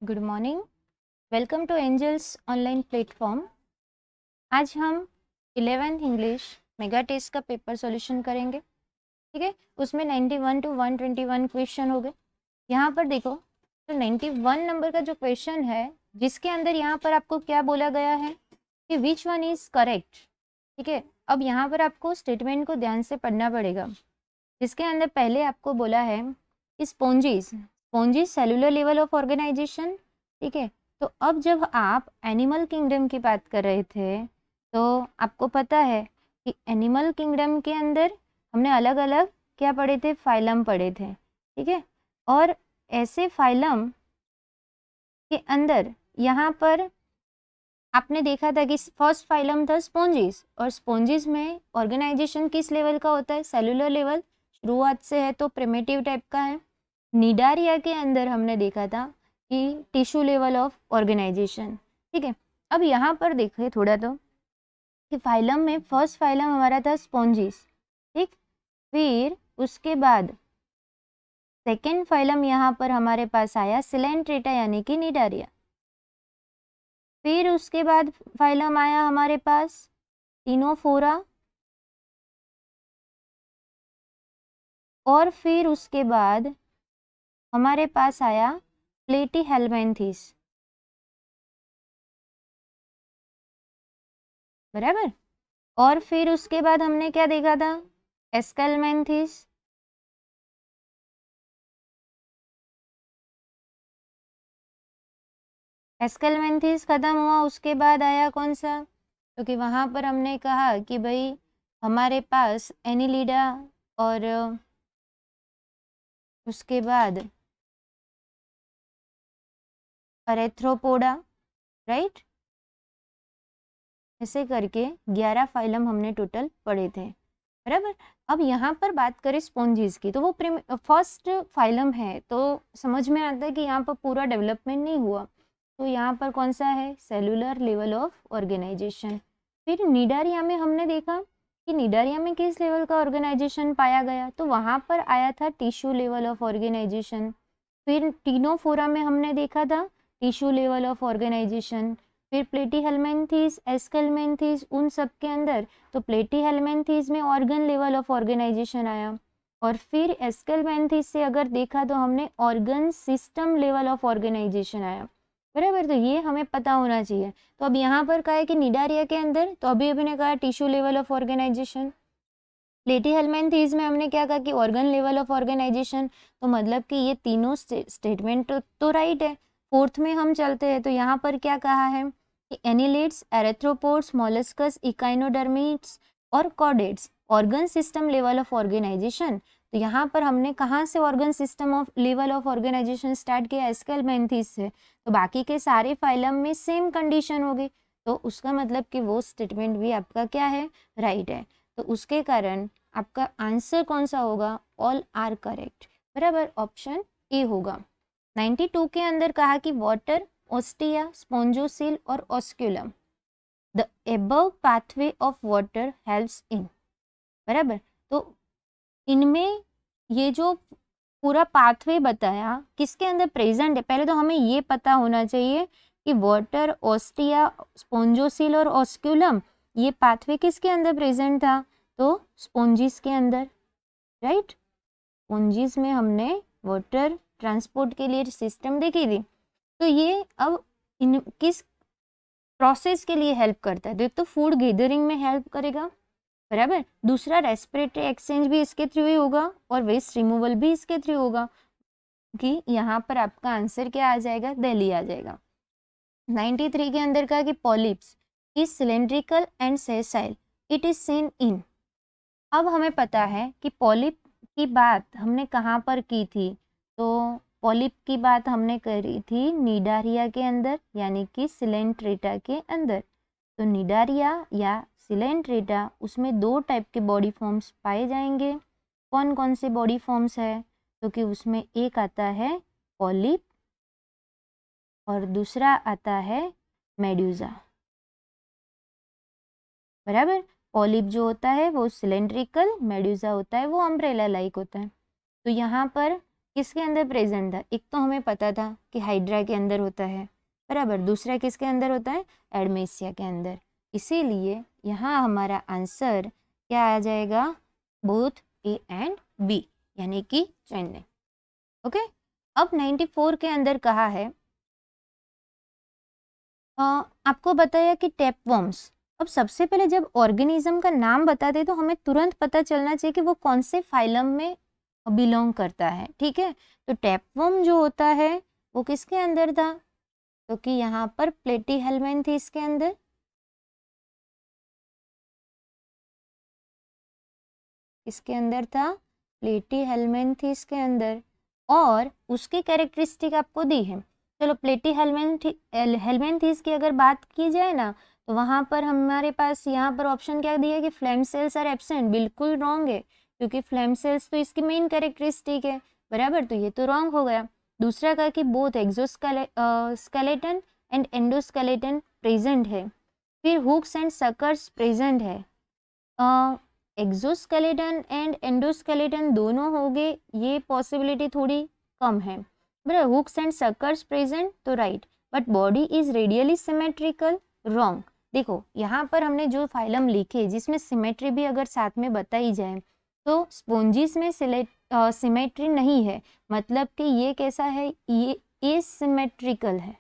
Good morning. Welcome to Angels online platform. आज हम 11th English mega test का paper solution करेंगे। ठीक है, उसमें 91 टू 121 क्वेश्चन हो गए। यहाँ पर देखो, तो 91 नंबर का जो क्वेश्चन है, जिसके अंदर यहाँ पर आपको क्या बोला गया है कि विच वन इज करेक्ट। ठीक है, अब यहाँ पर आपको स्टेटमेंट को ध्यान से पढ़ना पड़ेगा, जिसके अंदर पहले आपको बोला है कि स्पॉन्जीज सेलुलर लेवल ऑफ ऑर्गेनाइजेशन। ठीक है, तो अब जब आप एनिमल किंगडम की बात कर रहे थे, तो आपको पता है कि एनिमल किंगडम के अंदर हमने अलग अलग क्या पढ़े थे, फाइलम पढ़े थे। ठीक है, और ऐसे फाइलम के अंदर यहाँ पर आपने देखा था कि फर्स्ट फाइलम था स्पॉन्जीज, और स्पॉन्जीज में ऑर्गेनाइजेशन किस लेवल का होता है, सेलुलर लेवल। शुरुआत से है तो प्रिमिटिव टाइप का है। निडारिया के अंदर हमने देखा था कि टिश्यू लेवल ऑफ ऑर्गेनाइजेशन। ठीक है, अब यहाँ पर देखें थोड़ा तो कि फाइलम में फर्स्ट फाइलम हमारा था स्पॉन्जीज। ठीक, फिर उसके बाद सेकेंड फाइलम यहाँ पर हमारे पास आया सिलेंट्रेटा यानी कि निडारिया। फिर उसके बाद फाइलम आया हमारे पास टिनोफोरा, और फिर उसके बाद हमारे पास आया प्लेटीहेल्मिन्थेस। बराबर, और फिर उसके बाद हमने क्या देखा था, एस्केल्मेंथिस। एस्केल्मेंथिस खत्म हुआ, उसके बाद आया कौन सा, क्योंकि वहां पर हमने कहा कि भाई हमारे पास एनिलिडा और उसके बाद अरेथ्रोपोडा, राइट। ऐसे करके 11 फाइलम हमने टोटल पढ़े थे। बराबर, अब यहाँ पर बात करें स्पॉन्जीज की, तो वो फर्स्ट फाइलम है, तो समझ में आता है कि यहाँ पर पूरा डेवलपमेंट नहीं हुआ। तो यहाँ पर कौन सा है, सेलुलर लेवल ऑफ ऑर्गेनाइजेशन। फिर निडारिया में हमने देखा कि निडारिया में किस लेवल का ऑर्गेनाइजेशन पाया गया, तो वहाँ पर आया था टिश्यू लेवल ऑफ ऑर्गेनाइजेशन। फिर टीनोफोरा में हमने देखा था टिश्यू लेवल ऑफ ऑर्गेनाइजेशन। फिर प्लेटीहेल्मिन्थेस, एस्केल्मेंथिस, उन सब के अंदर तो प्लेटीहेल्मिन्थेस में ऑर्गन लेवल ऑफ ऑर्गेनाइजेशन आया, और फिर एस्केल्मेंथिस से अगर देखा तो हमने organ system level of organisation आया। बराबर, तो ये हमें पता होना चाहिए। तो अब यहाँ पर कहा है कि निडारिया के अंदर, तो अभी अभी ने कहा tissue level of organisation. Platyhelminthes में हमने क्या कहा कि ऑर्गन लेवल ऑफ ऑर्गेनाइजेशन, तो मतलब कि ये तीनों स्टेटमेंट तो राइट है। फोर्थ में हम चलते हैं, तो यहाँ पर क्या कहा है कि एनिलिड्स, एरेथ्रोपोड्स, मोलस्कस, इकाइनोडर्मिड्स और chordates organ system level of organisation. तो यहाँ पर हमने कहाँ से organ system of level of organisation start किया, एस्केल्मेंथिस से। तो बाकी के सारे फाइलम में सेम कंडीशन होगी, तो उसका मतलब कि वो स्टेटमेंट भी आपका क्या है, राइट है। तो उसके कारण आपका आंसर कौन सा होगा, ऑल आर करेक्ट। बराबर, ऑप्शन ए होगा। 92 के अंदर कहा कि वाटर, ओस्टिया, स्पोंजोसिल और osculum, the above pathway of water helps in. बराबर, तो इनमें ये जो पूरा पाथवे बताया किसके अंदर प्रेजेंट है, पहले तो हमें ये पता होना चाहिए कि वाटर, ओस्टिया, स्पोंजोसिल और ऑस्क्यूलम, ये पाथवे किसके अंदर प्रेजेंट था, तो स्पोंजिस के अंदर, राइट। स्पोंजिस में हमने वाटर ट्रांसपोर्ट के लिए सिस्टम देखी थी। तो ये अब इन किस प्रोसेस के लिए हेल्प करता है, तो एक तो फूड गैदरिंग में हेल्प करेगा। बराबर, दूसरा रेस्पिरेटरी एक्सचेंज भी इसके थ्रू ही होगा, और वेस्ट रिमूवल भी इसके थ्रू होगा, कि यहाँ पर आपका आंसर क्या आ जाएगा, दिल्ली आ जाएगा। 93 के अंदर का कि polyps is cylindrical and sessile, it is seen इन। अब हमें पता है कि पॉलिप की बात हमने कहाँ पर की थी, तो पॉलिप की बात हमने करी थी निडारिया के अंदर, यानी कि सिलेंट्रेटा के अंदर। तो निडारिया या सिलेंट्रेटा, उसमें दो टाइप के बॉडी फॉर्म्स पाए जाएंगे। कौन कौन से बॉडी फॉर्म्स है, तो कि उसमें एक आता है पॉलिप और दूसरा आता है मेड्यूजा। बराबर, पॉलिप जो होता है वो सिलेंड्रिकल, मेड्यूजा होता है वो अम्ब्रेला लाइक होता है। तो यहाँ पर किसके अंदर प्रेजेंट था? एक तो हमें पता था कि हाइड्रा के अंदर होता है, बराबर। दूसरा किसके अंदर होता है? एडमेसिया के अंदर। इसीलिए यहाँ हमारा आंसर क्या आ जाएगा? बोथ ए एंड बी, यानी कि चेन्नई। ओके, अब 94 के अंदर कहा है आपको बताया कि टैपवर्म्स। अब सबसे पहले जब ऑर्गेनिज्म का नाम बताते तो हमें तुरंत पता चलना चाहिए कि वो कौन से फाइलम में बिलोंग करता है, ठीक है। तो टैपवर्म जो होता है वो किसके अंदर था? तो कि यहाँ पर प्लेटीहेल्मिन्थेस के अंदर, इसके अंदर था प्लेटीहेल्मिन्थेस के अंदर, और उसकी कैरेक्टरिस्टिक आपको दी है। चलो प्लेटीहेल्मिन्थेस की अगर बात की जाए ना, तो वहाँ पर हमारे पास यहाँ पर ऑप्शन क्या दिया है कि फ्लेम सेल्स आर एब्सेंट। बिल्कुल रॉन्ग है, क्योंकि फ्लेम सेल्स तो इसकी मेन कैरेक्टरिस्टिक है, बराबर। तो ये तो रॉन्ग हो गया। दूसरा कहा कि both exoskeleton and endoskeleton present है। फिर हुक्स एंड सकर्स प्रेजेंट है। एक्सोस्केलेटन एंड एंडोस्केलेटन दोनों हो गए, ये पॉसिबिलिटी थोड़ी कम है, बराबर। हुक्स एंड सकर्स प्रेजेंट तो right, but body is radially symmetrical, wrong. देखो यहाँ पर हमने जो फाइलम लिखे जिसमें सिमेट्री भी अगर साथ में बताई जाए, तो स्पोंजिस में सिमेट्री नहीं है, मतलब कि ये कैसा है? ये एसिमेट्रिकल है,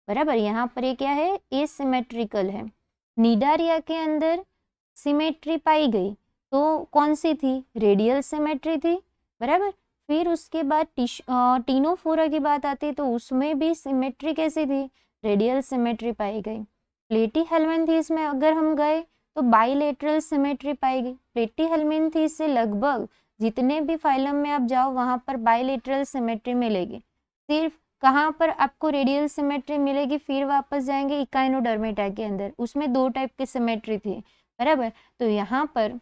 बराबर। यहाँ पर ये क्या है? एसिमेट्रिकल है। निडारिया के अंदर सिमेट्री पाई गई, तो कौन सी थी? रेडियल सिमेट्री थी, बराबर। फिर उसके बाद टीनोफोरा की बात आती तो उसमें भी सिमेट्री कैसी थी? रेडियल सिमेट्री पाई गई। प्लेटीहेल्मिन्थेस में अगर हम गए तो बाइलेटरल सिमेट्री पाई गई। प्लेटीहेल्मिन्थेस से लगभग जितने भी फाइलम में आप जाओ वहाँ पर बाइलेटरल सिमेट्री मिलेगी। सिर्फ कहाँ पर आपको रेडियल सिमेट्री मिलेगी? फिर वापस जाएंगे इकाइनोडर्मेटा के अंदर, उसमें 2 टाइप की सिमेट्री थी, बराबर। तो यहाँ पर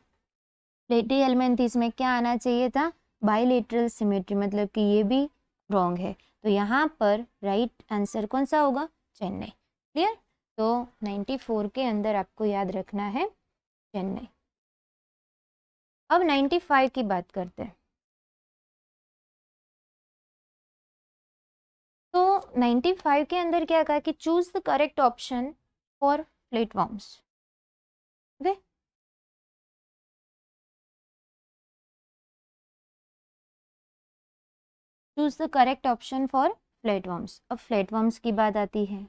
प्लेटीहेल्मिन्थेस में क्या आना चाहिए था? बाइलेटरल सिमेट्री, मतलब कि ये भी रॉन्ग है। तो यहाँ पर राइट आंसर कौन सा होगा? चेन्नई। क्लियर? तो 94 के अंदर आपको याद रखना है चेन्नई। अब 95 की बात करते हैं। तो 95 के अंदर क्या कहा कि choose the correct option for flatworms. Okay, choose the correct option for flatworms. अब फ्लैटवर्म्स की बात आती है,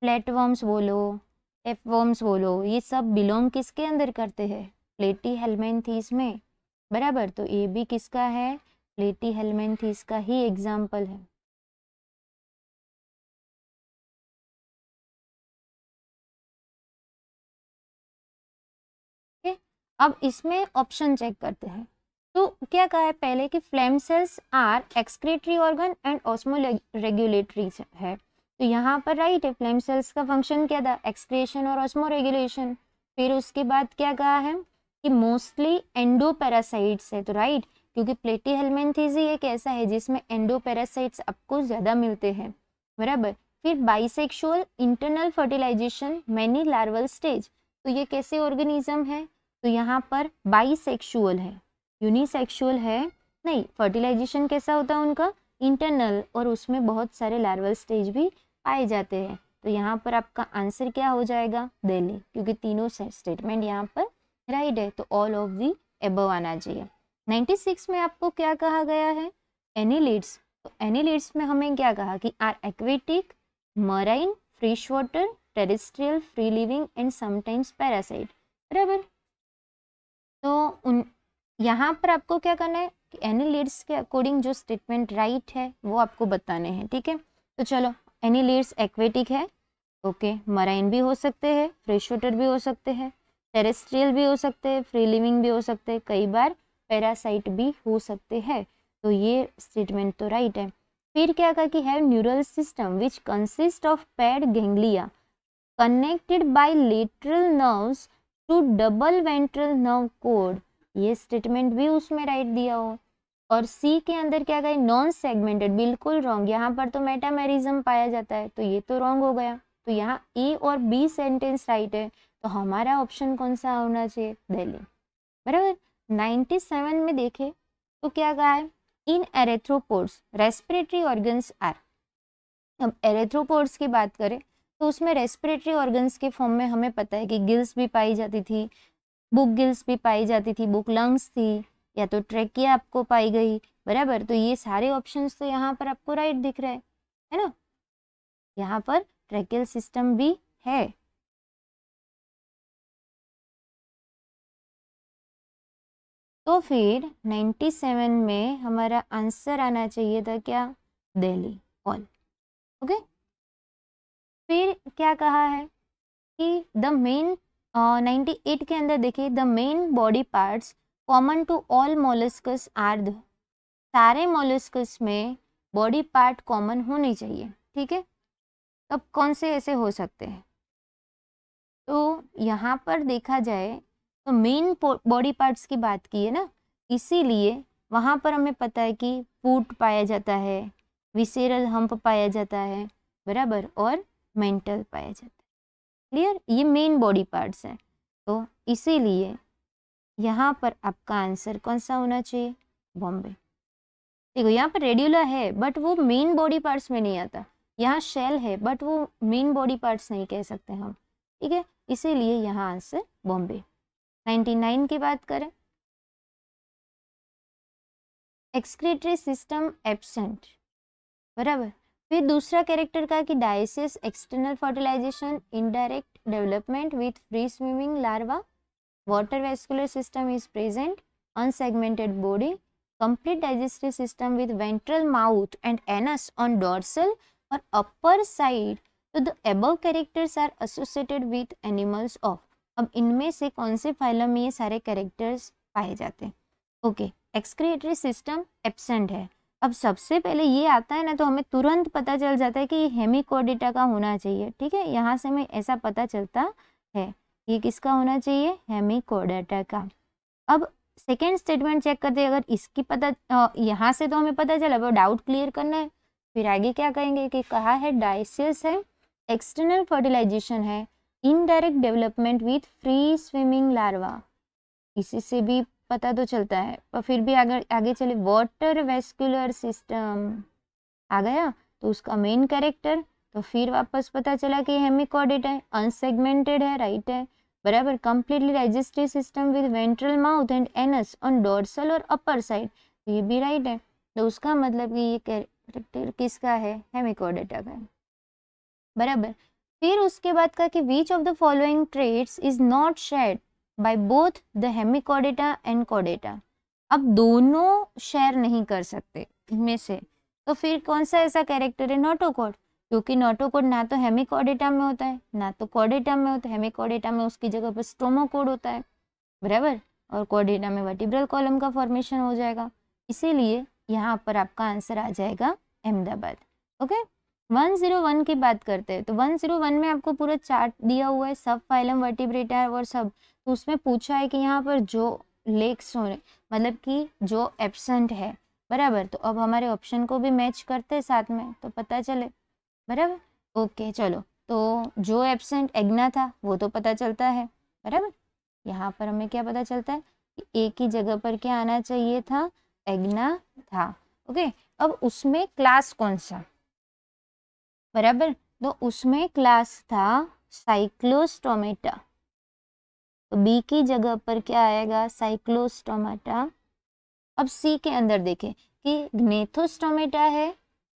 फ्लैटवर्म्स बोलो, टेपवर्म्स बोलो, ये सब बिलोंग किसके अंदर करते हैं? प्लेटीहेल्मिन्थेस में, बराबर। तो ये भी किसका है? प्लेटीहेल्मिन्थेस का ही एग्जाम्पल है। ओके, अब इसमें ऑप्शन चेक करते हैं। तो क्या कहा है पहले कि flame cells are excretory organ and osmoregulatory है। तो यहाँ पर राइट है, फ्लेम सेल्स का फंक्शन क्या था? एक्सक्रिएशन और ऑस्मो रेगुलेशन। फिर उसके बाद क्या कहा है कि मोस्टली एंडोपैरासाइट्स है, तो राइट, क्योंकि प्लेटीहेल्मिन्थेस ही एक ऐसा है जिसमें एंडोपैरासाइट्स आपको ज़्यादा मिलते हैं, बराबर। फिर bisexual internal fertilisation many larval stage, तो ये कैसे ऑर्गेनिज्म है? तो यहाँ पर बाइसेक्सुअल है, यूनिसेक्सुअल है नहीं। फर्टिलाइजेशन कैसा होता है उनका? इंटरनल, और उसमें बहुत सारे लार्वल स्टेज भी पाए जाते हैं। तो यहाँ पर आपका आंसर क्या हो जाएगा? दिल्ली, क्योंकि तीनों स्टेटमेंट यहाँ पर राइट है। तो ऑल ऑफ दी एबव आना चाहिए। 96 में आपको क्या कहा गया है? एनिलिड्स। तो एनिलिड्स में हमें क्या कहा कि are aquatic, marine, fresh water, terrestrial, free living and sometimes parasite, बराबर। तो उन यहाँ पर आपको क्या करना है कि एनिलिड्स के अकॉर्डिंग जो स्टेटमेंट राइट है वो आपको बताने हैं, ठीक है। तो चलो, एनिलिड्स एक्वेटिक है, ओके। मराइन भी हो सकते हैं, फ्रेश वाटर भी हो सकते हैं, टेरेस्ट्रियल भी हो सकते हैं, फ्री लिविंग भी हो सकते हैं, कई बार पैरासाइट भी हो सकते हैं। तो ये स्टेटमेंट तो राइट है। फिर क्या कहा कि have neural system which consist of paired ganglia connected by lateral nerves to double ventral nerve cord, ये स्टेटमेंट भी उसमें राइट दिया हो। और सी के अंदर क्या कहे? नॉन सेगमेंटेड, बिल्कुल रॉन्ग। यहाँ पर तो मेटामेरिज्म पाया जाता है, तो ये तो रॉन्ग हो गया। तो यहाँ ए और बी सेंटेंस राइट है, तो हमारा ऑप्शन कौन सा होना चाहिए? दिल्ली, बराबर। 97 में देखे तो क्या कहा है? इन एरेथ्रोपोड्स रेस्पिरेटरी ऑर्गन्स आर। अब एरेथ्रोपोड्स की बात करें तो उसमें रेस्पिरेटरी ऑर्गन्स के फॉर्म में हमें पता है कि गिल्स भी पाई जाती थी, बुक गिल्स भी पाई जाती थी, बुक लंग्स थी, या तो ट्रेकिया आपको पाई गई, बराबर। तो ये सारे ऑप्शंस तो यहाँ पर आपको राइट दिख रहे हैं, है ना। यहाँ पर ट्रेकियल सिस्टम भी है। तो फिर 97 में हमारा आंसर आना चाहिए था क्या, दिल्ली, ऑल। ओके। फिर क्या कहा है कि द मेन 98 के अंदर देखिए, the main body parts common to all molluscs are the. सारे मोलस्कस में बॉडी पार्ट कॉमन होनी चाहिए, ठीक है। तब कौन से ऐसे हो सकते हैं, तो यहाँ पर देखा जाए तो मेन बॉडी पार्ट्स की बात की है ना, इसीलिए वहाँ पर हमें पता है कि फूट पाया जाता है, विसेरल हम्प पाया जाता है, बराबर, और मेंटल पाया जाता है। क्लियर, ये मेन बॉडी पार्ट्स हैं। तो इसीलिए यहाँ पर आपका आंसर कौन सा होना चाहिए, बॉम्बे। देखो यहाँ पर रेड्यूला है बट वो मेन बॉडी पार्ट्स में नहीं आता, यहाँ शेल है बट वो मेन बॉडी पार्ट्स नहीं कह सकते हम, ठीक है। इसीलिए यहाँ आंसर बॉम्बे। 99 की बात करें, एक्सक्रीटरी सिस्टम एब्सेंट, बराबर। फिर दूसरा कैरेक्टर का कि dioecious external fertilisation indirect development with free swimming larva, water vascular system is present, unsegmented body, complete digestive system with ventral mouth and anus on dorsal or upper side, तो the above characters are associated with animals of। अब इनमें से कौन से phylum में ये सारे characters पाए जाते हैं। ओके, एक्सक्रिएटरी सिस्टम एब्सेंट है। अब सबसे पहले ये आता है ना तो हमें तुरंत पता चल जाता है कि ये हेमिकोर्डेटा का होना चाहिए, ठीक है। यहाँ से हमें ऐसा पता चलता है ये किसका होना चाहिए, हेमिकोर्डेटा का। अब सेकेंड स्टेटमेंट चेक करते हैं, अगर इसकी पता यहाँ से तो हमें पता चला, वो डाउट क्लियर करना है। फिर आगे क्या कहेंगे कि कहा है डायसिस है, एक्सटर्नल फर्टिलाइजेशन है, indirect development with free swimming larva, इसी से भी पता तो चलता है। पर फिर भी आगे चले, वाटर वेस्कुलर सिस्टम आ गया तो उसका मेन कैरेक्टर, तो फिर वापस पता चला कि हेमिकोर्डेट है, अनसेगमेंटेड है, राइट है, बराबर। Completely digestive system with ventral mouth and anus on dorsal और अपर साइड, तो ये भी राइट है। तो उसका मतलब कि ये कैरेक्टर किसका है, हेमिकोर्डेटा का है, बराबर। फिर उसके बाद का कि which of the following traits is not shared by both the hemichordata and chordata. अब दोनों शेयर नहीं कर सकते इनमें से, तो फिर कौन सा ऐसा कैरेक्टर है, नोटोकॉर्ड, क्योंकि नोटोकॉर्ड ना तो हेमिकोर्डेटा में होता है ना तो कोर्डेटा में होता है। हेमिकोर्डेटा में उसकी जगह पर स्टोमोकॉर्ड होता है, बराबर, और कोर्डेटा में वर्टिब्रल कॉलम का फॉर्मेशन हो जाएगा। इसीलिए यहाँ पर आपका आंसर आ जाएगा अहमदाबाद। ओके, 101 की बात करते हैं तो 101 में आपको पूरा चार्ट दिया हुआ है, सब फाइलम वर्टिब्रेटा और सब। तो उसमें पूछा है कि यहाँ पर जो लेक्स हो, मतलब कि जो एब्सेंट है, बराबर। तो अब हमारे ऑप्शन को भी मैच करते हैं साथ में तो पता चले, बराबर। ओके चलो, तो जो एब्सेंट एग्ना था वो तो पता चलता है, बराबर। यहाँ पर हमें क्या पता चलता है कि एक ही जगह पर क्या आना चाहिए था, एग्ना था। ओके, अब उसमें क्लास कौन सा, बराबर, तो उसमें क्लास था साइक्लोस्टोमेटा, तो बी की जगह पर क्या आएगा, साइक्लोस्टोमेटा। अब सी के अंदर देखें कि ग्नेथोस्टोमेटा है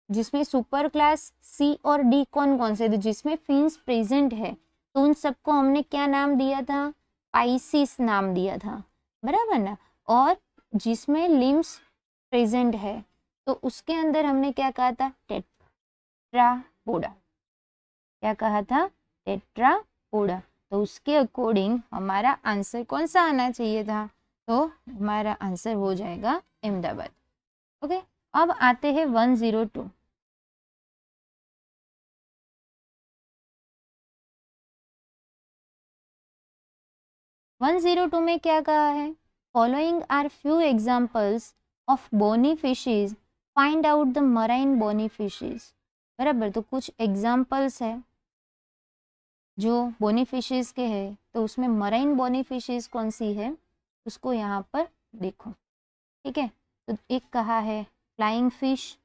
जिसमें सुपर क्लास सी और डी कौन कौन से, तो जिसमें फिन्स प्रेजेंट है तो उन सबको हमने क्या नाम दिया था, पाइसिस नाम दिया था, बराबर ना। और जिसमें लिम्स प्रेजेंट है तो उसके अंदर हमने क्या कहा था, टेट्रापोडा, क्या कहा था, टेट्रापोडा। तो उसके अकॉर्डिंग हमारा आंसर कौन सा आना चाहिए था, तो हमारा आंसर हो जाएगा अहमदाबाद। ओके, अब आते हैं 102। वन 102 में क्या कहा है, following are few examples of bony fishes, find out the marine bony fishes, बराबर। तो कुछ एग्जाम्पल्स है जो बोनी फिशेज के हैं, तो उसमें मराइन बोनी फिशेज कौन सी है उसको यहाँ पर देखो, ठीक है। तो एक कहा है फ्लाइंग फिश,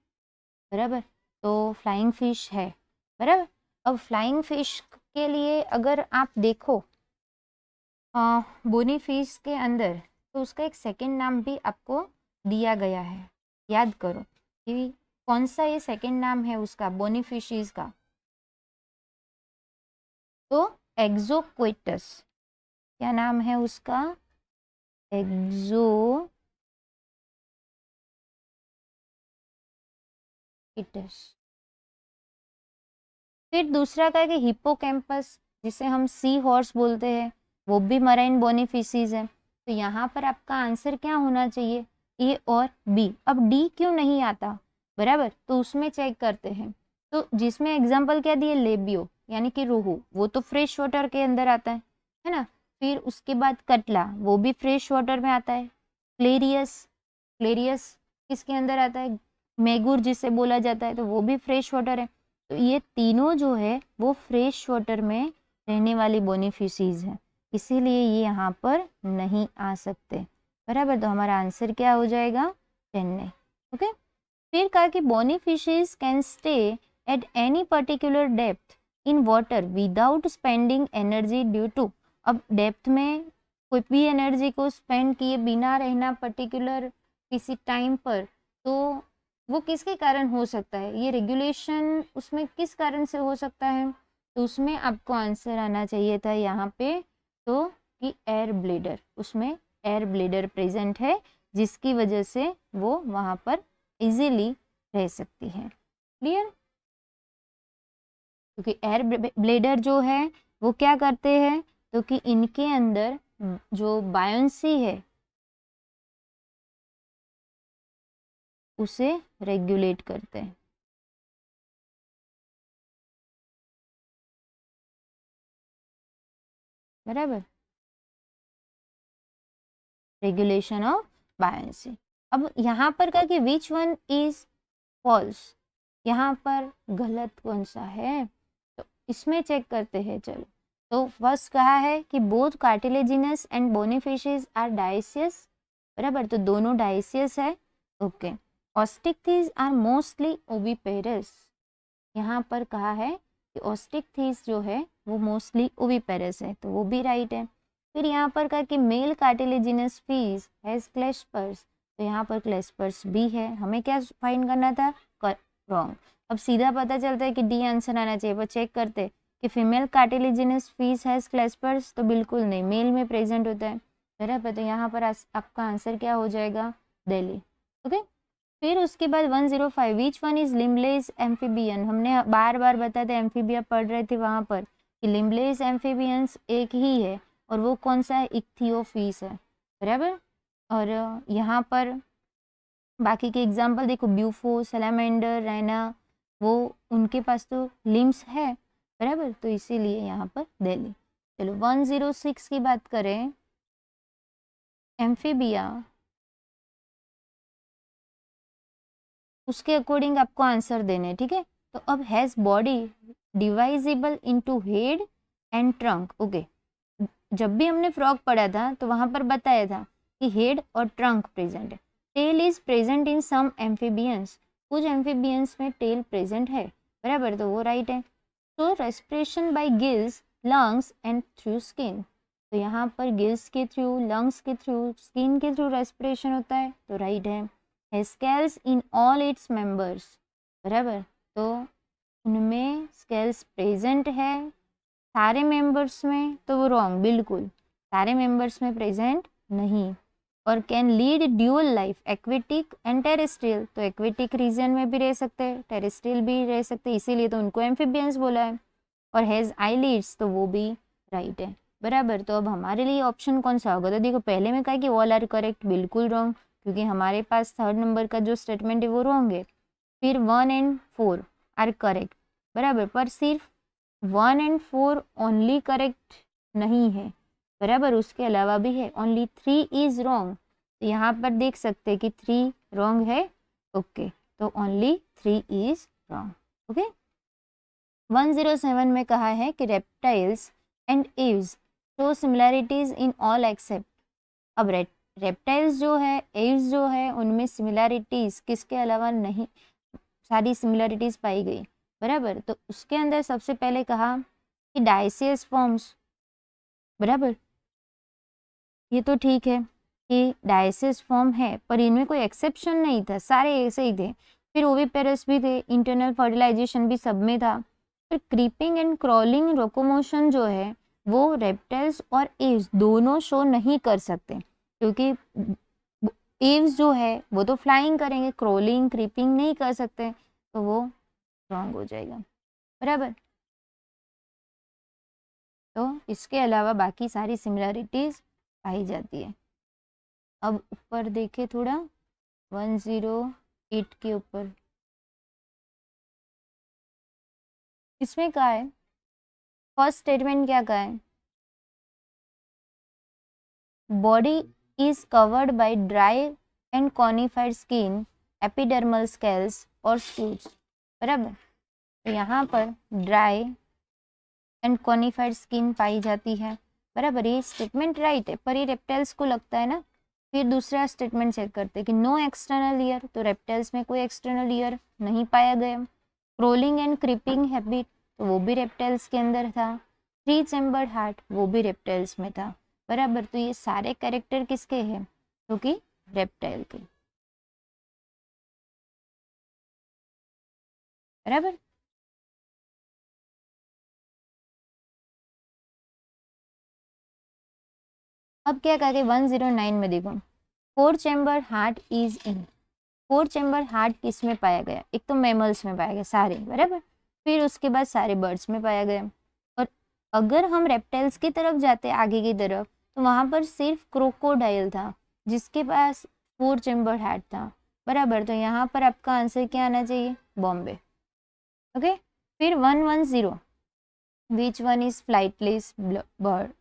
बराबर, तो फ्लाइंग फिश है, बराबर। अब फ्लाइंग फिश के लिए अगर आप देखो बोनी फिश के अंदर, तो उसका एक सेकंड नाम भी आपको दिया गया है, याद करो कि कौन सा ये सेकंड नाम है उसका, बोनी फिशीज का, तो एक्सोक्विटस। क्या नाम है उसका? एक्सोक्विटस। फिर दूसरा का है कि हिप्पोकैम्पस, जिसे हम सी हॉर्स बोलते हैं, वो भी मराइन बोनी फिशीज है। तो यहाँ पर आपका आंसर क्या होना चाहिए? ए और बी। अब डी क्यों नहीं आता, बराबर, तो उसमें चेक करते हैं। तो जिसमें एग्जाम्पल क्या दिए, लेबियो यानी कि रोहू, वो तो फ्रेश वाटर के अंदर आता है ना। फिर उसके बाद कटला, वो भी फ्रेश वाटर में आता है। क्लेरियस, क्लेरियस किसके अंदर आता है? मैगुर जिसे बोला जाता है, तो वो भी फ्रेश वाटर है। तो ये तीनों जो है वो फ्रेश वाटर में रहने वाली बोनी फिशीज हैं, इसीलिए ये यहाँ पर नहीं आ सकते, बराबर। तो हमारा आंसर क्या हो जाएगा? चेन्नई। ओके। फिर कहा कि bony fishes can stay at any particular depth in water without spending energy due to. अब डेप्थ में कोई भी एनर्जी को स्पेंड किए बिना रहना पर्टिकुलर किसी टाइम पर, तो वो किसके कारण हो सकता है? ये रेगुलेशन उसमें किस कारण से हो सकता है? तो उसमें आपको आंसर आना चाहिए था यहाँ पे, तो कि एयर ब्लेडर, उसमें एयर ब्लेडर प्रेजेंट है, जिसकी वजह से वो वहाँ पर इजीली रह सकती है। क्लियर? क्योंकि एयर ब्लेडर जो है वो क्या करते हैं, तो कि इनके अंदर जो बायोंसी है उसे रेगुलेट करते हैं, बराबर, रेगुलेशन ऑफ बायोंसी। अब यहाँ पर कहा कि विच वन इज फॉल्स, यहाँ पर गलत कौन सा है, तो इसमें चेक करते हैं। चलो, तो फर्स्ट कहा है कि both cartilaginous and bony fishes are dioecious, बराबर, तो दोनों डायसियस है। Okay. Osteichthyes are mostly oviparous, यहाँ पर कहा है कि ऑस्टिक्थिस जो है वो मोस्टली ओविपेरस है, तो वो भी राइट है। फिर यहाँ पर कहा कि मेल कार्टिलेजिनस फिश हैज क्लेस्पर्स, तो यहाँ पर क्लेस्पर्स भी है। हमें क्या फाइंड करना था? रॉन्ग। अब सीधा पता चलता है कि डी आंसर आना चाहिए, पर चेक करते कि फीमेल कार्टिलेजिनस फिश हैज क्लेस्पर्स, तो बिल्कुल नहीं, मेल में प्रेजेंट होता है, बराबर। तो यहाँ पर आपका आंसर क्या हो जाएगा? दिल्ली। ओके। फिर उसके बाद 105, विच वन इज लिम्बलेस एम्फीबियन। हमने बार बार बताया था, एम्फीबिया पढ़ रहे थे वहाँ पर, कि लिम्बलेस एम्फीबियंस एक ही है, और वो कौन सा है? इक्थियोफिस है, बराबर। और यहाँ पर बाकी के एग्जाम्पल देखो, ब्यूफो, सैलामेंडर, रैना, वो उनके पास तो लिम्स है, बराबर, तो इसीलिए यहाँ पर दिल्ली। चलो 106 की बात करें, एम्फीबिया, उसके अकॉर्डिंग आपको आंसर देने, ठीक है। तो अब has body divisible into head and trunk. Okay, जब भी हमने फ्रॉग पढ़ा था तो वहां पर बताया था कि हेड और ट्रंक प्रेजेंट है। Tail is present in some amphibians, कुछ एम्फीबियंस में टेल प्रेजेंट है, बराबर, तो वो राइट है। तो respiration by gills, lungs and through skin, तो यहाँ पर गिल्स के थ्रू, लंग्स के थ्रू, स्किन के थ्रू रेस्पिरेशन होता है, तो राइट है। Scales in all its members, बराबर, तो उनमें स्केल्स प्रेजेंट है सारे मेंबर्स में, तो वो रॉन्ग, बिल्कुल सारे मेंबर्स में प्रेजेंट नहीं। और can lead dual life, aquatic and terrestrial, तो एक्वेटिक रीजन में भी रह सकते हैं, टेरेस्ट्रियल भी रह सकते हैं, इसीलिए तो उनको एम्फीबियंस बोला है। और हैज आईलिड्स, तो वो भी राइट है, बराबर। तो अब हमारे लिए ऑप्शन कौन सा होगा? तो देखो, पहले में कहा कि ऑल आर करेक्ट, बिल्कुल रॉन्ग, क्योंकि हमारे पास थर्ड नंबर का जो स्टेटमेंट है वो रॉन्ग है। फिर 1 एंड 4 आर करेक्ट, बराबर, पर सिर्फ 1 एंड 4 ओनली करेक्ट नहीं है, बराबर, उसके अलावा भी है। ओनली 3 इज रॉन्ग, तो यहाँ पर देख सकते हैं कि 3 रॉन्ग है। ओके, तो ओनली 3 इज रॉन्ग। ओके। 107 में कहा है कि reptiles and Aves show similarities in all except. अब रेप्टाइल्स जो है, एव्स जो है, उनमें सिमिलैरिटीज किसके अलावा नहीं, सारी सिमिलैरिटीज पाई गई, बराबर। तो उसके अंदर सबसे पहले कहा कि डायसियस फॉर्म्स, बराबर, ये तो ठीक है कि डायसियस फॉर्म है, पर इनमें कोई एक्सेप्शन नहीं था, सारे ऐसे ही थे। फिर ओविपेरस भी थे, इंटरनल फर्टिलाइजेशन भी सब में था। फिर क्रीपिंग एंड क्रॉलिंग लोकोमोशन जो है वो रेप्टाइल्स और एव्स दोनों शो नहीं कर सकते, क्योंकि एव्स जो है वो तो फ्लाइंग करेंगे, क्रॉलिंग क्रीपिंग नहीं कर सकते, तो वो रॉन्ग हो जाएगा, बराबर। तो इसके अलावा बाकी सारी सिमिलरिटीज पाई जाती है। अब ऊपर देखे थोड़ा 108 के ऊपर, इसमें क्या है, फर्स्ट स्टेटमेंट क्या कहा है, body is covered by dry and cornified skin, epidermal scales और स्क्रूज, बराबर। तो यहाँ पर ड्राई एंड कॉनिफाइड स्किन पाई जाती है, बराबर, ये स्टेटमेंट राइट है, पर ये रेप्टाइल्स को लगता है ना। फिर दूसरा स्टेटमेंट चेक करते हैं कि नो एक्सटर्नल ईयर, तो रेप्टाइल्स में कोई एक्सटर्नल ईयर नहीं पाया गया। क्रोलिंग एंड क्रीपिंग हैबिट, तो वो भी रेप्टाइल्स के अंदर था। 3 चैम्बर्ड हार्ट, वो भी रेप्टाइल्स में था, बराबर। तो ये सारे कैरेक्टर किसके हैं, तो कि रेप्टाइल के, बराबर। अब क्या कहा कि 109 में देखो, 4 chamber heart is in, 4 chamber heart किस में पाया गया, एक तो मैमल्स में पाया गया सारे, बराबर। फिर उसके बाद सारे बर्ड्स में पाया गया। और अगर हम रेप्टाइल्स की तरफ जाते आगे की तरफ, तो वहां पर सिर्फ क्रोकोडाइल था जिसके पास 4 चैम्बर हार्ट था, बराबर। तो यहाँ पर आपका आंसर क्या आना चाहिए, बॉम्बे, ओके। फिर 110, विच वन इज फ्लाइटलेस बर्ड,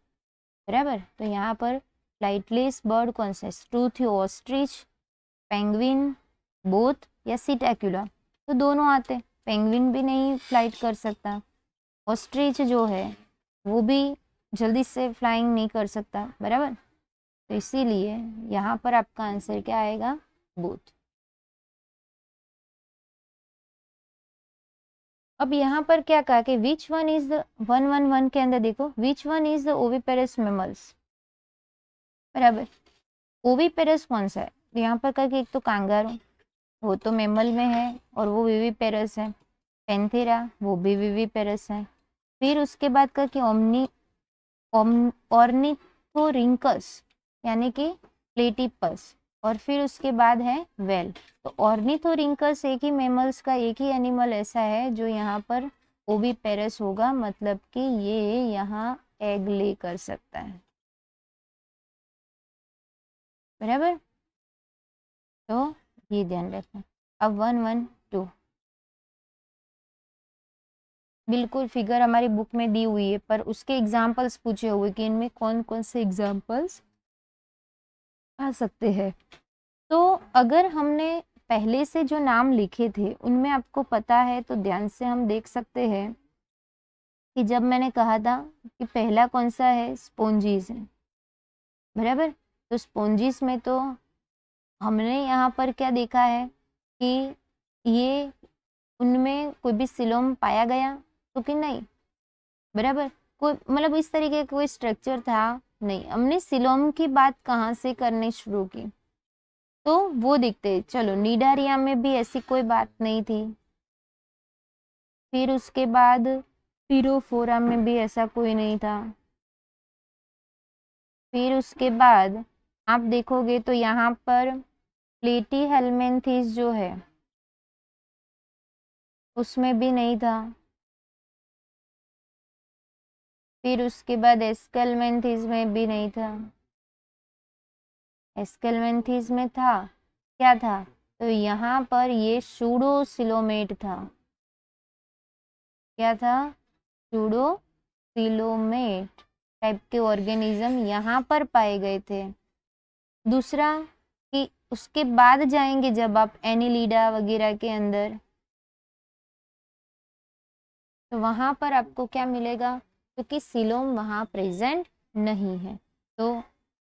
बराबर। तो यहाँ पर फ्लाइटलेस बर्ड कौन सा है, स्ट्रूथ ऑस्ट्रिच, पेंगुइन, बोथ या सिटैक्युला, तो दोनों आते। पेंगुइन भी नहीं फ्लाइट कर सकता, ऑस्ट्रिच जो है वो भी जल्दी से फ्लाइंग नहीं कर सकता, बराबर। तो इसीलिए यहाँ पर आपका आंसर क्या आएगा, बोथ। अब यहाँ पर क्या कहा कि विच वन इज द 111 के अंदर देखो, विच one is the oviparous mammals, बराबर। ओविपेरस कौन सा है, तो यहाँ पर कहा कि एक तो कांगारू, वो तो मेमल में है और वो विविपेरस है। पेंथेरा, वो भी विविपेरस है। फिर उसके बाद का कि ऑर्निथोरिंकस यानी कि प्लेटिपस, और फिर उसके बाद है वेल। तो ऑर्निथोरिंकस एक ही मेमल्स का एक ही एनिमल ऐसा है जो यहाँ पर ओविपेरस होगा, मतलब कि ये यहाँ एग ले कर सकता है, बराबर। तो ये ध्यान रखना। अब 112, बिल्कुल फिगर हमारी बुक में दी हुई है, पर उसके एग्जाम्पल्स पूछे हुए कि इनमें कौन कौन से एग्जाम्पल्स आ सकते हैं। तो अगर हमने पहले से जो नाम लिखे थे उनमें आपको पता है तो ध्यान से हम देख सकते हैं कि जब मैंने कहा था कि पहला कौन सा है, स्पोंजीज है, बराबर। तो स्पोंजीज में तो हमने यहाँ पर क्या देखा है कि ये उनमें कोई भी सिलोम पाया गया तो कि नहीं, बराबर। कोई मतलब इस तरीके का कोई स्ट्रक्चर था नहीं। हमने सिलोम की बात कहाँ से करनी शुरू की, तो वो देखते, चलो निडारिया में भी ऐसी कोई बात नहीं थी। फिर उसके बाद पीरोफोरा में भी ऐसा कोई नहीं था। फिर उसके बाद आप देखोगे तो यहाँ पर प्लेटी हेलमेंथिस जो है उसमें भी नहीं था। फिर उसके बाद एस्केलमेंथिस में भी नहीं था। एस्केलमेंथिस में था, क्या था, तो यहाँ पर ये सूडोसिलोमेट था। क्या था, सूडोसिलोमेट टाइप के ऑर्गेनिज्म यहाँ पर पाए गए थे। दूसरा कि उसके बाद जाएंगे जब आप एनिलीडा वगैरह के अंदर, तो वहां पर आपको क्या मिलेगा, क्योंकि सिलोम वहां प्रेजेंट नहीं है। तो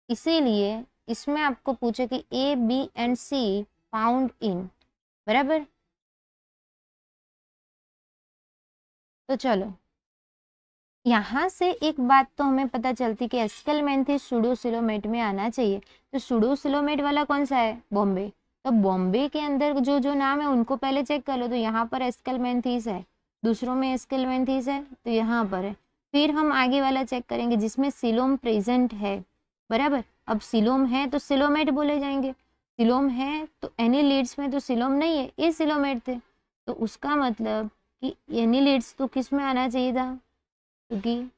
इसीलिए इसमें आपको पूछे कि A, B and C found in, बराबर। तो चलो यहाँ से एक बात तो हमें पता चलती कि एस्केलमेंथिस सुडोसिलोमेट में आना चाहिए। तो सुडोसिलोमेट वाला कौन सा है? बॉम्बे। तो बॉम्बे के अंदर जो जो नाम है उनको पहले चेक कर लो। तो यहाँ पर एस्केलमेंथिस है, दूसरों में एस्केलमेंथिस है, तो यहाँ पर है। फिर हम आगे वाला चेक करेंगे जिसमें सिलोम प्रेजेंट है, बराबर। अब सिलोम है तो सिलोमेट बोले जाएंगे, सिलोम है तो एनिलीड्स में तो सिलोम नहीं है, ये सिलोमेट थे। तो उसका मतलब कि एनिलीड्स तो किस में आना चाहिए था, क्योंकि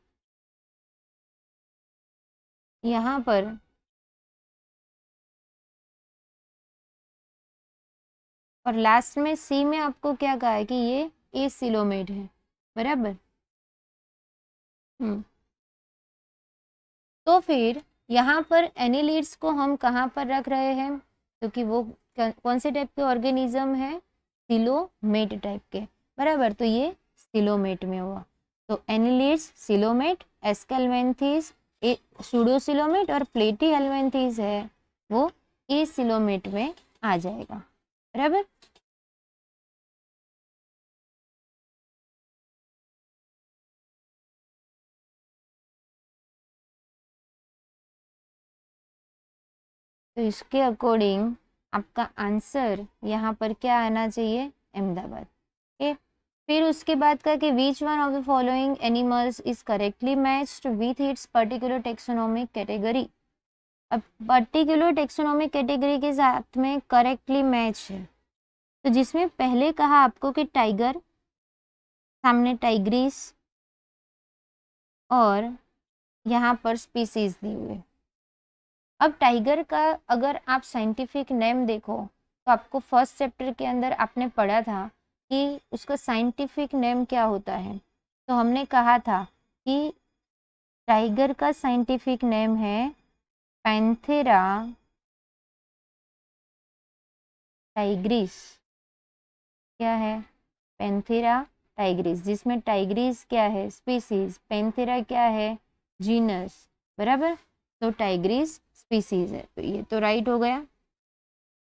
यहाँ पर और लास्ट में सी में आपको क्या कहा है कि ये ए सिलोमेट है, बराबर। तो फिर यहाँ पर एनिलीड्स को हम कहाँ पर रख रहे हैं, क्योंकि वो कौन से टाइप के ऑर्गेनिज्म है? सिलोमेट टाइप के, बराबर। तो ये सिलोमेट में हुआ। तो एनिलीड्स सिलोमेट, एस्केलमेंथिस ए सुडोसिलोमेट और प्लेटीहेल्मिन्थेस है वो ए सिलोमेट में आ जाएगा, बराबर। तो इसके अकॉर्डिंग आपका आंसर यहाँ पर क्या आना चाहिए? अहमदाबाद। ओके, फिर उसके बाद का कि विच one of the following animals is correctly matched with its particular taxonomic category. अब पर्टिकुलर टेक्सोनोमिक कैटेगरी के साथ में करेक्टली मैच है, तो जिसमें पहले कहा आपको कि टाइगर, सामने टाइग्रिस और यहाँ पर स्पीसीज दी हुई। अब टाइगर का अगर आप साइंटिफिक नेम देखो तो आपको फर्स्ट चैप्टर के अंदर आपने पढ़ा था कि उसका साइंटिफिक नेम क्या होता है। तो हमने कहा था कि टाइगर का साइंटिफिक नेम है पैंथेरा टाइग्रिस। क्या है? पैंथेरा टाइग्रिस, जिसमें टाइग्रिस क्या है? स्पीसीज, पैंथेरा क्या है? जीनस, बराबर। तो टाइग्रिस स्पीसीज है, तो ये तो राइट हो गया।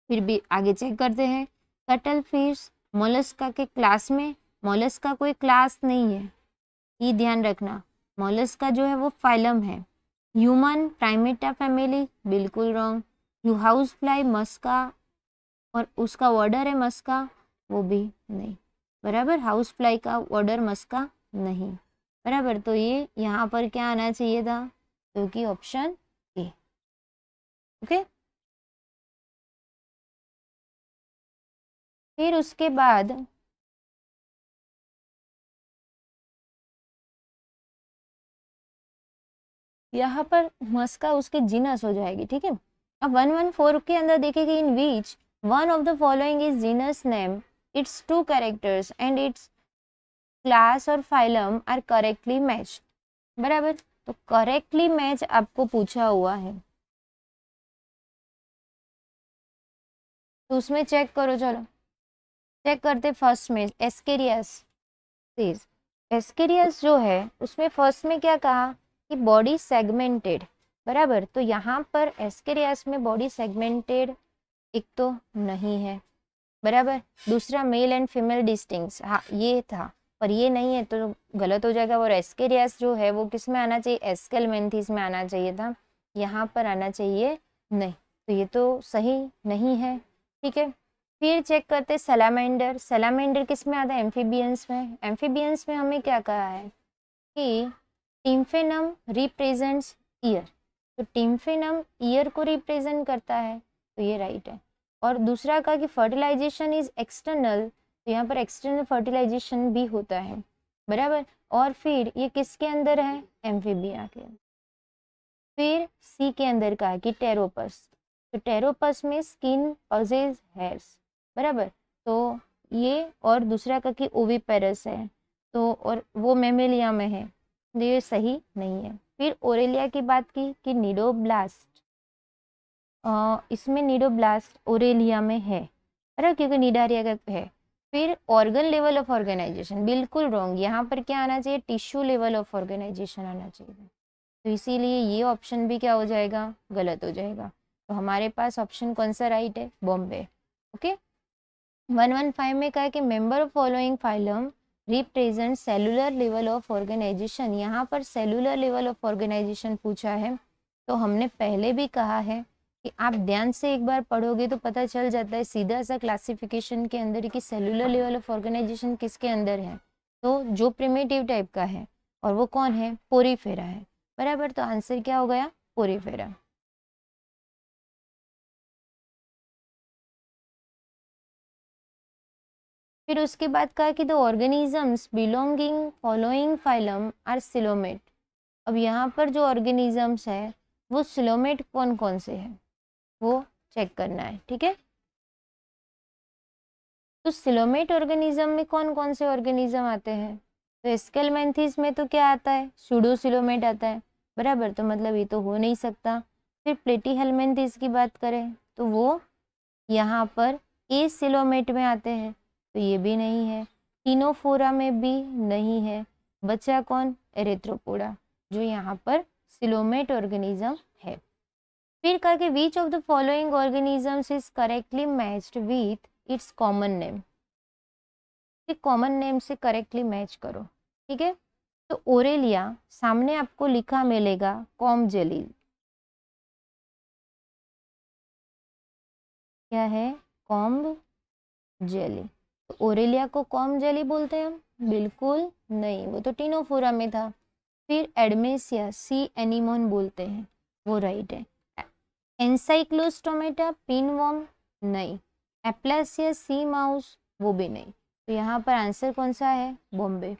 फिर भी आगे चेक करते हैं। कटल फिश मोलस्का के क्लास में, मोलस्का कोई क्लास नहीं है, ये ध्यान रखना। मोलस्का जो है वो फाइलम है। ह्यूमन प्राइमेटा फैमिली, बिल्कुल रॉन्ग। यू हाउस फ्लाई मस्का और उसका ऑर्डर है मस्का, वो भी नहीं, बराबर। हाउस फ्लाई का ऑर्डर मस्का नहीं, बराबर। तो ये यहाँ पर क्या आना चाहिए था? क्योंकि ऑप्शन ए। ओके, फिर उसके बाद यहाँ पर मस्का उसके जीनस हो जाएगी, ठीक है। अब 114 के अंदर देखेंगे in which one of the following is genus name, its two characters and its class और फाइलम आर करेक्टली मैच्ड, बराबर। तो करेक्टली मैच आपको पूछा हुआ है, तो उसमें चेक करो। चलो चेक करते फर्स्ट में एस्केरियस। एस्केरियस जो है उसमें फर्स्ट में क्या कहा कि बॉडी सेगमेंटेड, बराबर। तो यहाँ पर एस्केरियस में बॉडी सेगमेंटेड एक तो नहीं है, बराबर। दूसरा मेल एंड फीमेल डिस्टिंक्ट, हाँ ये था, पर ये नहीं है तो गलत हो जाएगा। और एस्केरियस जो है वो किस में आना चाहिए? एस्केलमेंथिस में आना चाहिए था, यहाँ पर आना चाहिए नहीं, तो ये तो सही नहीं है, ठीक है। फिर चेक करते सैलामेंडर। सैलामेंडर किस में आता है? एम्फीबियंस में। एम्फीबियंस में हमें क्या कहा है कि टिम्फेनम रिप्रेजेंट्स ईयर, तो टिम्फेनम ईयर को रिप्रेजेंट करता है, तो ये राइट है। और दूसरा कहा कि फर्टिलाइजेशन इज एक्सटर्नल, तो यहाँ पर एक्सटर्नल फर्टिलाइजेशन भी होता है, बराबर। और फिर ये किसके अंदर है? एम्फीबिया के। फिर सी के अंदर कहा कि टेरोपस, तो टेरोपस में स्किन पजेज हेयर्स, बराबर। तो ये और दूसरा का कि ओविपेरस है, तो और वो मेमेलिया में है, तो ये सही नहीं है। फिर ओरेलिया की बात की कि निडोब्लास्ट, इसमें निडोब्लास्ट ओरेलिया में है, बराबर, क्योंकि निडारिया का है। फिर ऑर्गन लेवल ऑफ ऑर्गेनाइजेशन, बिल्कुल रॉन्ग। यहाँ पर क्या आना चाहिए? टिश्यू लेवल ऑफ ऑर्गेनाइजेशन आना चाहिए, तो इसीलिए ये ऑप्शन भी क्या हो जाएगा? गलत हो जाएगा। तो हमारे पास ऑप्शन कौन सा राइट है, बॉम्बे। ओके 115 में कहा कि member of following phylum represent cellular level of organisation. यहाँ पर सेलुलर लेवल ऑफ ऑर्गेनाइजेशन पूछा है, तो हमने पहले भी कहा है कि आप ध्यान से एक बार पढ़ोगे तो पता चल जाता है सीधा सा क्लासिफिकेशन के अंदर कि सेलुलर लेवल ऑफ ऑर्गेनाइजेशन किसके अंदर है, तो जो प्रिमिटिव टाइप का है, और वो कौन है, पोरीफेरा है। बराबर, तो आंसर क्या हो गया, पोरीफेरा। फिर उसके बाद कहा कि the organisms belonging following phylum are coelomate. अब यहाँ पर जो ऑर्गेनिजम्स है वो सिलोमेट कौन कौन से हैं वो चेक करना है, ठीक है। तो सिलोमेट ऑर्गेनिज्म में कौन कौन से ऑर्गेनिज्म आते हैं, तो स्केलमेंथिस में तो क्या आता है, सूडोसिलोमेट आता है। बराबर, तो मतलब ये तो हो नहीं सकता। फिर प्लेटीहेल्मिन्थिस की बात करें तो वो यहाँ पर ए सिलोमेट में आते हैं, तो ये भी नहीं है। टिनोफोरा में भी नहीं है। बचा कौन, एरेथ्रोपोडा, जो यहाँ पर सिलोमेट ऑर्गेनिज्म है। फिर कहा कि which of the following organisms is correctly matched with its common name. Common name से करेक्टली मैच करो, ठीक है। तो ओरेलिया सामने आपको लिखा मिलेगा कॉम जेली, क्या है, कॉम्ब जेली। तो ओरेलिया को कॉम जेली बोलते हैं हम, बिल्कुल नहीं, वो तो टिनोफोरा में था। फिर एडमेसिया सी एनीमोन बोलते हैं, वो राइट है। एनसाइक्लोस्टोमेटा पिनवर्म नहीं। एप्लासिया सी माउस वो भी नहीं। तो यहाँ पर आंसर कौन सा है, Bombay.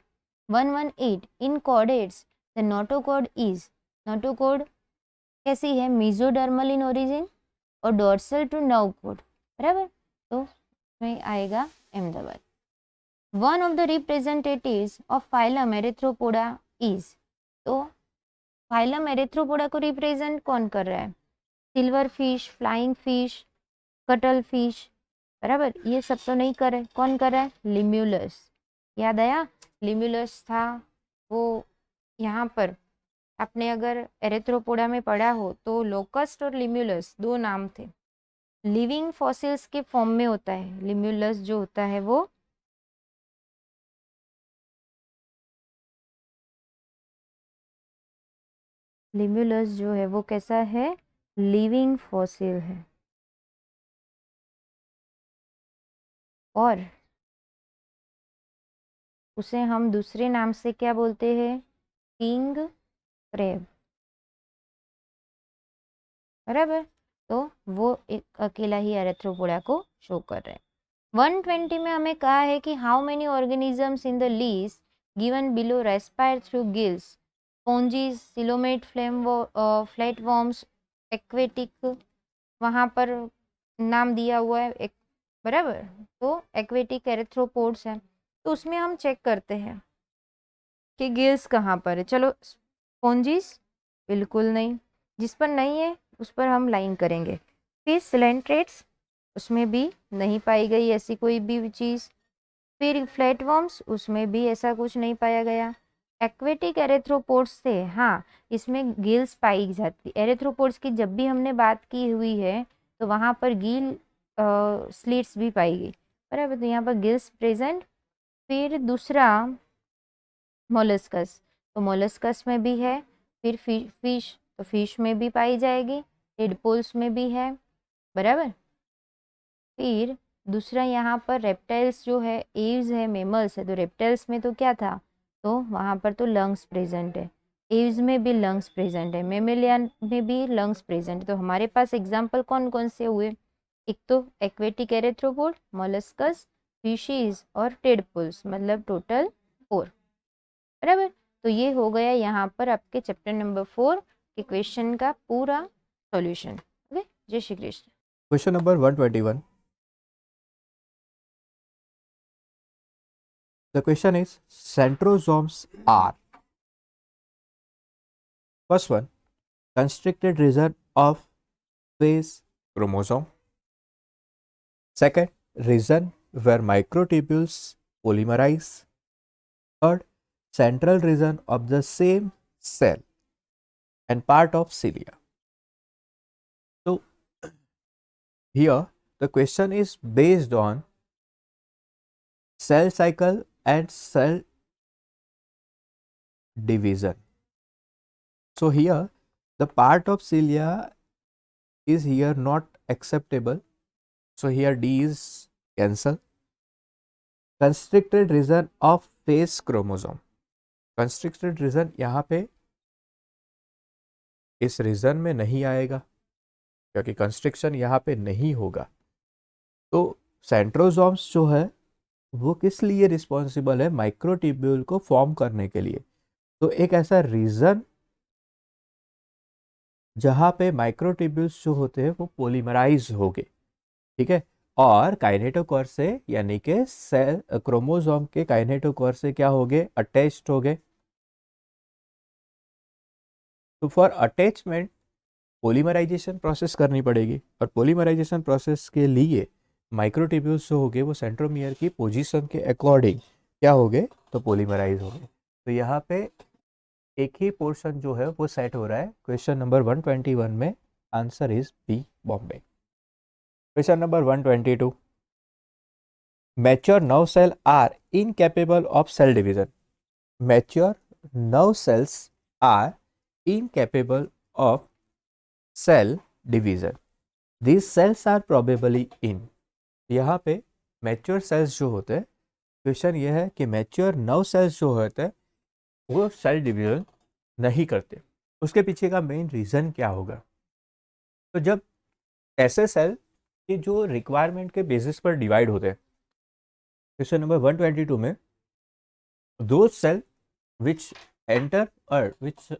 118 in chordates the notochord is, notochord कैसी है, मीजोडर्मल इन ओरिजिन और डोर्सल टू नर्व कॉर्ड। बराबर, तो इसमें आएगा Ahmedabad. One of the representatives of phylum arthropoda is, तो फाइलम एरेथ्रोपोडा को रिप्रेजेंट कौन कर रहा है, silver fish, flying fish, cuttle fish. बराबर, ये सब तो नहीं कर रहे, कौन कर रहा है, लिम्यूलस। याद आया, लिम्यूलस था वो। यहाँ पर आपने अगर एरेथ्रोपोडा में पढ़ा हो तो लोकस्ट और लिम्यूलस दो नाम थे, लिविंग फॉसिल्स के फॉर्म में होता है लिम्यूलस जो होता है वो। लिम्यूलस जो है वो कैसा है, लिविंग फॉसिल है। और उसे हम दूसरे नाम से क्या बोलते हैं, किंग क्रेब। बराबर, तो वो एक अकेला ही एरेथ्रोपोडा को शो कर रहे हैं। 120 में हमें कहा है कि how many organisms in the list given below respire through gills, sponges, coelomate, flatworms, aquatic, वहाँ पर नाम दिया हुआ है एक। बराबर, तो एक्वेटिक एरेथ्रोपोड्स हैं, तो उसमें हम चेक करते हैं कि गिल्स कहाँ पर है। चलो स्पॉन्जीज बिल्कुल नहीं, जिस पर नहीं है उस पर हम लाइन करेंगे। फिर सिलेंट्रेट्स, उसमें भी नहीं पाई गई ऐसी कोई भी चीज़। फिर फ्लैटवर्म्स, उसमें भी ऐसा कुछ नहीं पाया गया। एक्वेटिक एरेथ्रोपोड्स से हाँ, इसमें गिल्स पाई जाती। एरेथ्रोपोड्स की जब भी हमने बात की हुई है तो वहाँ पर गिल स्लिट्स भी पाई गई। बराबर, तो यहाँ पर गिल्स प्रेजेंट। फिर दूसरा मोलस्कस, तो मोलस्कस में भी है। फिर फिश, तो फिश में भी पाई जाएगी। टेडपोल्स में भी है। बराबर, फिर दूसरा यहाँ पर रेप्टाइल्स जो है, एव्स है, मेमल्स है, तो रेप्टाइल्स में तो क्या था, तो वहाँ पर तो लंग्स प्रेजेंट है। एव्स में भी लंग्स प्रेजेंट है, मेमेलियन में भी लंग्स प्रेजेंट है। तो हमारे पास एग्जाम्पल कौन कौन से हुए, एक तो एक्वेटिक एरेथ्रोपोड, मोलस्कस, फिशीज और टेडपोल्स, मतलब टोटल 4। बराबर, तो ये हो गया यहाँ पर आपके चैप्टर नंबर 4 के क्वेश्चन का पूरा सॉल्यूशन। ओके, जय Shri Krishna. Question number 121. The question is centrosomes are, first one, constricted region of base chromosome. Second, region where microtubules polymerize. Third, central region of the same cell and part of cilia. तो here the question is based on cell cycle and cell division. So here the part of cilia is here not acceptable, so here D is cancel. Constricted region of phase chromosome, constricted region यहाँ पे इस reason में नहीं आएगा क्योंकि constriction यहाँ पे नहीं होगा। तो सेंट्रोसोम्स जो है वो किस लिए रिस्पॉन्सिबल है, माइक्रोट्यूब्यूल को फॉर्म करने के लिए। तो एक ऐसा रीजन जहाँ पे माइक्रोट्यूब्यूल्स जो होते हैं वो पॉलीमराइज हो गए, ठीक है, और काइनेटोकोर से यानी कि सेल क्रोमोसोम के काइनेटोकोर से क्या हो गए, अटैच्ड हो गए। तो फॉर अटैचमेंट पॉलीमराइजेशन प्रोसेस करनी पड़ेगी, और पॉलीमराइजेशन प्रोसेस के लिए माइक्रोट्यूब्यूल्स जो हो गए वो सेंट्रोमियर की पोजीशन के अकॉर्डिंग क्या हो गए, तो पॉलीमराइज हो गए। तो यहाँ पे एक ही पोर्शन जो है वो सेट हो रहा है। क्वेश्चन नंबर 121 में answer is B, Bombay. Question number 122, mature nerve cell are incapable of cell division. Mature nerve cells are incapable of cell division. These cells are probably in. यहाँ पे मैच्योर सेल्स जो होते हैं, question ये है कि mature nerve sales जो होते हैं वो सेल डिवीजन नहीं करते, उसके पीछे का मेन रीज़न क्या होगा। तो जब ऐसे सेल के जो रिक्वायरमेंट के बेसिस पर डिवाइड होते हैं, क्वेश्चन नंबर 122 में दो सेल विच एंटर और विच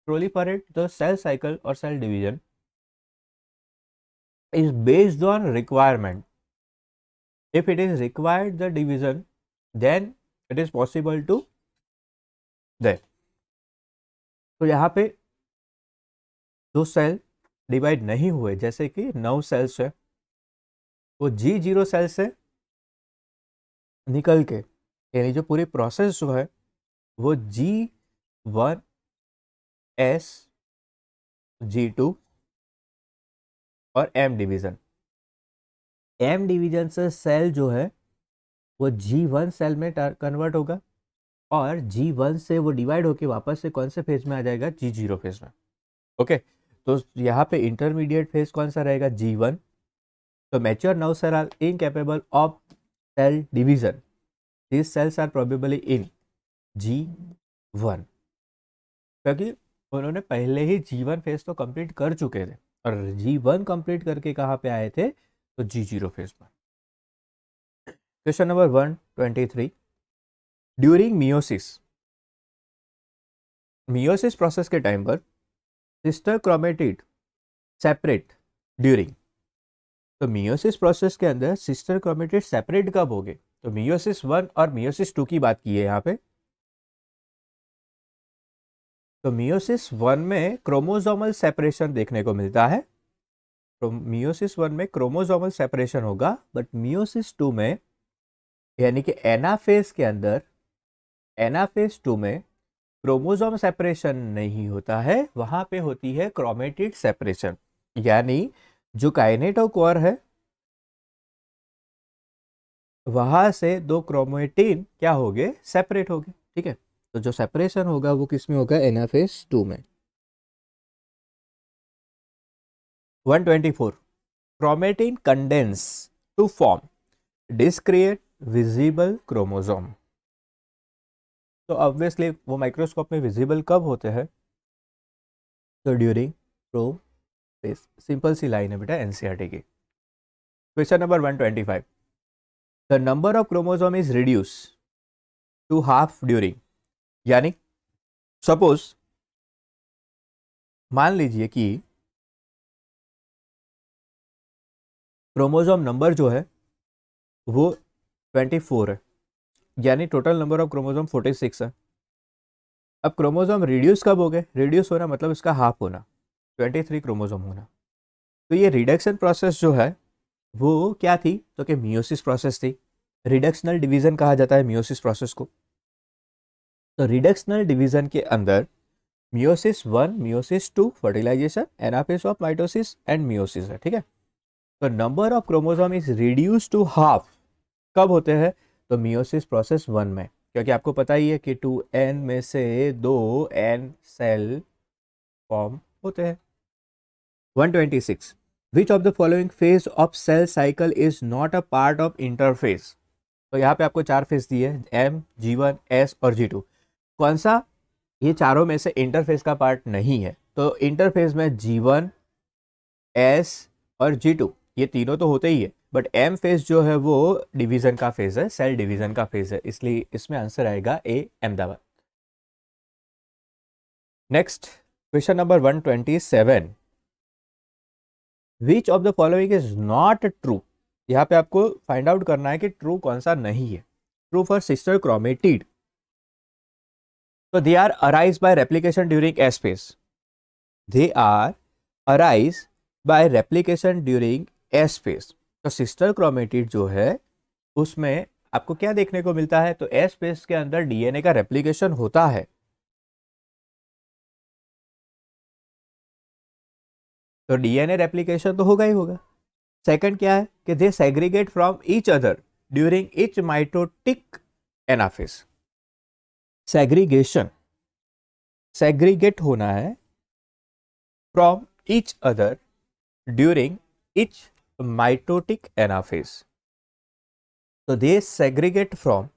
proliferate the cell cycle or cell division is based on requirement. If it is required the division, then it is possible to there. तो यहाँ पे जो सेल डिवाइड नहीं हुए जैसे कि 9 सेल्स है वो G0 सेल से निकल के, यानी जो पूरी प्रोसेस जो है वो G1 S, G2 और M डिवीजन, M डिवीजन से सेल जो है वो G1 सेल में कन्वर्ट होगा, और G1 से वो डिवाइड होके वापस से कौन से फेज में आ जाएगा, G0 फेज में। ओके, तो यहाँ पे इंटरमीडिएट फेज कौन सा रहेगा, G1। तो mature nerve cell are incapable of cell division, this cells are probably in G1, क्योंकि उन्होंने पहले ही G1 फेज तो कंप्लीट कर चुके थे, और G1 कंप्लीट करके कहाँ पे आए थे, तो G0 फेज में। Question number 123, during meiosis process के टाइम पर सिस्टर क्रोमेटिड सेपरेट ड्यूरिंग। तो मियोसिस प्रोसेस के अंदर सिस्टर क्रोमेटिड सेपरेट कब हो गए, तो मियोसिस 1 और मियोसिस 2 की बात की है यहाँ पे। तो मियोसिस 1 में क्रोमोसोमल सेपरेशन देखने को मिलता है, तो मियोसिस 1 में क्रोमोसोमल सेपरेशन होगा, बट मियोसिस 2 में यानी कि एनाफेज के अंदर, एनाफेज 2 में क्रोमोसोम सेपरेशन नहीं होता है, वहां पे होती है क्रोमेटिड सेपरेशन, यानी जो काइनेटोकोर है वहां से दो क्रोमेटिन क्या हो गए, सेपरेट हो गए, ठीक है। तो जो सेपरेशन होगा वो किस में होगा, एनाफेज 2 में। 124, chromatin condense to form discrete visible chromosome. तो ऑब्वियसली वो माइक्रोस्कोप में विजिबल कब होते हैं, तो ड्यूरिंग प्रोफेज। सिंपल सी लाइन है बेटा एनसीईआरटी की। Question number 125, the number of chromosome is reduce to half during, यानी सपोज मान लीजिए कि क्रोमोसोम नंबर जो है वो 24 है, यानी टोटल नंबर ऑफ क्रोमोसोम 46 है। अब क्रोमोसोम रिड्यूस कब हो गए, रिड्यूस होना मतलब इसका हाफ होना, 23 क्रोमोसोम होना। तो ये रिडक्शन प्रोसेस जो है वो क्या थी, तो कि मियोसिस प्रोसेस थी। रिडक्शनल डिवीजन कहा जाता है मियोसिस प्रोसेस को। तो रिडक्शनल डिवीजन के अंदर meiosis 1, meiosis 2 fertilisation, anaphase of mitosis and meiosis है, ठीक है। तो number of chromosome is reduce to half कब होते हैं? तो मियोसिस प्रोसेस 1 में, क्योंकि आपको पता ही है कि 2n में से 2n सेल फॉर्म होते हैं। 126 which of the following phase of cell cycle is not a part of interphase? तो यहाँ पे आपको 4 फेज दिए, M, G1, S और G2। कौन सा ये चारों में से इंटरफेज का पार्ट नहीं है? तो इंटरफेज में G1, S और G2 ये तीनों तो होते ही है, बट M फेज जो है वो डिवीजन का फेज है, सेल डिवीजन का फेज है, इसलिए इसमें आंसर आएगा A, Ahmedabad. Next question number 127 which of the following is not true? यहाँ पे आपको फाइंड आउट करना है कि ट्रू कौन सा नहीं है। ट्रू फॉर सिस्टर क्रोमेटिड, तो they are arise by replication during S phase. They are arise by replication during S phase. तो सिस्टर क्रोमेटिड जो है उसमें आपको क्या देखने को मिलता है? तो एस फेज के अंदर डीएनए का रेप्लिकेशन होता है। तो डीएनए रेप्लिकेशन तो होगा ही होगा। सेकंड क्या है कि they segregate from each other during each mitotic anaphase. Segregation, segregate होना है from each other during each mitotic anaphase. तो they segregate from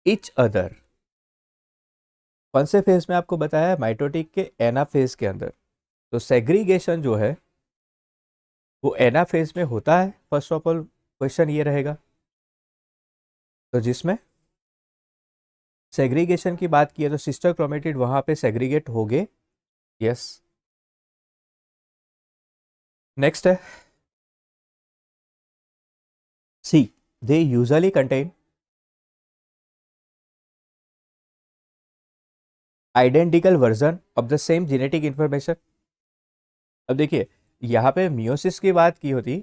each other कौन से फेज में आपको बताया? माइटोटिक के एनाफेज के अंदर। तो सेग्रीगेशन जो है वो एनाफेज में होता है। फर्स्ट ऑफ ऑल क्वेश्चन ये रहेगा, तो जिसमें सेग्रीगेशन की बात की है तो सिस्टर क्रोमेटिड वहां पे सेग्रीगेट हो गए। यस। नेक्स्ट है C, they usually contain identical version of the same genetic information. अब देखिए यहाँ पे मियोसिस की बात की होती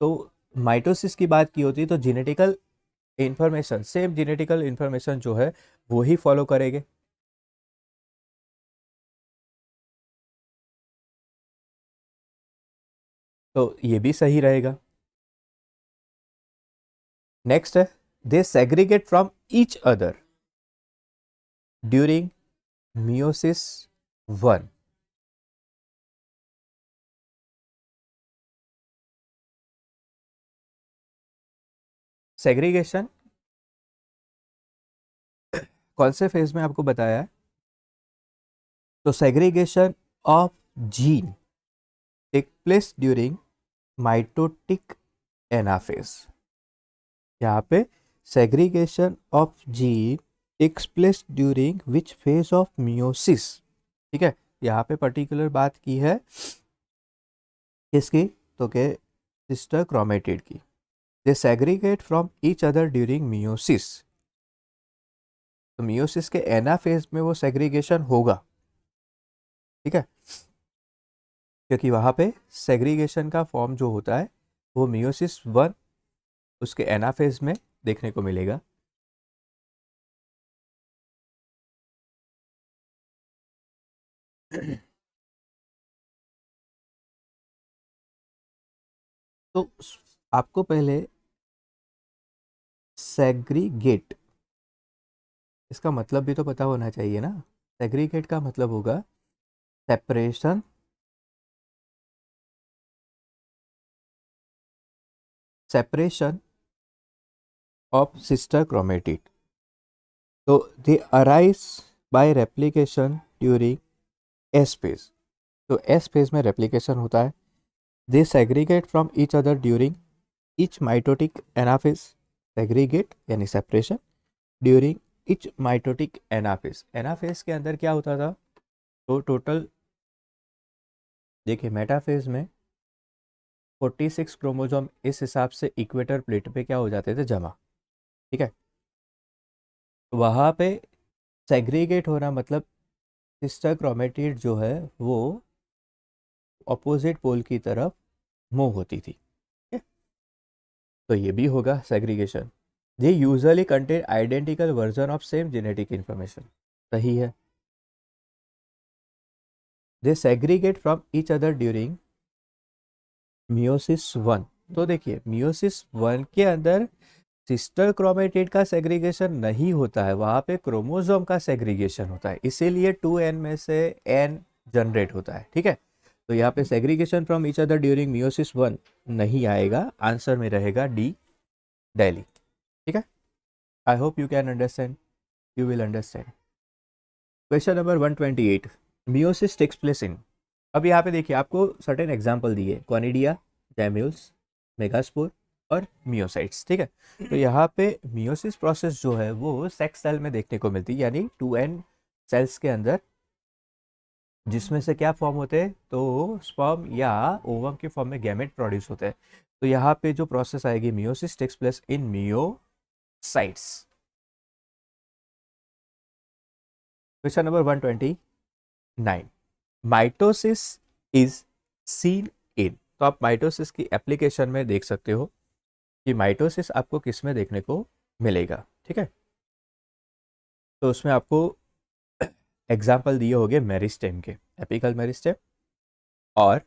तो माइटोसिस की बात की होती तो genetical information, same genetical information जो है वो ही फॉलो करेंगे। तो ये भी सही रहेगा। नेक्स्ट है they segregate from each other during meiosis 1। Segregation कौन से फेज में आपको बताया है? तो segregation of gene take place during mitotic anaphase. यहाँ पे segregation of gene takes place during which phase of meiosis. ठीक है, यहाँ पे पर्टिकुलर बात की है किसकी? तो के सिस्टर क्रोमेटिड की। They segregate from each other during meiosis. तो मियोसिस के एनाफेज में वो सेग्रीगेशन होगा। ठीक है, क्योंकि वहाँ पे सेग्रीगेशन का फॉर्म जो होता है वो मियोसिस 1 उसके एनाफेज में देखने को मिलेगा। तो आपको पहले सेग्रीगेट इसका मतलब भी तो पता होना चाहिए ना। सेग्रीगेट का मतलब होगा separation, separation of sister chromatid. तो they arise by replication during S phase. तो एस फेज में रेप्लिकेशन होता है। They segregate from each other during each mitotic anaphase. Segregate यानी separation during each mitotic anaphase. Anaphase के अंदर क्या होता था? तो टोटल देखिए मेटाफेज में 46 क्रोमोसोम इस हिसाब से इक्वेटर प्लेट पे क्या हो जाते थे? जमा। ठीक है, वहाँ पे सेग्रीगेट होना मतलब सिस्टर क्रोमेटिड जो है वो ऑपोजिट पोल की तरफ मूव होती थी। ठीक है? तो ये भी होगा segregation. They usually contain identical version of same genetic information. सही है। They segregate from each other during meiosis one, तो देखिए मियोसिस वन के अंदर सिस्टर क्रोमेटिड का सेग्रीगेशन नहीं होता है, वहाँ पे क्रोमोसोम का सेग्रीगेशन होता है, इसीलिए 2n में से n जनरेट होता है, ठीक है। तो यहाँ पे segregation from each other during meiosis one नहीं आएगा, आंसर में रहेगा डी, दिल्ली, ठीक है। I hope you can understand, you will understand. Question number 128, meiosis takes place in, अब यहाँ पे देखिए आपको सर्टेन एग्जाम्पल दिए, कॉनिडिया, गैम्यूल्स, मेगास्पोर और मियोसाइट्स, ठीक है। तो यहाँ पे मियोसिस प्रोसेस जो है वो सेक्स सेल में देखने को मिलती है, यानी 2n सेल्स के अंदर, जिसमें से क्या फॉर्म होते हैं, तो स्पर्म या ओवम के फॉर्म में गैमेट प्रोड्यूस होते हैं। तो यहाँ पे जो प्रोसेस आएगी, meiosis takes place in meiocytes. Question number 129, mitosis is seen in, तो आप माइटोसिस की एप्लीकेशन में देख सकते हो कि माइटोसिस आपको किस में देखने को मिलेगा, ठीक है। तो उसमें आपको एग्जाम्पल दिए होंगे मेरिस्टेम के, एपिकल मेरिस्टेम और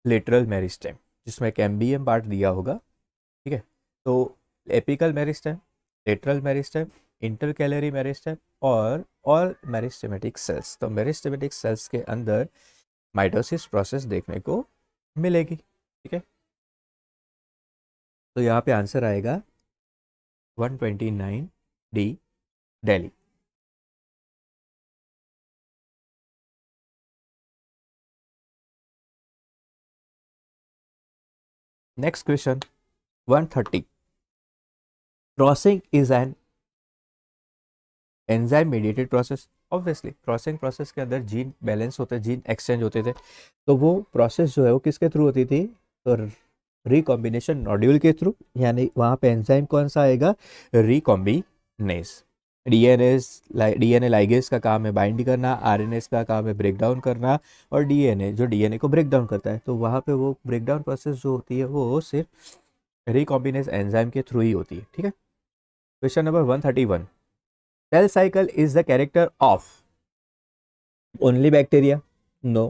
लेटरल मेरिस्टेम, जिसमें कैम्बियम पार्ट दिया होगा, ठीक है। तो apical meristem, lateral meristem, intercalary meristem और ऑल मेरिस्टेमेटिक सेल्स, तो मेरिस्टेमेटिक सेल्स के अंदर माइटोसिस प्रोसेस देखने को मिलेगी, ठीक है। तो यहाँ पे आंसर आएगा 129 D, Delhi. Next question 130, crossing is an enzyme mediated process, obviously crossing process के अंदर जीन बैलेंस होते, जीन एक्सचेंज होते थे, तो वो प्रोसेस जो है वो किसके थ्रू होती थी, तो रिकॉम्बिनेशन नॉड्यूल के थ्रू, यानी वहाँ पे एंजाइम कौन सा आएगा, रिकॉम्बिनेस। डीएनए लाइगेज का काम है बाइंड करना, आरएनएस का काम है ब्रेक डाउन करना, और डीएनए जो डीएनए को ब्रेक डाउन करता है, तो वहाँ पे वो ब्रेक डाउन प्रोसेस जो होती है वो सिर्फ रिकॉम्बिनेस एंजाइम के थ्रू ही होती है, ठीक है। Question number 131, cell cycle is the character of only bacteria, no,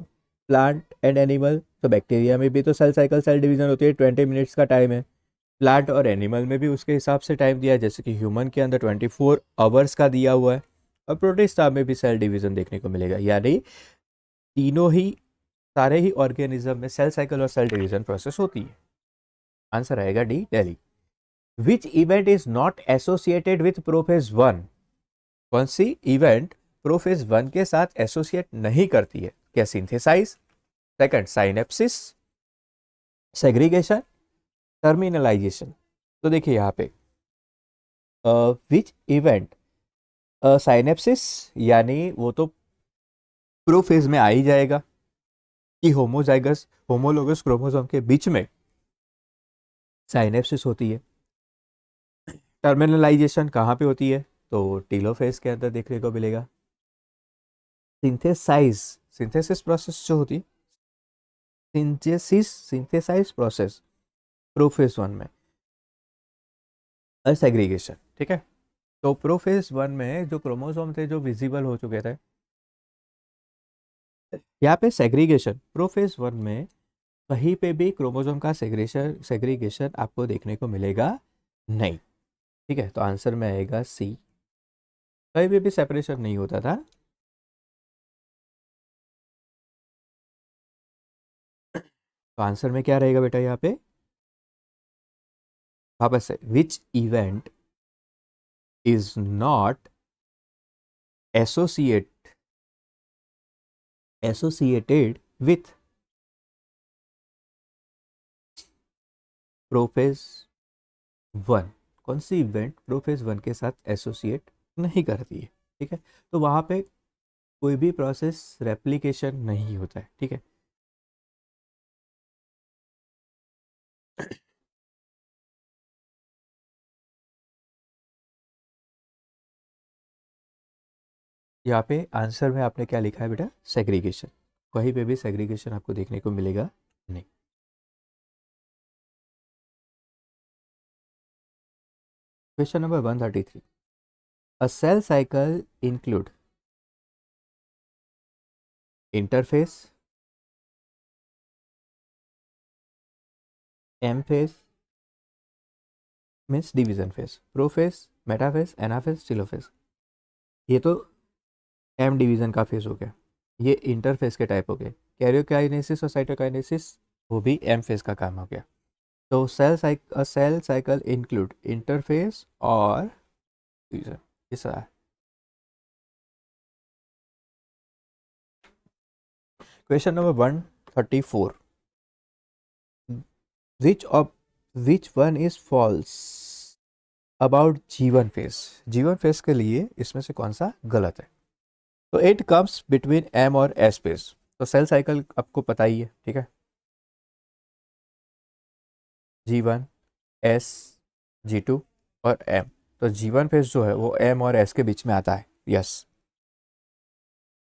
plant and animal, तो बैक्टीरिया में भी तो सेल साइकिल, सेल डिवीजन होती है, 20 मिनट्स का टाइम है। प्लांट और एनिमल में भी उसके हिसाब से टाइम दिया है, जैसे कि ह्यूमन के अंदर 24 आवर्स का दिया हुआ है, और प्रोटिस्टा में भी सेल डिवीजन देखने को मिलेगा, यानी तीनों ही, सारे ही ऑर्गेनिज्म में सेल साइकिल और सेल डिवीजन प्रोसेस होती है। आंसर आएगा D, Delhi. Which event is not associated with prophase one, कौन सी इवेंट प्रोफेज वन के साथ एसोसिएट नहीं करती है, क्या synthesise, second synapsis, segregation, terminalisation. तो देखिए यहाँ पे विच इवेंट, साइनेप्सिस, यानी वो तो प्रोफेज में आ ही जाएगा कि होमोजाइगस होमोलोगस क्रोमोसोम के बीच में साइनेप्सिस होती है। टर्मिनलाइजेशन कहाँ पे होती है, तो टीलोफेज के अंदर देखने को मिलेगा। सिंथेसाइज, सिंथेसिस प्रोसेस जो होती है, सिंथेसाइज प्रोसेस प्रोफेज वन में, सेग्रीगेशन, ठीक है। तो प्रोफेज वन में जो क्रोमोसोम थे जो विजिबल हो चुके थे, यहाँ पे सेग्रीगेशन प्रोफेज वन में कहीं पे भी क्रोमोसोम का सेग्रीगेशन आपको देखने को मिलेगा नहीं, ठीक है। तो आंसर में आएगा सी, कहीं पे भी सेपरेशन नहीं होता था। तो आंसर में क्या रहेगा बेटा, यहाँ पे वापस से, which event is not associated with prophase one, कौन सी इवेंट प्रोफेज वन के साथ एसोसिएट नहीं करती है, ठीक है। तो वहाँ पे कोई भी प्रोसेस रेप्लिकेशन नहीं होता है, ठीक है। यहाँ पे आंसर में आपने क्या लिखा है बेटा, सेग्रीगेशन, कहीं पे भी सेग्रीगेशन आपको देखने को मिलेगा नहीं। Question number 133, a cell cycle include interphase, M phase means division phase, prophase, metaphase, anaphase, telophase. ये तो एम डिवीजन का फेज हो गया। ये इंटरफेज के टाइप हो गए। कैरियोकाइनेसिस और साइटोकाइनेसिस वो भी एम फेज का काम हो गया। तो सेल साइकिल इंक्लूड इंटरफेज और डिवीजन, ये सारा है। Question number 134, which one is false about जीवन फेज। जीवन फेज के लिए इसमें से कौन सा गलत है? तो इट कम्स बिटवीन एम और एस फेज। तो सेल साइकिल आपको पता ही है, ठीक है। G1, S, G2 और M। तो G1 फेज जो है वो M और S के बीच में आता है। Yes,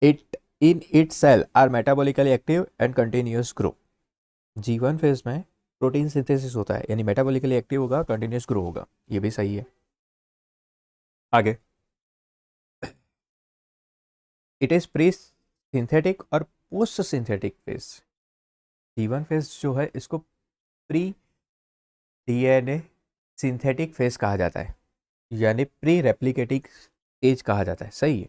it in it cell are metabolically active and continuous grow. G1 phase में प्रोटीन सिंथेसिस होता है, यानी मेटाबॉलिकली एक्टिव होगा, कंटिन्यूस ग्रो होगा। ये भी सही है। आगे, इट इज प्री सिंथेटिक और post synthetic phase. G1 phase जो है इसको प्री डीएनए सिंथेटिक फेज कहा जाता है, यानी प्री रेप्लिकेटिंग एज कहा जाता है। सही है।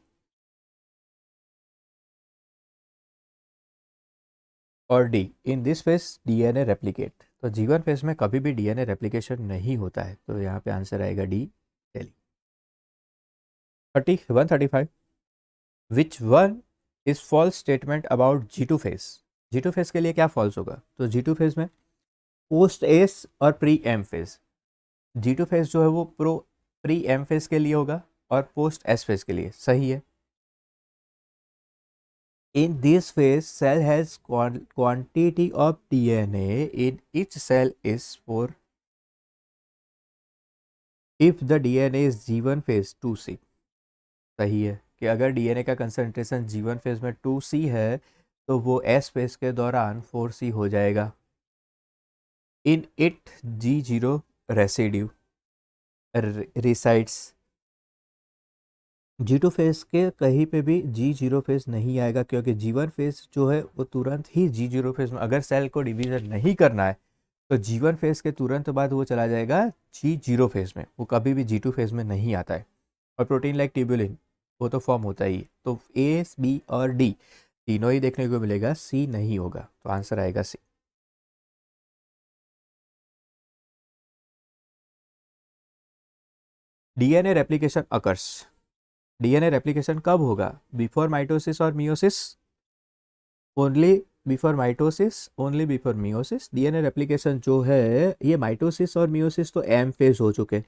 और D, in this phase DNA replicate. तो जीवन फेज में कभी भी डीएनए रेप्लिकेशन नहीं होता है, तो यहाँ पे आंसर आएगा D, Delhi. 135, which one is false statement about G2 phase. G2 phase के लिए क्या फॉल्स होगा? तो G2 फेज में पोस्ट एस और pre M phase. G2 phase जो है वो प्री एम फेज के लिए होगा और पोस्ट एस फेज के लिए। सही है। In this phase, cell has quantity of DNA in each cell is 4 if the DNA is G1 phase 2C। सही है कि अगर डीएनए का कंसंट्रेशन G1 फेज में 2C है तो वो S फेज के दौरान 4C हो जाएगा। In it G0 residue resides. G2 phase के कहीं पे भी G0 फेज नहीं आएगा, क्योंकि G1 फेज जो है वो तुरंत ही G0 फेज में, अगर सेल को डिवीजन नहीं करना है तो G1 फेज के तुरंत बाद वो चला जाएगा G0 फेज में। वो कभी भी G2 फेज में नहीं आता है। और प्रोटीन लाइक ट्यूबुलिन वो तो फॉर्म होता ही है। तो ए, बी और डी तीनों ही देखने को मिलेगा, सी नहीं होगा। तो आंसर आएगा C. DNA replication occurs. DNA replication कब होगा? बिफोर माइटोसिस और meiosis? Only before mitosis, only before meiosis. DNA replication जो है ये माइटोसिस और मियोसिस तो एम फेज हो चुके।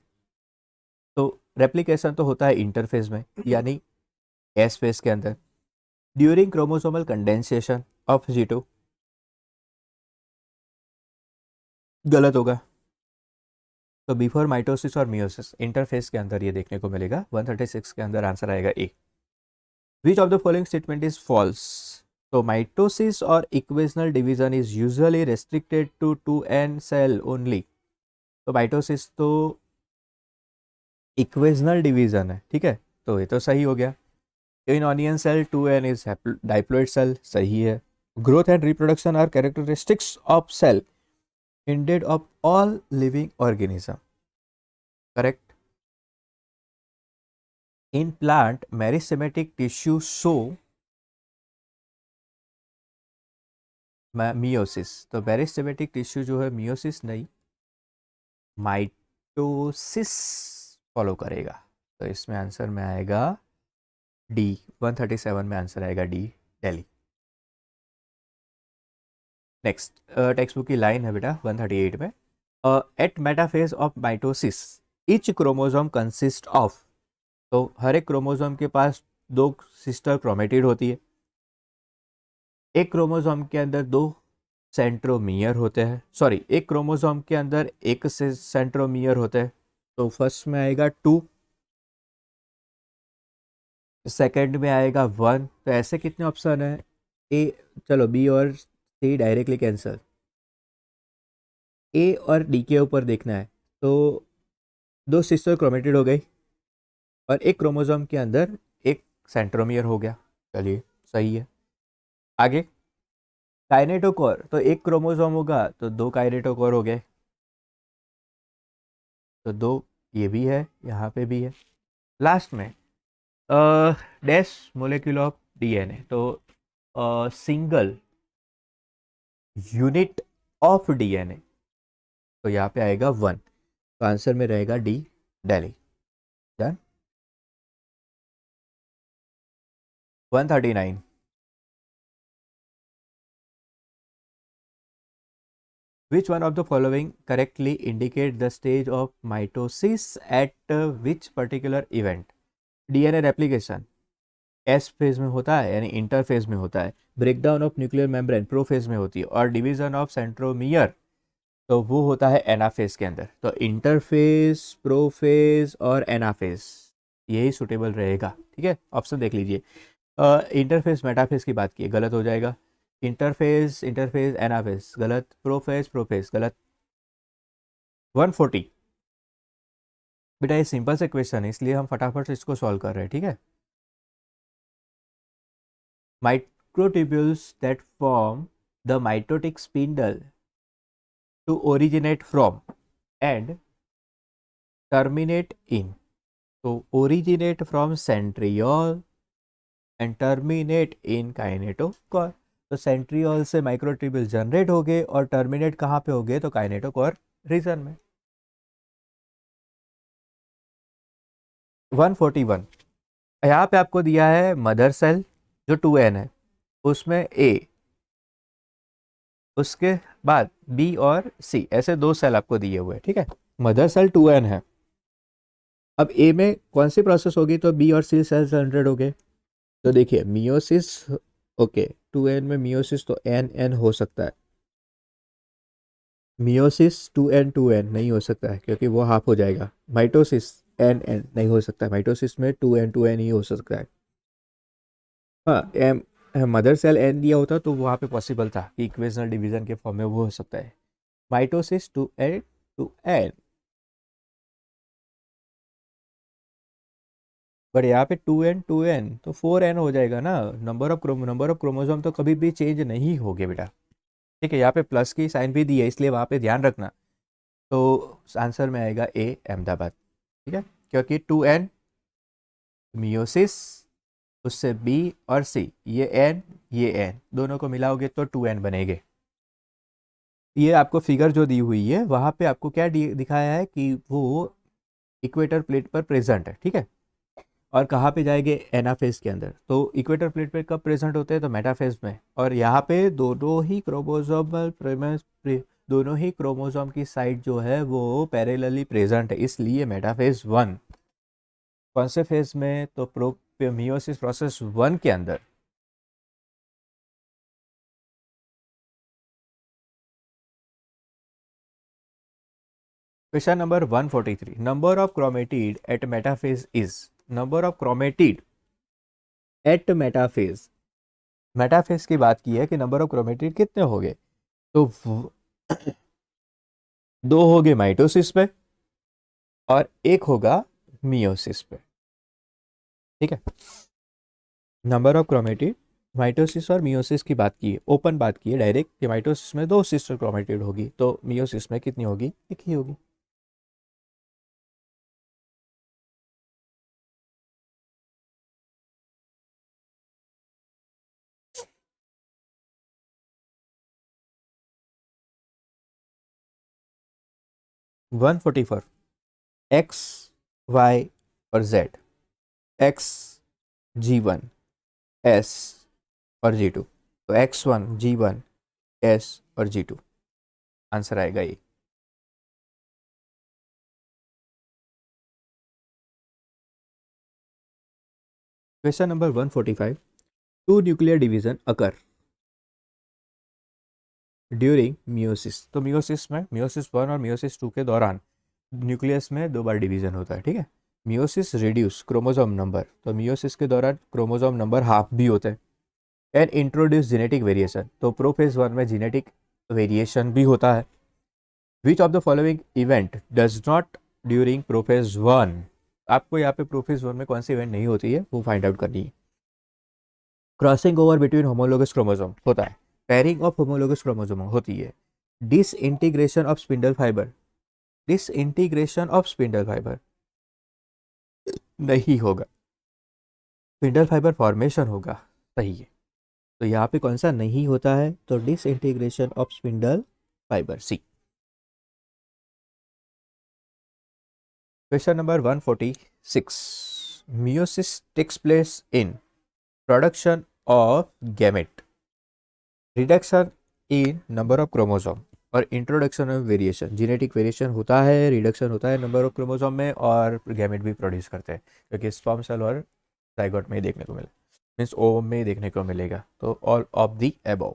तो रेप्लिकेशन तो होता है इंटरफेज में, यानी एस फेज के अंदर, during chromosomal condensation of G2। गलत होगा। तो बिफोर माइटोसिस और मियोसिस, इंटरफेज के अंदर ये देखने को मिलेगा। 136 के अंदर आंसर आएगा A. Which of the following statement is false? तो माइटोसिस और equational division is usually restricted to 2n cell only. तो माइटोसिस तो इक्वेशनल डिवीजन है, ठीक है, तो ये तो सही हो गया। In onion cell 2n is diploid cell. सही है। Growth and reproduction are characteristics of cell indeed of all living organism. Correct. In plant, meristematic tissue show meiosis. तो मेरिस्टेमेटिक टिश्यू जो है मियोसिस नहीं, माइटोसिस फॉलो करेगा। तो इसमें answer में आएगा डी। 137 में आंसर आएगा D, Delhi. Next text book की लाइन है बेटा 138 में, at metaphase of mitosis each chromosome consist of. तो हर एक क्रोमोसोम के पास दो सिस्टर क्रोमेटिड होती है। एक क्रोमोसोम के अंदर दो सेंट्रोमियर होते हैं, सॉरी, एक क्रोमोसोम के अंदर एक से सेंट्रोमियर होते हैं। तो फर्स्ट में आएगा 2, सेकंड में आएगा 1। तो ऐसे कितने ऑप्शन है? ए, चलो बी और सी डायरेक्टली कैंसिल, ए और डी के ऊपर देखना है। तो दो सिस्टर क्रोमेटिड हो गई और एक क्रोमोसोम के अंदर एक सेंट्रोमियर हो गया। चलिए सही है। आगे काइनेटोकोर, तो एक क्रोमोसोम होगा तो दो काइनेटोकोर हो गए। तो 2 ये भी है, यहाँ पे भी है। लास्ट में डैश मोलिक्यूल ऑफ डीएनए, तो सिंगल यूनिट ऑफ डीएनए, तो यहाँ पे आएगा 1, तो आंसर में रहेगा D, Delhi. Done. 139, which one of the following correctly indicate the stage of mitosis at which particular event? DNA replication S phase में होता है, यानी इंटर फेज में होता है। Breakdown of nuclear membrane pro phase में होती है, और डिवीजन ऑफ सेंट्रोमियर तो वो होता है एनाफेज के अंदर। तो इंटरफेज, प्रोफेज और एनाफेज यही सुटेबल रहेगा। ठीक है, ऑप्शन देख लीजिए। इंटरफेज मेटाफेज की बात की, गलत हो जाएगा। इंटरफेज, इंटरफेज, एनाफेज गलत। प्रोफेज, प्रोफेज गलत। 140 बेटा ये सिंपल से क्वेश्चन है, इसलिए हम फटाफट से इसको सॉल्व कर रहे हैं। ठीक है, microtubules that form the mitotic spindle to originate from and terminate in, तो originate from centriole and terminate in kinetochore। तो सेंट्रियोल से माइक्रोट्यूब्यूल जनरेट हो गए और टर्मिनेट कहाँ पे हो गए, तो काइनेटोकोर रीजन में। 141 यहाँ पे आपको दिया है मदर सेल जो 2n है, उसमें A, उसके बाद B और C, ऐसे 2 सेल आपको दिए हुए हैं। ठीक है, मदर सेल 2n है। अब A में कौन सी प्रोसेस होगी, तो B और C सेल जनरेट हो गए। तो देखिए मियोसिस, ओके 2n में मियोसिस तो n हो सकता है, मियोसिस 2n नहीं हो सकता है क्योंकि वो हाफ हो जाएगा। माइटोसिस n नहीं हो सकता है, माइटोसिस में 2n ही हो सकता है। हाँ, एम मदर सेल n दिया होता तो वहाँ पे पॉसिबल था कि इक्वेशनल डिवीजन के फॉर्म में वो हो सकता है। माइटोसिस 2n, बट यहाँ पे 2n तो 4n हो जाएगा ना। नंबर ऑफ क्रोमोसोम तो कभी भी चेंज नहीं होगे बेटा। ठीक है, यहाँ पे प्लस की साइन भी दी है, इसलिए वहाँ पे ध्यान रखना। तो आंसर में आएगा ए, अहमदाबाद। ठीक है, क्योंकि 2n मियोसिस, उससे बी और सी, ये n दोनों को मिलाओगे तो 2n बनेंगे। ये आपको फिगर जो दी हुई है वहाँ पे आपको क्या दिखाया है कि वो इक्वेटर प्लेट पर प्रेजेंट है। ठीक है, और कहाँ पे जाएंगे, एनाफेज के अंदर। तो इक्वेटर प्लेट पे कब प्रेजेंट होते हैं, तो मेटाफेज में। और यहाँ पे दोनों ही क्रोमोसोम की साइड जो है वो पैरेलली प्रेजेंट है, इसलिए मेटाफेज 1। कौन से फेज में, तो मियोसिस प्रोसेस 1 के अंदर। Question number 143, number of chromatid at metaphase is. Number of chromatid at metaphase, metaphase की बात की है कि नंबर ऑफ क्रोमेटिड कितने हो गए, तो 2 हो गए माइटोसिस पे और 1 होगा मियोसिस पे। ठीक है, नंबर ऑफ क्रोमेटिड माइटोसिस और मियोसिस की बात की है, ओपन बात की है डायरेक्ट कि माइटोसिस में 2 सिस्टर क्रोमेटिड होगी, तो मियोसिस में कितनी होगी, 1 ही होगी। वन 144 एक्स, वाई और जेड, एक्स, G1, S और G2, तो X1, G1, S और G2, आंसर आएगा ये। क्वेश्चन नंबर 145, 2 न्यूक्लियर डिवीजन अकर ड्यूरिंग मियोसिस। तो मियोसिस में मियोसिस 1 और मियोसिस 2 के दौरान न्यूक्लियस में 2 बार डिवीजन होता है। ठीक है, मियोसिस रिड्यूस क्रोमोसोम नंबर, तो मियोसिस के दौरान क्रोमोसोम नंबर हाफ भी होते हैं। एंड इंट्रोड्यूस जेनेटिक वेरिएशन, तो प्रोफेज 1 में जेनेटिक वेरिएशन भी होता है। विच of the following event does not during prophase 1, आपको यहाँ पे प्रोफेज 1 में कौन सी इवेंट नहीं होती है वो फाइंड आउट करनी है। Crossing over between homologous chromosome होता है, पेयरिंग ऑफ होमोलोगस क्रोमोसोम होती है, disintegration of spindle fibre disintegration of spindle fibre नहीं होगा, स्पिंडल फाइबर फॉर्मेशन होगा। सही है। तो यहाँ पे कौन सा नहीं होता है? तो disintegration of spindle fibre, C. Question number 146, meiosis takes place in production of gamete, reduction in number of chromosome और introduction of variation. Genetic variation होता है, रिडक्शन होता है नंबर ऑफ क्रोमोसोम में, और गैमेट भी प्रोड्यूस करते हैं, क्योंकि स्पर्म सेल और जाइगोट में ही देखने को मिले, मीन्स ओवम में ही देखने को मिलेगा। तो ऑल ऑफ दी अबव।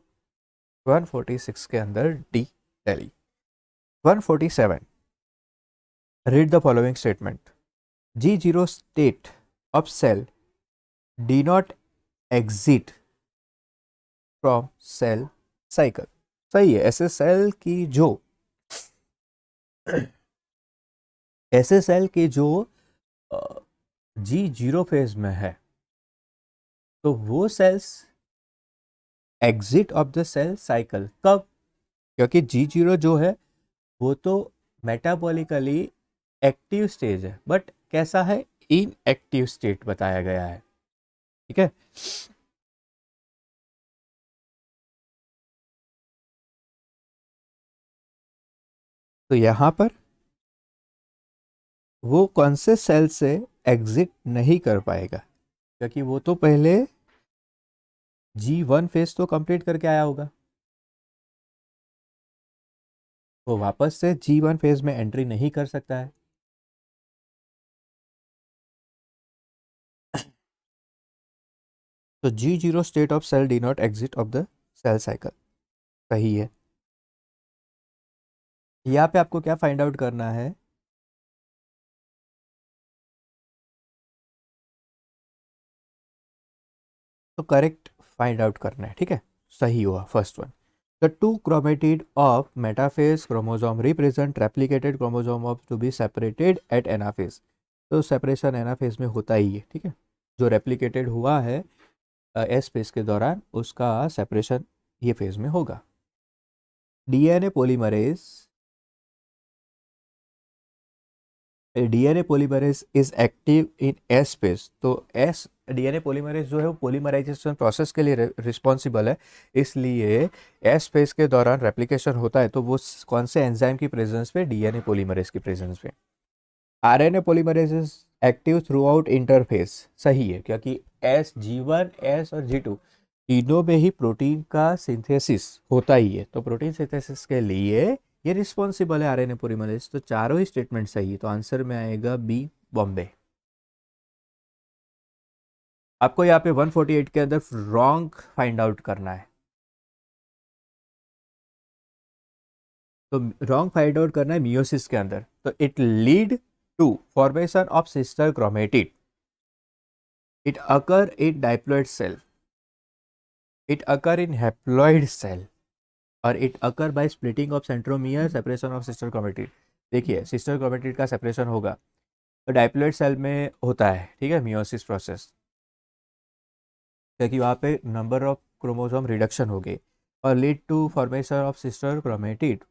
146 के अंदर D Delhi. 147, read the following statement. G0 state of cell do not exit from cell cycle। सही है। ऐसे सेल की जो G0 फेज में है, तो वो cells exit of the cell cycle कब? क्योंकि G0 जो है वो तो मेटाबॉलिकली एक्टिव स्टेज है, बट कैसा है? इनएक्टिव स्टेट बताया गया है। ठीक है। तो यहां पर वो कौन से सेल से एग्जिट नहीं कर पाएगा? क्योंकि वो तो पहले G1 फेज तो कंप्लीट करके आया होगा, वो वापस से G1 फेज में एंट्री नहीं कर सकता है। तो G0 state of cell D not exit of the cell cycle. सही है। यहाँ पे आपको क्या फाइंड आउट करना है? तो करेक्ट फाइंड आउट करना है। ठीक है, सही हुआ first one. The two chromatid of metaphase chromosome represent replicated chromosome of to be separated at anaphase. तो सेपरेशन एनाफेज में होता ही है। ठीक है, जो रेप्लिकेटेड हुआ है एस फेज के दौरान, उसका सेपरेशन ये फेज में होगा। DNA polymerase is active in S phase. तो एस डीएनए पॉलीमरेज जो है वो पॉलीमराइजेशन प्रोसेस के लिए रिस्पॉन्सिबल है, इसलिए एस फेज के दौरान रेप्लिकेशन होता है तो वो कौन से एंजाइम की प्रेजेंस पे? डीएनए पॉलीमरेज की प्रेजेंस पे। RNA polymerase is active through out interface. सही है, क्योंकि एस G1 एस और G2 तीनों में ही प्रोटीन का सिंथेसिस होता ही है, तो प्रोटीन सिंथेसिस के लिए ये रिस्पॉन्सिबल है आरएनए पॉलीमरेज। तो चारों ही स्टेटमेंट सही है, तो आंसर में आएगा बी, बॉम्बे। आपको यहाँ पे 148 के अंदर रॉन्ग फाइंड आउट करना है। तो रॉन्ग फाइंड आउट करना है मियोसिस के अंदर। तो it lead to formation of sister chromatid, it occur in diploid cell, it occur in haploid cell, और it occur by splitting of centromere, separation of sister chromatid. देखिए, sister chromatid का separation होगा तो diploid cell में होता है। ठीक है, मियोसिस प्रोसेस, क्योंकि वहाँ पे नंबर ऑफ क्रोमोसोम रिडक्शन हो गई और lead to formation of sister chromatid.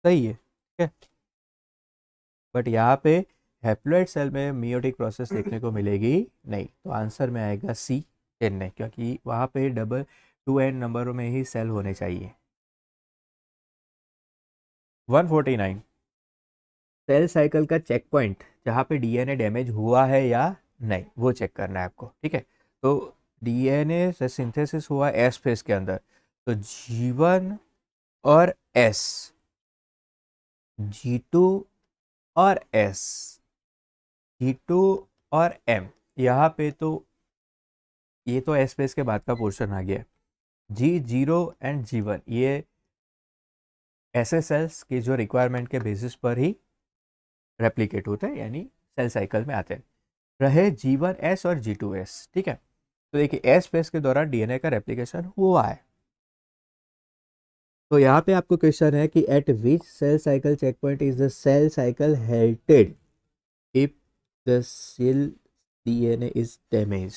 सही है। ठीक है, बट यहाँ पे हैप्लॉइड सेल में मियोटिक प्रोसेस देखने को मिलेगी नहीं, तो आंसर में आएगा सी, एन, क्योंकि वहाँ पे डबल 2n नंबरों में ही सेल होने चाहिए। 149, सेल साइकिल का चेक पॉइंट जहाँ पे डीएनए डैमेज हुआ है या नहीं, वो चेक करना है आपको। ठीक है, तो डीएनए से सिंथेसिस हुआ एस फेज के अंदर, तो G1 और S, G2 और S, G2 और M, यहाँ पे तो ये तो एस फेज के बाद का पोर्शन आ गया। G0 एंड G1 ये ऐसे सेल्स की जो रिक्वायरमेंट के बेसिस पर ही रेप्लिकेट होते हैं, यानी सेल साइकिल में आते हैं। रहे G1S और G2S। ठीक है, तो देखिए एस फेज के दौरान डीएनए का रेप्लिकेशन हुआ है। तो यहाँ पे आपको क्वेश्चन है कि at which cell cycle checkpoint is the cell cycle halted if the cell DNA is damage.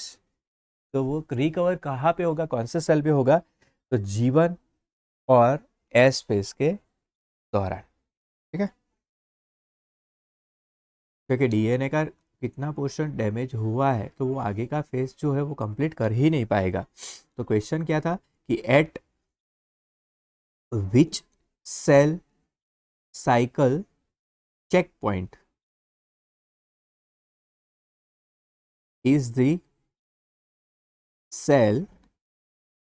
तो वो रिकवर कहाँ पे होगा, कौन से सेल पे होगा? तो G1 और एस फेज के दौरान। ठीक है, क्योंकि डीएनए का कितना पोर्शन डैमेज हुआ है तो वो आगे का फेज जो है वो कंप्लीट कर ही नहीं पाएगा। तो क्वेश्चन क्या था कि at which cell cycle checkpoint is the cell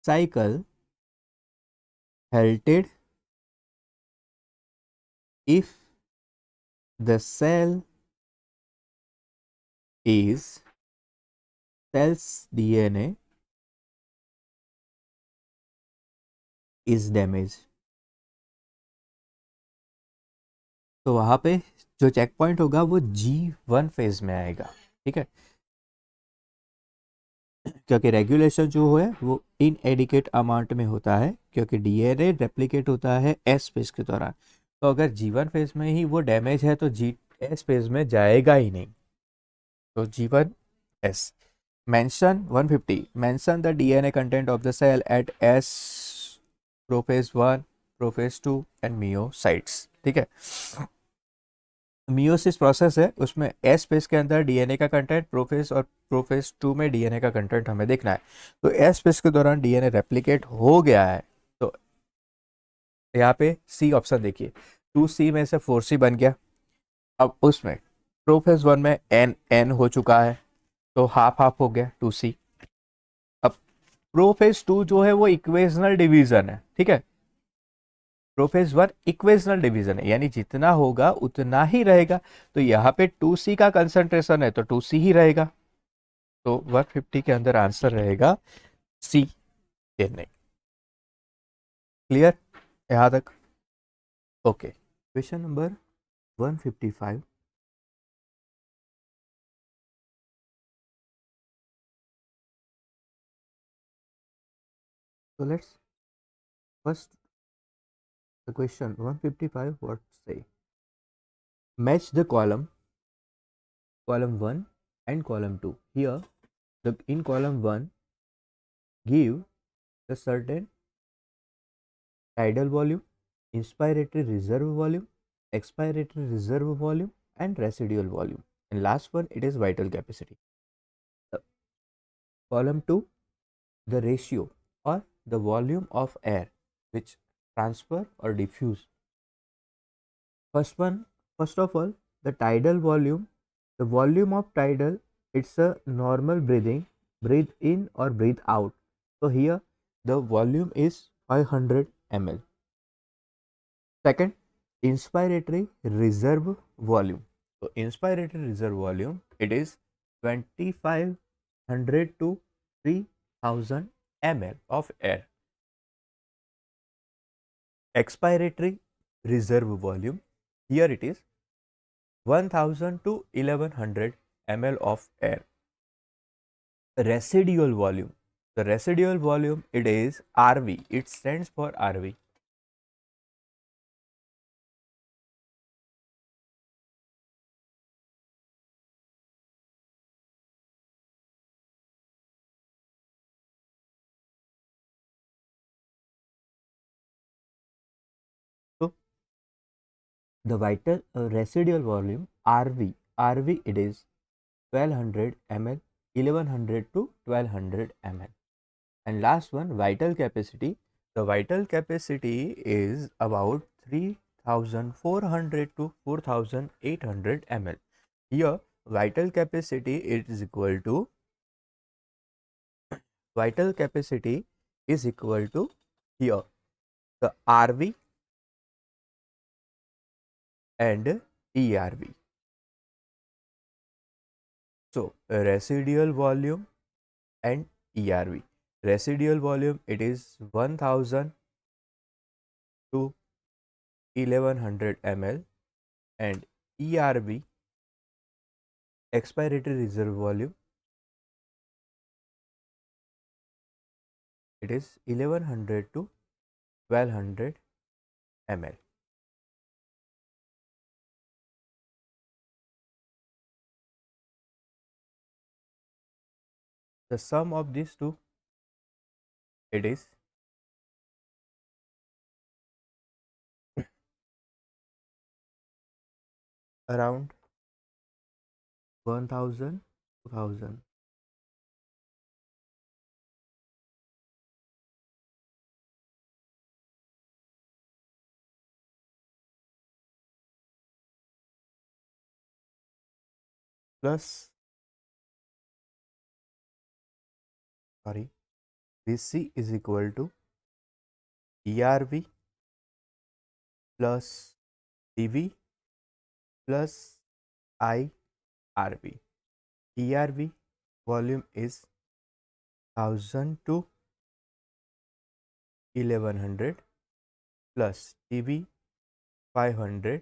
cycle halted if the cell is cell's DNA is damaged। तो वहाँ पे जो चेक पॉइंट होगा वो G1 फेज में आएगा, ठीक है, क्योंकि रेगुलेशन जो है वो इनएडिकेट अमाउंट में होता है क्योंकि डीएनए रेप्लिकेट होता है एस फेज के दौरान। तो अगर G1 फेज में ही वो डैमेज है तो जी एस फेज में जाएगा ही नहीं। तो G1 S mention 150 mention the DNA content of the cell at S prophase 1 prophase 2 and meiocytes, ठीक है। मियोसिस प्रोसेस है उसमें एस फेज के अंदर डीएनए का कंटेंट प्रोफेज और प्रोफेज 2 में डीएनए का कंटेंट हमें देखना है। तो एस फेज के दौरान डीएनए रेप्लिकेट हो गया है तो यहाँ पे सी ऑप्शन देखिए, 2C में से 4C बन गया। अब उसमें प्रोफेज 1 में एन एन हो चुका है तो हाफ हाफ हो गया 2C। अब प्रोफेज 2 जो है वो इक्वेशनल डिवीजन है, ठीक है। प्रोफेज 1 इक्वेशनल डिवीजन है यानी जितना होगा उतना ही रहेगा। तो यहाँ पे 2C का कंसंट्रेशन है तो 2C ही रहेगा। तो 150 के अंदर आंसर रहेगा सी, चेन्नई। क्लियर यहाँ तक? Okay, question number 155। So let's first the question 155 what say? Match the column 1 and column 2. Here the in column 1 give the certain tidal volume, inspiratory reserve volume, expiratory reserve volume and residual volume. And last one it is vital capacity. The column 2 the ratio or the volume of air which transfer or diffuse. First one, first of all, the tidal volume. The volume of tidal, it's a normal breathing, breathe in or breathe out. So here the volume is 500 ml. Second, inspiratory reserve volume. So inspiratory reserve volume, it is 2500 to 3000 ml of air. Expiratory reserve volume, here it is 1000 to 1100 ml of air. Residual volume, the residual volume it is RV, it stands for RV. So the vital residual volume RV it is 1200 ml, 1100 to 1200 ml. And last one, vital capacity. The vital capacity is about 3400 to 4800 ml. Here vital capacity is equal to here the RV and ERV. So residual volume and ERV. Residual volume it is 1000 to 1100 ml and ERV expiratory reserve volume it is 1100 to 1200 ml. The sum of these two it is around 1000 2000 plus VC is equal to ERV plus TV plus IRV. ERV volume is 1000 to 1100 plus TV 500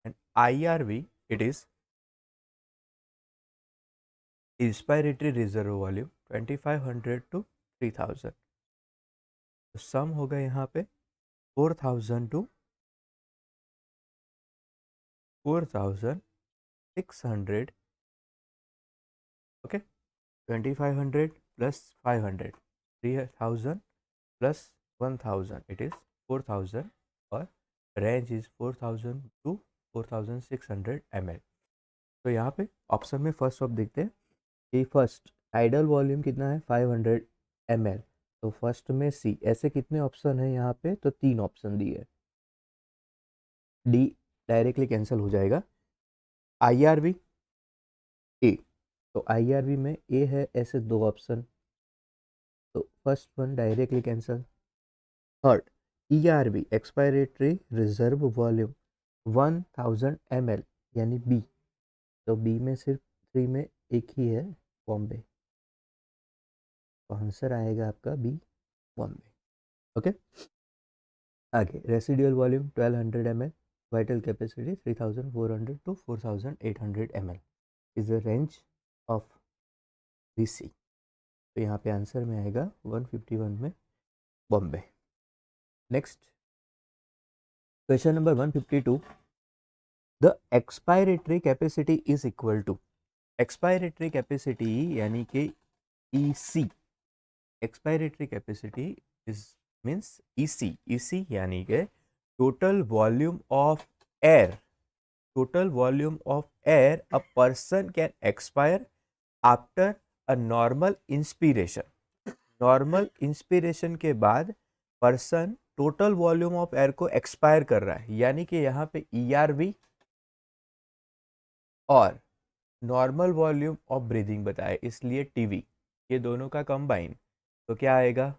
and IRV it is inspiratory reserve volume 2500 to 3000. तो सम होगा यहाँ पे 4000 to 4600. Okay 2500 plus 500 3000 plus 1000 it is 4000 और range is 4000 to 4600 ml. तो यहाँ पे option में first of देखते हैं कि फर्स्ट आइडल वॉल्यूम कितना है 500 ml. तो फर्स्ट में सी. ऐसे कितने ऑप्शन है यहाँ पे? तो 3 ऑप्शन दिए. डी डायरेक्टली कैंसिल हो जाएगा. IRV ए. तो IRV में ए है ऐसे 2 ऑप्शन, तो first one directly cancel. Third ERV expiratory reserve volume 1000 ml यानी बी. तो बी में सिर्फ 3 में एक ही है बॉम्बे, तो आंसर आएगा आपका बी बॉम्बे. ओके आगे residual volume 1200 ml, vital capacity 3400 to 4800 ml is the range of VC. तो यहाँ पे आंसर में आएगा 151 में Bombay. Next question number 152. The expiratory capacity is equal to. Expiratory capacity यानी कि EC. Expiratory capacity is means EC. EC यानी कि total volume of air. Total volume of air a person can expire after a normal inspiration. Normal inspiration के बाद person total volume of air को expire कर रहा है, यानी कि यहाँ पे ERV और नॉर्मल वॉल्यूम ऑफ ब्रीदिंग बताए, इसलिए TV. ये दोनों का कंबाइन, तो क्या आएगा?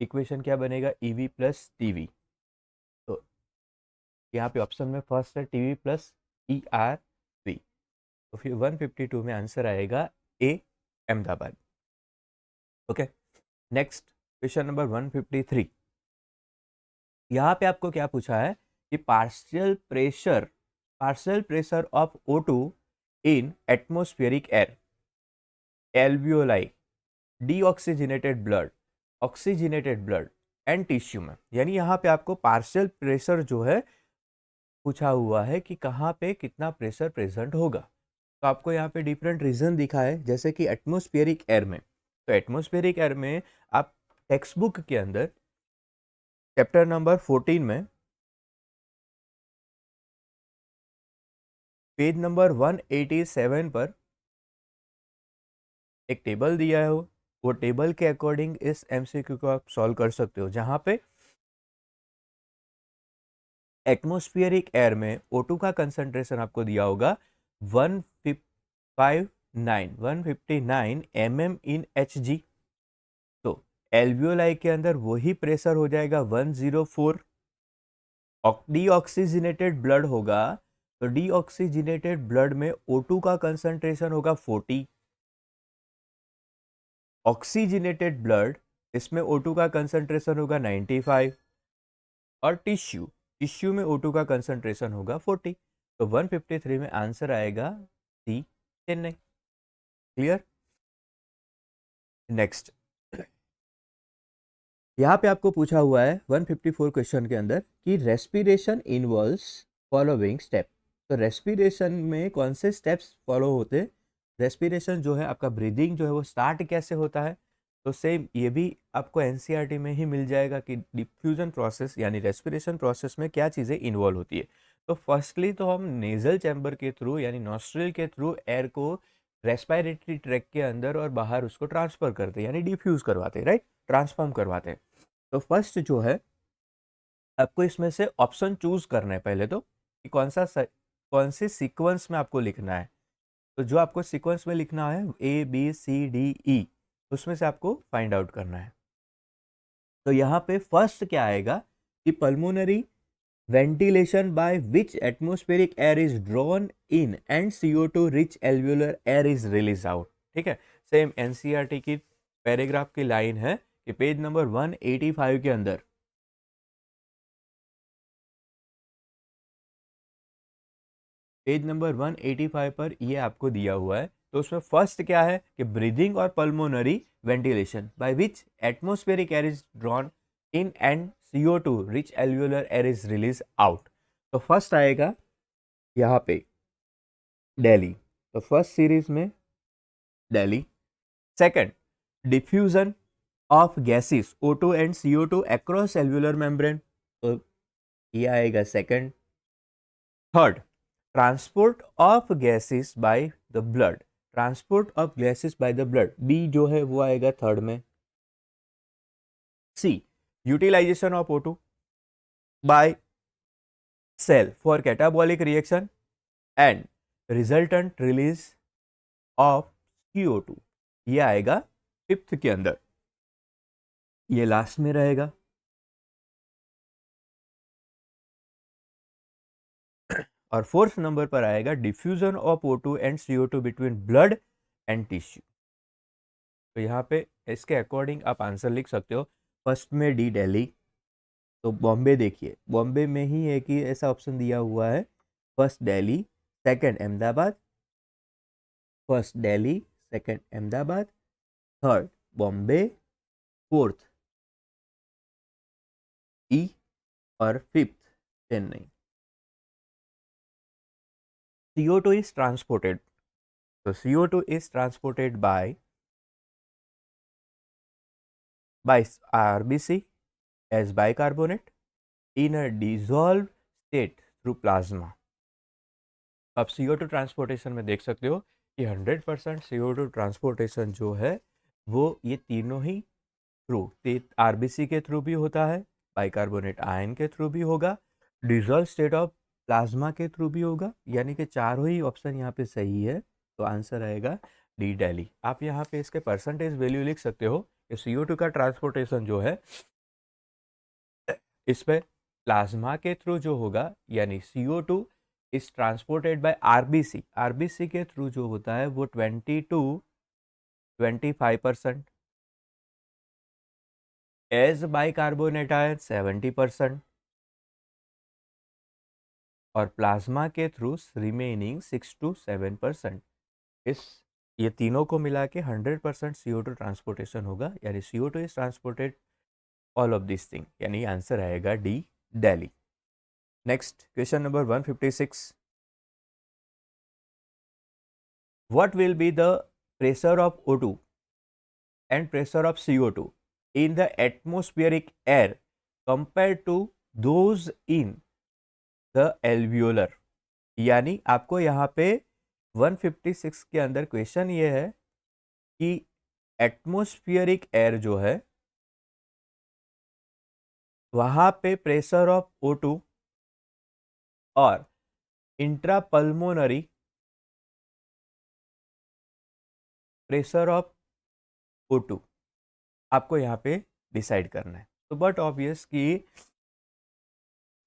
इक्वेशन क्या बनेगा? EV plus TV. तो यहाँ पे ऑप्शन में फर्स्ट है TV प्लस ERV. तो फिर 152 में आंसर आएगा A Ahmedabad. Okay next question number 153. यहाँ पे आपको क्या पूछा है कि partial pressure of O2 in atmospheric air, alveoli, deoxygenated blood, oxygenated blood and tissue में. यानी यहाँ पे आपको पार्शियल प्रेशर जो है पूछा हुआ है कि कहाँ पे कितना प्रेशर प्रेजेंट होगा. तो आपको यहाँ पे डिफरेंट रीजन दिखा है, जैसे कि एटमोस्फेरिक एयर में. तो एटमोस्फेरिक एयर में आप टेक्स्ट बुक के अंदर चैप्टर नंबर 14 में पेज नंबर 187 पर एक टेबल दिया है. वो टेबल के अकॉर्डिंग इस MCQ को आप सॉल्व कर सकते हो, जहां पे एटमोस्फियरिक एयर में O2 का कंसंट्रेशन आपको दिया होगा 159 mm इन Hg. तो एल्वियोलाई के अंदर वही प्रेशर हो जाएगा 104. डीऑक्सीजनेटेड ब्लड होगा, तो डीऑक्सीजनेटेड ब्लड में O2 का कंसंट्रेशन होगा 40. ऑक्सीजनेटेड ब्लड, इसमें O2 का कंसंट्रेशन होगा 95. और टिश्यू में O2 का कंसंट्रेशन होगा 40. तो 153 में आंसर आएगा सी चेन्नई. क्लियर. नेक्स्ट यहाँ पे आपको पूछा हुआ है 154 क्वेश्चन के अंदर कि रेस्पिरेशन इन्वॉल्व्स फॉलोइंग स्टेप. तो रेस्पिरेशन में कौन से स्टेप्स फॉलो होते? रेस्पिरेशन जो है आपका ब्रीदिंग जो है वो स्टार्ट कैसे होता है? तो सेम ये भी आपको NCERT में ही मिल जाएगा कि डिफ्यूजन प्रोसेस यानी रेस्पिरेशन प्रोसेस में क्या चीज़ें इन्वॉल्व होती है. तो फर्स्टली तो हम नेजल चैम्बर के थ्रू यानी नॉस्ट्रिल के थ्रू एयर को रेस्पिरेटरी ट्रैक के अंदर और बाहर उसको ट्रांसफर करते हैं, यानी डिफ्यूज करवाते हैं, राइट, ट्रांसफॉर्म करवाते हैं। तो फर्स्ट जो है आपको इसमें से ऑप्शन चूज करना है पहले तो, कि कौन से सीक्वेंस में आपको लिखना है। तो जो आपको सीक्वेंस में लिखना है ABCDE, उसमें से आपको फाइंड आउट करना है। तो यहाँ पे फर्स्ट क्या आएगा कि pulmonary ventilation by which atmospheric air is drawn in and CO2 rich alveolar air is release out. ठीक है, सेम NCERT की पैराग्राफ की लाइन है कि पेज नंबर 185 के अंदर पेज नंबर 185 पर ये आपको दिया हुआ है। तो उसमें फर्स्ट क्या है कि ब्रीदिंग और pulmonary ventilation by which atmospheric air is drawn in and CO2 rich alveolar air is release out. तो फर्स्ट आएगा यहाँ पे दिल्ली, तो फर्स्ट सीरीज में Delhi. Second, diffusion of gases O2 and CO2 across alveolar membrane, तो ये आएगा second. Third, transport of gases by the blood, transport of gases by the blood, B जो है वो आएगा थर्ड में। C, utilisation of O2 bye cell for catabolic reaction and resultant release of CO2, ये आएगा फिफ्थ के अंदर, ये लास्ट में रहेगा। और फोर्थ नंबर पर आएगा diffusion of O2 and CO2 between blood and tissue. तो यहाँ पे इसके अकॉर्डिंग आप आंसर लिख सकते हो। फर्स्ट में डी दिल्ली, तो बॉम्बे देखिए, बॉम्बे में ही एक ही ऐसा ऑप्शन दिया हुआ है, first Delhi, second Ahmedabad, first Delhi, second Ahmedabad, third Bombay, fourth E और fifth Chennai. CO2 is transported. So CO2 is transported by RBC as bicarbonate in a dissolved state through plasma. अब CO2 ट्रांसपोर्टेशन में देख सकते हो कि 100% CO2 ट्रांसपोर्टेशन जो है वो ये तीनों ही थ्रू, RBC के थ्रू भी होता है, बाइकार्बोनेट आयन के थ्रू भी होगा, डिजॉल्व स्टेट ऑफ प्लाज्मा के थ्रू भी होगा, यानी कि चारों ही ऑप्शन यहाँ पे सही है। तो आंसर आएगा डी दिल्ली। आप यहाँ पे इसके परसेंटेज वैल्यू लिख सकते हो कि CO2 का ट्रांसपोर्टेशन जो है इस पे प्लाज्मा के थ्रू जो होगा, यानी CO2 is transported by RBC के थ्रू जो होता है वो 20 to 25%, एज बाइकार्बोनेट आयन 70%, और प्लाज्मा के थ्रू रिमेनिंग 6 to 7%। ये तीनों को मिला के 100% CO2 ट्रांसपोर्टेशन होगा, यानी CO2 is transported all of this thing, यानी आंसर आएगा D Delhi. Next question number 156, what will be the pressure of O2 and pressure of CO2 in the atmospheric air compared to those in the alveolar। यानी आपको यहाँ पे 156 के अंदर question ये है कि एटमॉस्फेरिक एयर जो है वहाँ पे प्रेशर ऑफ O2 और इंट्रापल्मोनरी प्रेशर ऑफ O2 आपको यहाँ पे डिसाइड करना है। तो बट ऑब्वियस कि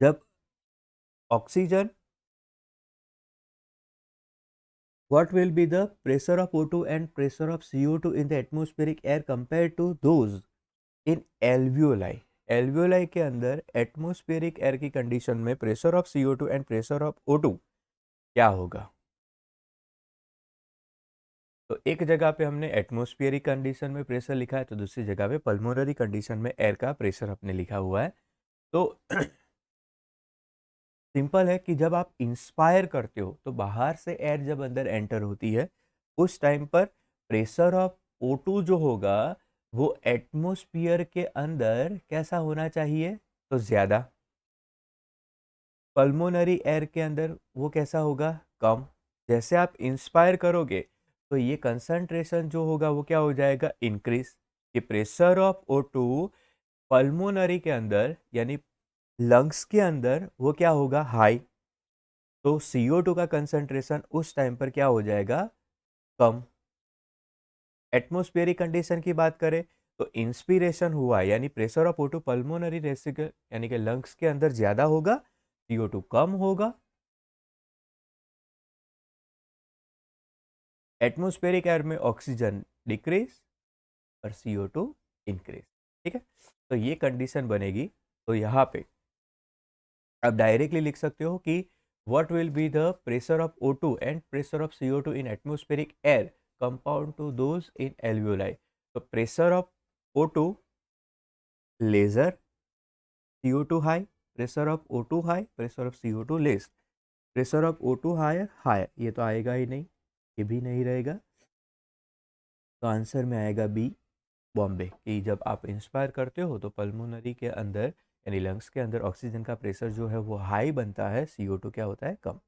जब oxygen, what will be the pressure of O2 and pressure of CO2 in the atmospheric air compared to those in alveoli। alveoli के अंदर एटमॉस्फेरिक एयर की कंडीशन में pressure of CO2 and pressure of O2 क्या होगा। तो एक जगह पे हमने एटमॉस्फेरिक कंडीशन में प्रेशर लिखा है, तो दूसरी जगह पे पल्मोनरी कंडीशन में एयर का प्रेशर अपने लिखा हुआ है। तो सिंपल है कि जब आप इंस्पायर करते हो तो बाहर से एयर जब अंदर एंटर होती है उस टाइम पर प्रेशर ऑफ O2 जो होगा वो एटमॉस्फेयर के अंदर कैसा होना चाहिए, तो ज़्यादा। पल्मोनरी एयर के अंदर वो कैसा होगा, कम। जैसे आप इंस्पायर करोगे तो ये कंसंट्रेशन जो होगा वो क्या हो जाएगा, इंक्रीज। कि प्रेशर ऑफ O2 पल्मोनरी के अंदर यानी लंग्स के अंदर वो क्या होगा, हाई। तो CO2 का कंसंट्रेशन उस टाइम पर क्या हो जाएगा, कम। एटमॉस्फेरिक कंडीशन की बात करें तो इंस्पिरेशन हुआ यानी प्रेशर ऑफ O2 पल्मोनरी रेसिकल यानी कि लंग्स के अंदर ज्यादा होगा, CO2 कम होगा। एटमॉस्फेरिक एयर में ऑक्सीजन डिक्रीज और CO2 इंक्रीज। ठीक है, तो ये कंडीशन बनेगी। तो यहाँ पे आप डायरेक्टली लिख सकते हो कि what will be the pressure of O2 and pressure of CO2 in atmospheric air compound to those in alveoli. तो pressure of O2 lesser, CO2 high, pressure of O2 high, pressure of CO2 less. Pressure of O2 higher higher, ये तो आएगा ही नहीं, ये भी नहीं रहेगा। तो आंसर में आएगा बी, बॉम्बे। कि जब आप इंस्पायर करते हो तो पल्मोनरी के अंदर यानी लंग्स के अंदर ऑक्सीजन का प्रेशर जो है वो हाई बनता है, CO2 क्या होता है, कम। तो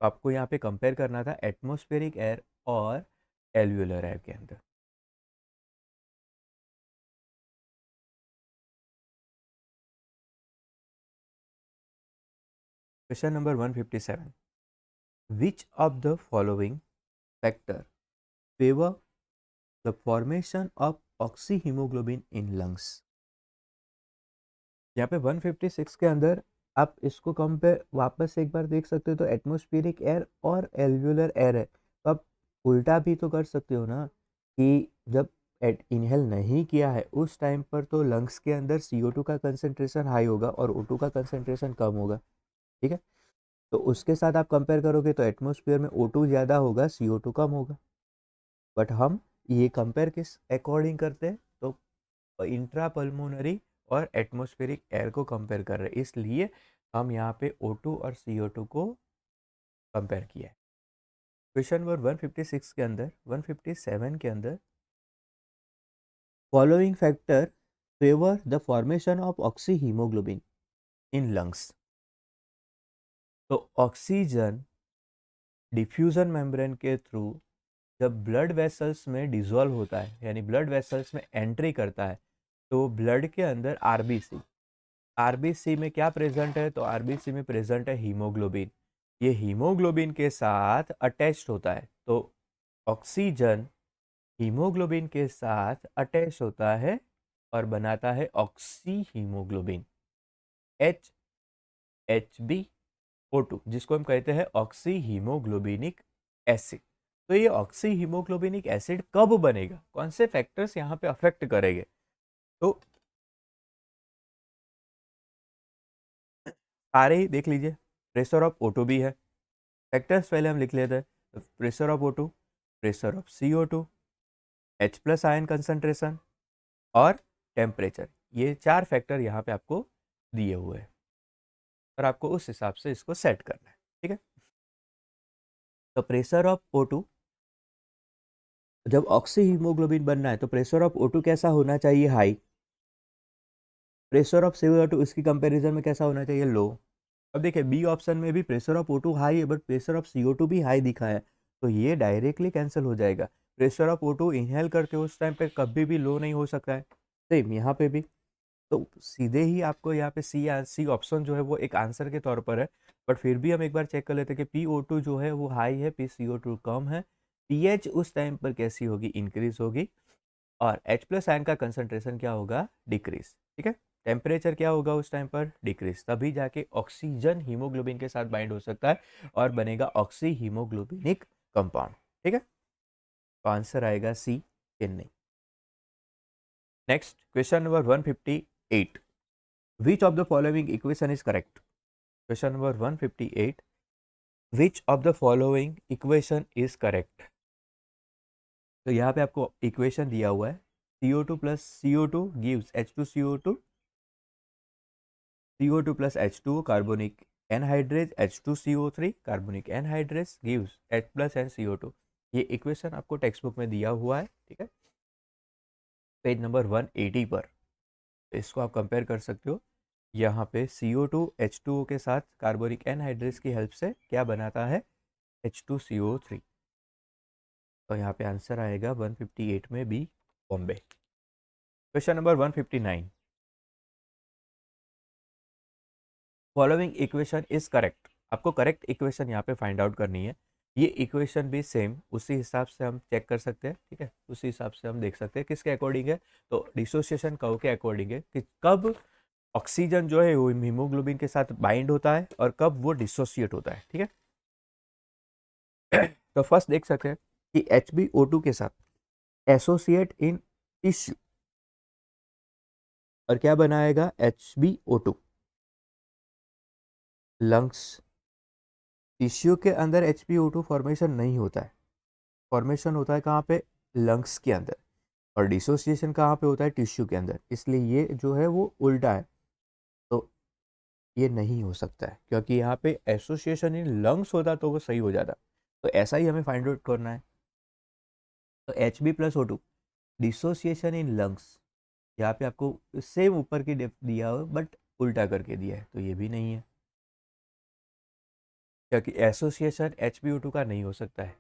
आपको यहाँ पे कंपेयर करना था एटमॉस्फेरिक एयर और एल्वियोलर एयर के अंदर। Question number 157, which of the following factor favour the formation of oxyhaemoglobin in lungs. यहाँ पे 156 के अंदर आप इसको कंपेयर वापस एक बार देख सकते हो, तो एटमॉस्फेरिक एयर और एल्वियोलर एयर है। तो आप उल्टा भी तो कर सकते हो ना, कि जब इनहेल नहीं किया है उस टाइम पर तो लंग्स के अंदर CO2 का कंसंट्रेशन हाई होगा और O2 का कंसंट्रेशन कम होगा। ठीक है, तो उसके साथ आप कंपेयर करोगे तो एटमॉस्फेयर में O2 ज़्यादा होगा, CO2 कम होगा। बट हम ये कंपेयर किस अकॉर्डिंग करते हैं, तो इंट्रा पल्मोनरी और एटमॉस्फेरिक एयर को कंपेयर कर रहे हैं, इसलिए हम यहाँ पे O2 और CO2 को कंपेयर किया है। क्वेश्चन नंबर 156 के अंदर 157 के अंदर following factor favour the formation of oxyhaemoglobin in lungs. तो ऑक्सीजन डिफ्यूजन मेम्ब्रेन के थ्रू जब ब्लड वेसल्स में डिजोल्व होता है यानी ब्लड वेसल्स में एंट्री करता है, तो ब्लड के अंदर आरबीसी में क्या प्रेजेंट है, तो आरबीसी में प्रेजेंट है हीमोग्लोबिन। ये हीमोग्लोबिन के साथ अटैच्ड होता है। तो ऑक्सीजन हीमोग्लोबिन के साथ अटैच होता है और बनाता है ऑक्सी हीमोग्लोबिन, HHbO2, जिसको हम कहते हैं ऑक्सी हीमोग्लोबिनिक एसिड। तो ये ऑक्सी हीमोग्लोबिनिक एसिड कब बनेगा, कौन से फैक्टर्स यहाँ पे अफेक्ट करेंगे, तो सारे ही देख लीजिए। प्रेशर ऑफ O2 भी है, फैक्टर्स पहले हम लिख लेते हैं। Pressure of O2, pressure of CO2, H plus ion concentration और टेम्परेचर, ये 4 फैक्टर यहाँ पे आपको दिए हुए हैं और आपको उस हिसाब से इसको सेट करना है। ठीक है, तो प्रेशर ऑफ O2, जब ऑक्सी हीमोग्लोबिन बनना है तो प्रेशर ऑफ O2 कैसा होना चाहिए, हाई। प्रेशर ऑफ CO2 इसकी कंपैरिजन में कैसा होना चाहिए, लो। अब देखिए बी ऑप्शन में भी प्रेशर ऑफ O2 हाई है बट प्रेशर ऑफ CO2 भी हाई दिखा है, तो ये डायरेक्टली कैंसिल हो जाएगा। प्रेशर ऑफ O2 इनहेल करते हो उस टाइम पे कभी भी लो नहीं हो सकता है, सेम यहाँ पे भी। तो सीधे ही आपको यहाँ पे सी ऑप्शन जो है वो एक आंसर के तौर पर है। बट फिर भी हम एक बार चेक कर लेते हैं कि PO2 जो है वो हाई है, PCO2 कम है। पीएच उस टाइम पर कैसी होगी, इंक्रीज होगी। और H प्लस आयन का कंसंट्रेशन क्या होगा, डिक्रीज। ठीक है, टेम्परेचर क्या होगा उस टाइम पर, डिक्रीज। तभी जाके ऑक्सीजन हीमोग्लोबिन के साथ बाइंड हो सकता है और बनेगा ऑक्सी हीमोग्लोबिनिक कंपाउंड। ठीक है, तो आंसर आएगा C, Chennai. Next question number 158, which of the following equation is correct. Question number 158, which of the following equation is correct. तो यहाँ पे आपको इक्वेशन दिया हुआ है, CO2 plus CO2 gives H2CO2, CO2 plus H2O carbonic anhydrase, H2CO3 carbonic anhydrase gives H plus and CO2। ये equation आपको text book में दिया हुआ है। ठीक है, पेज नंबर 180 पर इसको आप कंपेयर कर सकते हो। यहाँ पे CO2 H2O के साथ कार्बोनिक एनहाइड्रेस की हेल्प से क्या बनाता है, H2CO3। तो यहाँ पे आंसर आएगा 158 में B Bombay. Question number 159, following equation is correct. आपको करेक्ट इक्वेशन यहाँ पे फाइंड आउट करनी है। ये इक्वेशन भी सेम उसी हिसाब से हम चेक कर सकते हैं, ठीक है, उसी हिसाब से हम देख सकते हैं किसके अकॉर्डिंग है। तो डिसोसिएशन कर्व के अकॉर्डिंग है कि कब ऑक्सीजन जो है वो हीमोग्लोबिन के साथ बाइंड होता है और कब वो डिसोसिएट होता है, ठीक है। तो फर्स्ट देख सकते हैं कि HbO2 के साथ एसोसिएट इन टिश्यू, और क्या बनाएगा HbO2 लंग्स। टिश्यू के अंदर HbO2 फॉर्मेशन नहीं होता है, फॉर्मेशन होता है कहाँ पे, लंग्स के अंदर, और डिसोसिएशन कहाँ पे होता है, टिश्यू के अंदर। इसलिए ये जो है वो उल्टा है, तो ये नहीं हो सकता है, क्योंकि यहाँ पे एसोसिएशन इन लंग्स होता तो वो सही हो जाता। तो ऐसा ही हमें फाइंड आउट करना है। तो Hb+O2 डिसोसिएशन इन लंग्स, यहाँ पे आपको सेम ऊपर की डेप्थ दिया हो बट उल्टा करके दिया है, तो ये भी नहीं है, क्योंकि एसोसिएशन HbO2 का नहीं हो सकता है।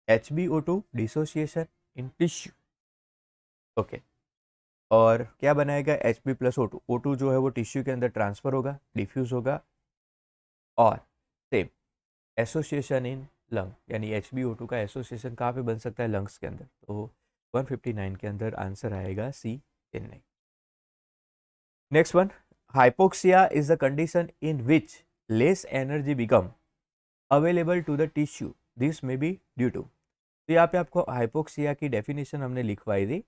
HbO2 dissociation in tissue, okay. और क्या बनाएगा Hb+O2, O2 जो है वो टिश्यू के अंदर ट्रांसफर होगा, डिफ्यूज होगा, और सेम एसोसिएशन इन लंग, यानी HbO2 का एसोसिएशन कहाँ पे बन सकता है, लंग्स के अंदर। तो 159 के अंदर आंसर आएगा C, Chennai. Next one, hypoxia is the condition in which less energy become available to the tissue, this may be due to. तो यहाँ पे आपको हाइपोक्सिया की डेफिनेशन हमने लिखवाई थी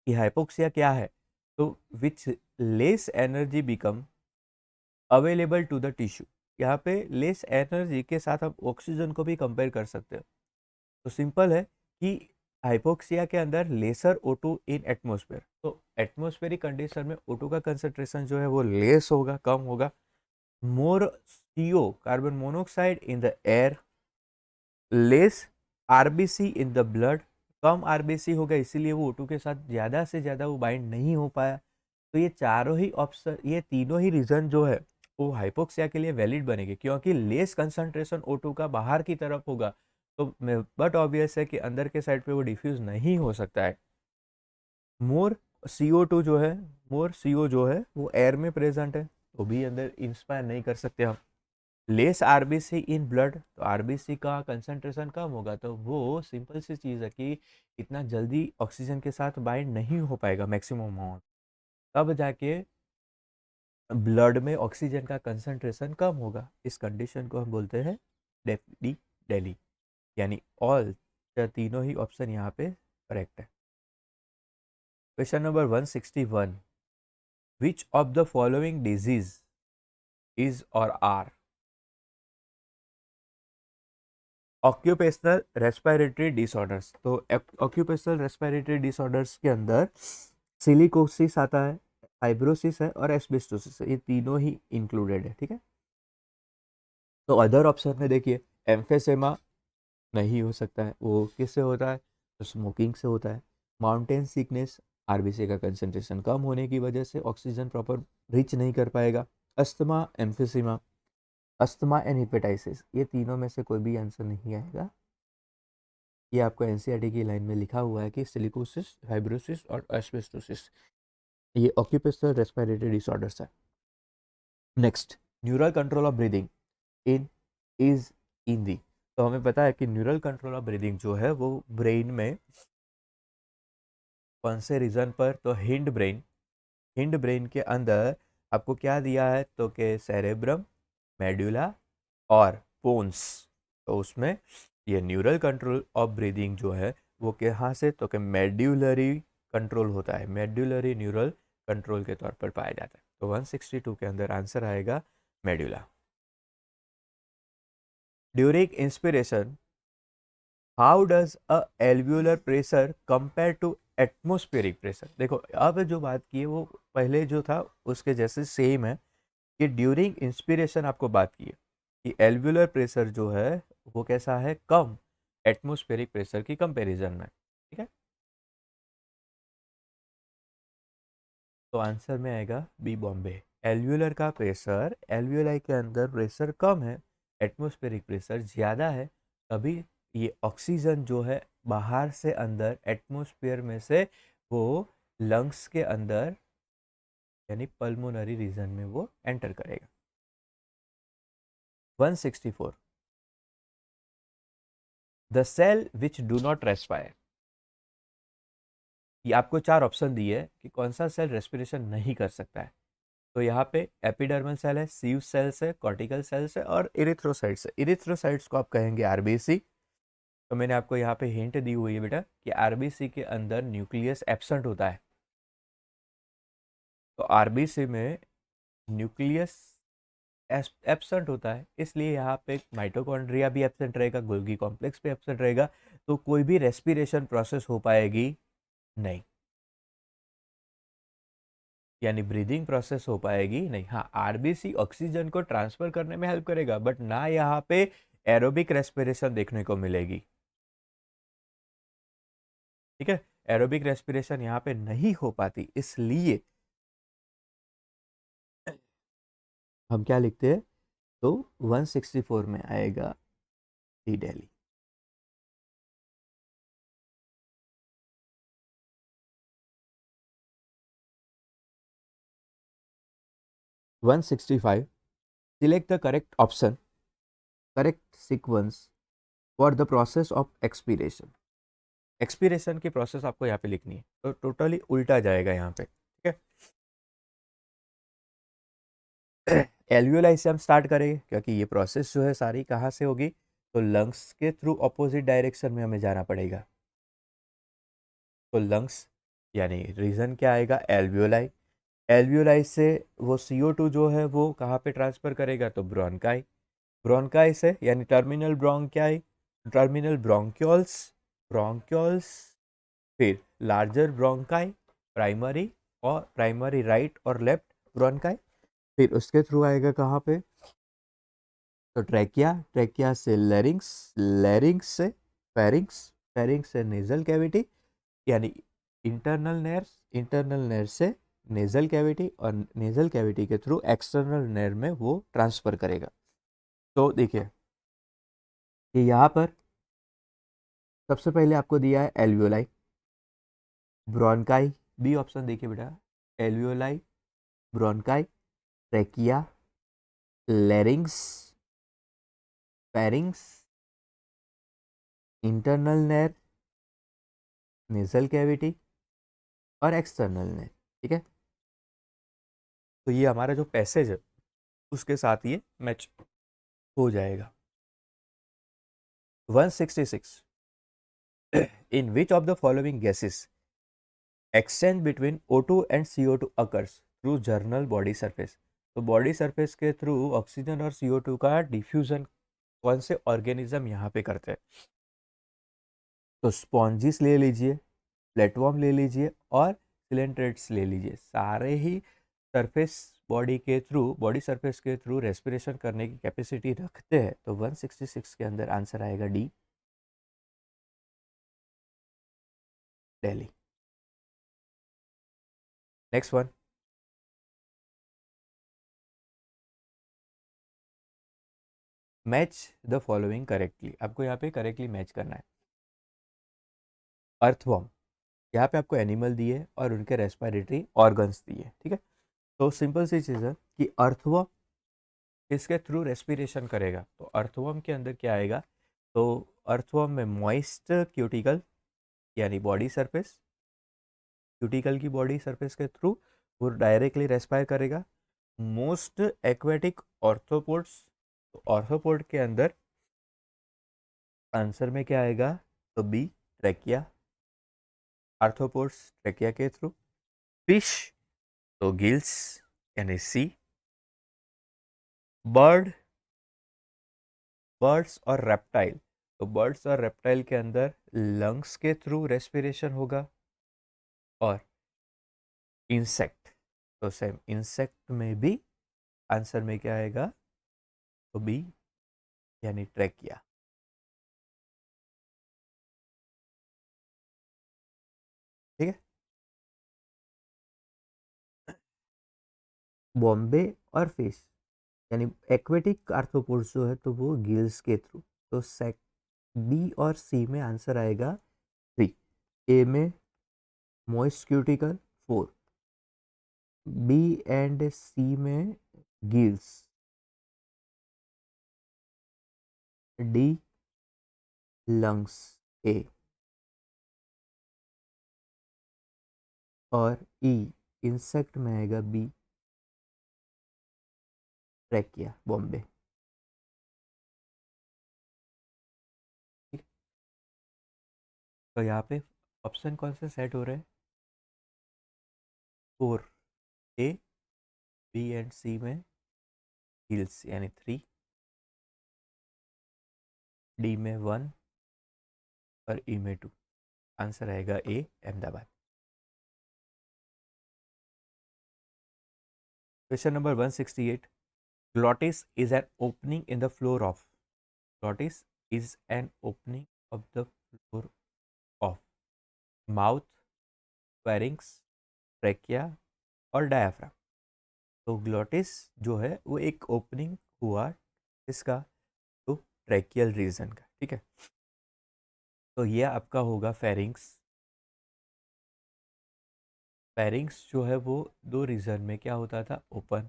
कि हाइपोक्सिया क्या है, तो which less energy become available to the tissue. यहाँ पे लेस एनर्जी के साथ आप ऑक्सीजन को भी कंपेयर कर सकते हो। तो सिंपल है कि हाइपोक्सिया के अंदर लेसर O2 इन एटमॉस्फेयर, तो एटमॉस्फेरिक कंडीशन में O2 का कंसंट्रेशन जो है वो लेस होगा, कम होगा। मोर CO carbon monoxide in the air, less RBC in the blood, come RBC होगा, इसीलिए वो O2 के साथ ज़्यादा से ज़्यादा वो बाइंड नहीं हो पाया। तो ये चारों ही ऑप्शन, ये तीनों ही रीज़न जो है वो हाइपोक्सिया के लिए वैलिड बनेगी, क्योंकि लेस कंसंट्रेशन O2 का बाहर की तरफ होगा, तो बट ऑब्वियस है कि अंदर के साइड पे वो डिफ्यूज नहीं हो सकता है। मोर CO2 जो है, मोर CO जो है वो एयर में प्रेजेंट है, तो भी अंदर इंस्पायर नहीं कर सकते हम। लेस RBC इन ब्लड, तो RBC का कंसंट्रेशन कम होगा, तो वो सिंपल सी चीज़ है कि इतना जल्दी ऑक्सीजन के साथ बाइंड नहीं हो पाएगा मैक्सिमम अमाउंट, तब जाके ब्लड में ऑक्सीजन का कंसंट्रेशन कम होगा। इस कंडीशन को हम बोलते हैं डेफडी डेली, यानी ऑल तीनों ही ऑप्शन यहाँ पे करेक्ट है। Question number 161, which of the following disease is और आर ऑक्यूपेशनल रेस्पिरेटरी डिसऑर्डर्स। तो ऑक्यूपेशनल रेस्पिरेटरी डिसऑर्डर्स के अंदर सिलिकोसिस आता है, फाइब्रोसिस है और एस्बेस्टोसिस है, ये तीनों ही इंक्लूडेड है, ठीक है। तो अदर ऑप्शन में देखिए, एम्फेसेमा नहीं हो सकता है, वो किससे होता है, तो स्मोकिंग से होता है। माउंटेन सिकनेस, आरबीसी का कंसंट्रेशन कम होने की वजह से ऑक्सीजन प्रॉपर रीच नहीं कर पाएगा। अस्थमा, एम्फेसिमा, अस्थमा एंड हेपेटाइटिस, ये तीनों में से कोई भी आंसर नहीं आएगा। ये आपको एनसीईआरटी की लाइन में लिखा हुआ है कि सिलिकोसिस, फाइब्रोसिस और एस्बेस्टोसिस ये ऑक्यूपेशनल रेस्पिरेटरी डिसऑर्डर्स है। Next, neural control of breathing in is in the. तो हमें पता है कि न्यूरल कंट्रोल ऑफ ब्रीदिंग जो है वो ब्रेन में कौन से रीजन पर, तो हिंड ब्रेन, हिंड ब्रेन के अंदर आपको क्या दिया है, तो के सेरेब्रम, मेडुला और पोन्स। तो उसमें ये न्यूरल कंट्रोल ऑफ ब्रीदिंग जो है वो कहाँ से, तो कि मेड्यूलरी कंट्रोल होता है, मेड्यूलरी न्यूरल कंट्रोल के तौर पर पाया जाता है। तो 162 के अंदर आंसर आएगा medulla. During inspiration how does a alveolar pressure compare to atmospheric pressure. देखो अब जो बात की है वो पहले जो था उसके जैसे सेम है, कि ड्यूरिंग इंस्पिरेशन आपको बात की है कि एल्व्यूलर प्रेशर जो है वो कैसा है, कम एटमोस्फेरिक प्रेशर की कंपैरिजन में, ठीक है। तो आंसर में आएगा बी बॉम्बे। एल्व्यूलर का प्रेशर, एल्व्यूलाई के अंदर प्रेशर कम है, एटमोस्फेरिक प्रेशर ज़्यादा है, तभी ये ऑक्सीजन जो है बाहर से अंदर एटमॉस्फेयर में से वो लंग्स के अंदर यानी पल्मोनरी रीजन में वो एंटर करेगा। 164 the cell which do not respire. ये आपको 4 ऑप्शन दिए है कि कौन सा सेल रेस्पिरेशन नहीं कर सकता है। तो यहाँ पे एपिडर्मल सेल है, सीव सेल्स है, कॉर्टिकल सेल्स है और इरिथ्रोसाइट्स है। इरिथ्रोसाइट्स को आप कहेंगे आरबीसी। तो मैंने आपको यहाँ पे हिंट दी हुई है बेटा कि आरबीसी के अंदर न्यूक्लियस एब्सेंट होता है। तो आरबीसी में न्यूक्लियस एब्सेंट होता है, इसलिए यहाँ पे माइटोकॉन्ड्रिया भी एब्सेंट रहेगा, गोल्गी कॉम्प्लेक्स भी एब्सेंट रहेगा, तो कोई भी रेस्पिरेशन प्रोसेस हो पाएगी नहीं, यानी ब्रीदिंग प्रोसेस हो पाएगी नहीं। हाँ, आरबीसी ऑक्सीजन को ट्रांसफर करने में हेल्प करेगा, बट ना यहाँ पे एरोबिक रेस्पिरेशन देखने को मिलेगी। ठीक है, एरोबिक रेस्पिरेशन यहाँ पे नहीं हो पाती, इसलिए हम क्या लिखते हैं, तो 164 में आएगा D Delhi. One 165 select the correct option, correct sequence for the process of expiration. Expiration की प्रोसेस आपको यहाँ पे लिखनी है, तो टोटली उल्टा जाएगा यहाँ पे। ठीक है, एल्वियोलाई से हम स्टार्ट करेंगे क्योंकि ये प्रोसेस जो है सारी कहाँ से होगी, तो लंग्स के थ्रू अपोजिट डायरेक्शन में हमें जाना पड़ेगा। तो लंग्स यानी रीजन क्या आएगा, एल्वियोलाई। एल्वियोलाई से वो CO2 जो है वो कहाँ पे ट्रांसफर करेगा, तो ब्रोंकाई। ब्रोंकाई से यानी terminal bronchi, terminal bronchioles, bronchioles, फिर लार्जर ब्रोंकाई, प्राइमरी और प्राइमरी राइट और लेफ्ट ब्रोंकाई, फिर उसके थ्रू आएगा कहाँ पे, तो ट्रैकिया, ट्रैकिया से लैरिंग्स, लैरिंग्स से फेरिंग्स, फेरिंग्स से नेजल कैविटी, यानी इंटरनल नर्व्स, इंटरनल नर्व से नेजल कैविटी और नेजल कैविटी के थ्रू एक्सटर्नल नर्व में वो ट्रांसफर करेगा। तो देखिए कि यहाँ पर सबसे पहले आपको दिया है एल्वियोलाई, ब्रोंकाई, बी ऑप्शन देखिए बेटा, alveoli, bronchi, trachea, लैरिंग्स, pharynx, internal nerve, nasal cavity और एक्सटर्नल नर्व। ठीक है, तो ये हमारा जो पैसेज है उसके साथ ये मैच हो जाएगा। 166 in which of the following gases exchange between O2 and CO2 occurs through journal body surface। तो बॉडी सरफेस के थ्रू ऑक्सीजन और CO2 का डिफ्यूजन कौन से ऑर्गेनिज्म यहाँ पे करते हैं, तो स्पॉन्जिस ले लीजिए, प्लेटवॉर्म ले लीजिए और सिलेंट्रेट्स ले लीजिए, सारे ही सरफेस बॉडी के थ्रू, बॉडी सरफेस के थ्रू रेस्पिरेशन करने की कैपेसिटी रखते हैं। तो 166 के अंदर आंसर आएगा D, Delhi. Next one, match the following correctly. आपको यहाँ पे करेक्टली मैच करना है। अर्थवॉर्म, यहाँ पे आपको एनिमल दिए और उनके रेस्पिरेटरी ऑर्गन्स दिए। ठीक है, तो सिंपल सी चीज़ है कि अर्थवॉर्म इसके थ्रू रेस्पिरेशन करेगा। तो अर्थवॉर्म के अंदर क्या आएगा, तो अर्थवॉर्म में मॉइस्ट क्यूटिकल यानी बॉडी सरफेस, क्यूटिकल की बॉडी सरफेस के थ्रू वो डायरेक्टली रेस्पायर करेगा। मोस्ट एक्वेटिक ऑर्थोपोड्स, तो ऑर्थोपोड के अंदर आंसर में क्या आएगा, तो बी, ट्रैकिया, आर्थोपोड्स ट्रैकिया के थ्रू। फिश तो गिल्स यानी सी। बर्ड, बर्ड्स और रेप्टाइल, तो बर्ड्स और रेप्टाइल के अंदर लंग्स के थ्रू रेस्पिरेशन होगा। और इंसेक्ट, तो सेम इंसेक्ट में भी आंसर में क्या आएगा, तो बी यानी ट्रैकिया। ठीक है, बॉम्बे और फिश यानी एक्वेटिक आर्थ्रोपोड्स जो है तो वो गिल्स के थ्रू, तो बी और सी में आंसर आएगा 3, ए में मोइस्ट क्यूटिकल 4, बी एंड सी में गिल्स, डी लंग्स ए, और ई इंसेक्ट में आएगा बी ट्रैकिया बॉम्बे। ठीक, तो यहाँ पे ऑप्शन कौन से सेट हो रहे हैं? 4, ए बी एंड सी में गिल्स यानी 3, डी में 1 और ई में 2। आंसर आएगा A Ahmedabad. Question number 168, glottis is an opening in the floor of, glottis is an opening of the floor of mouth, pharynx, trachea और diaphragm। तो ग्लोटिस जो है वो एक ओपनिंग हुआ इसका, तो ट्रैकियल रीजन का। ठीक है, तो ये आपका होगा फेरिंग्स। फेरिंग्स जो है वो दो रीजन में क्या होता था, ओपन,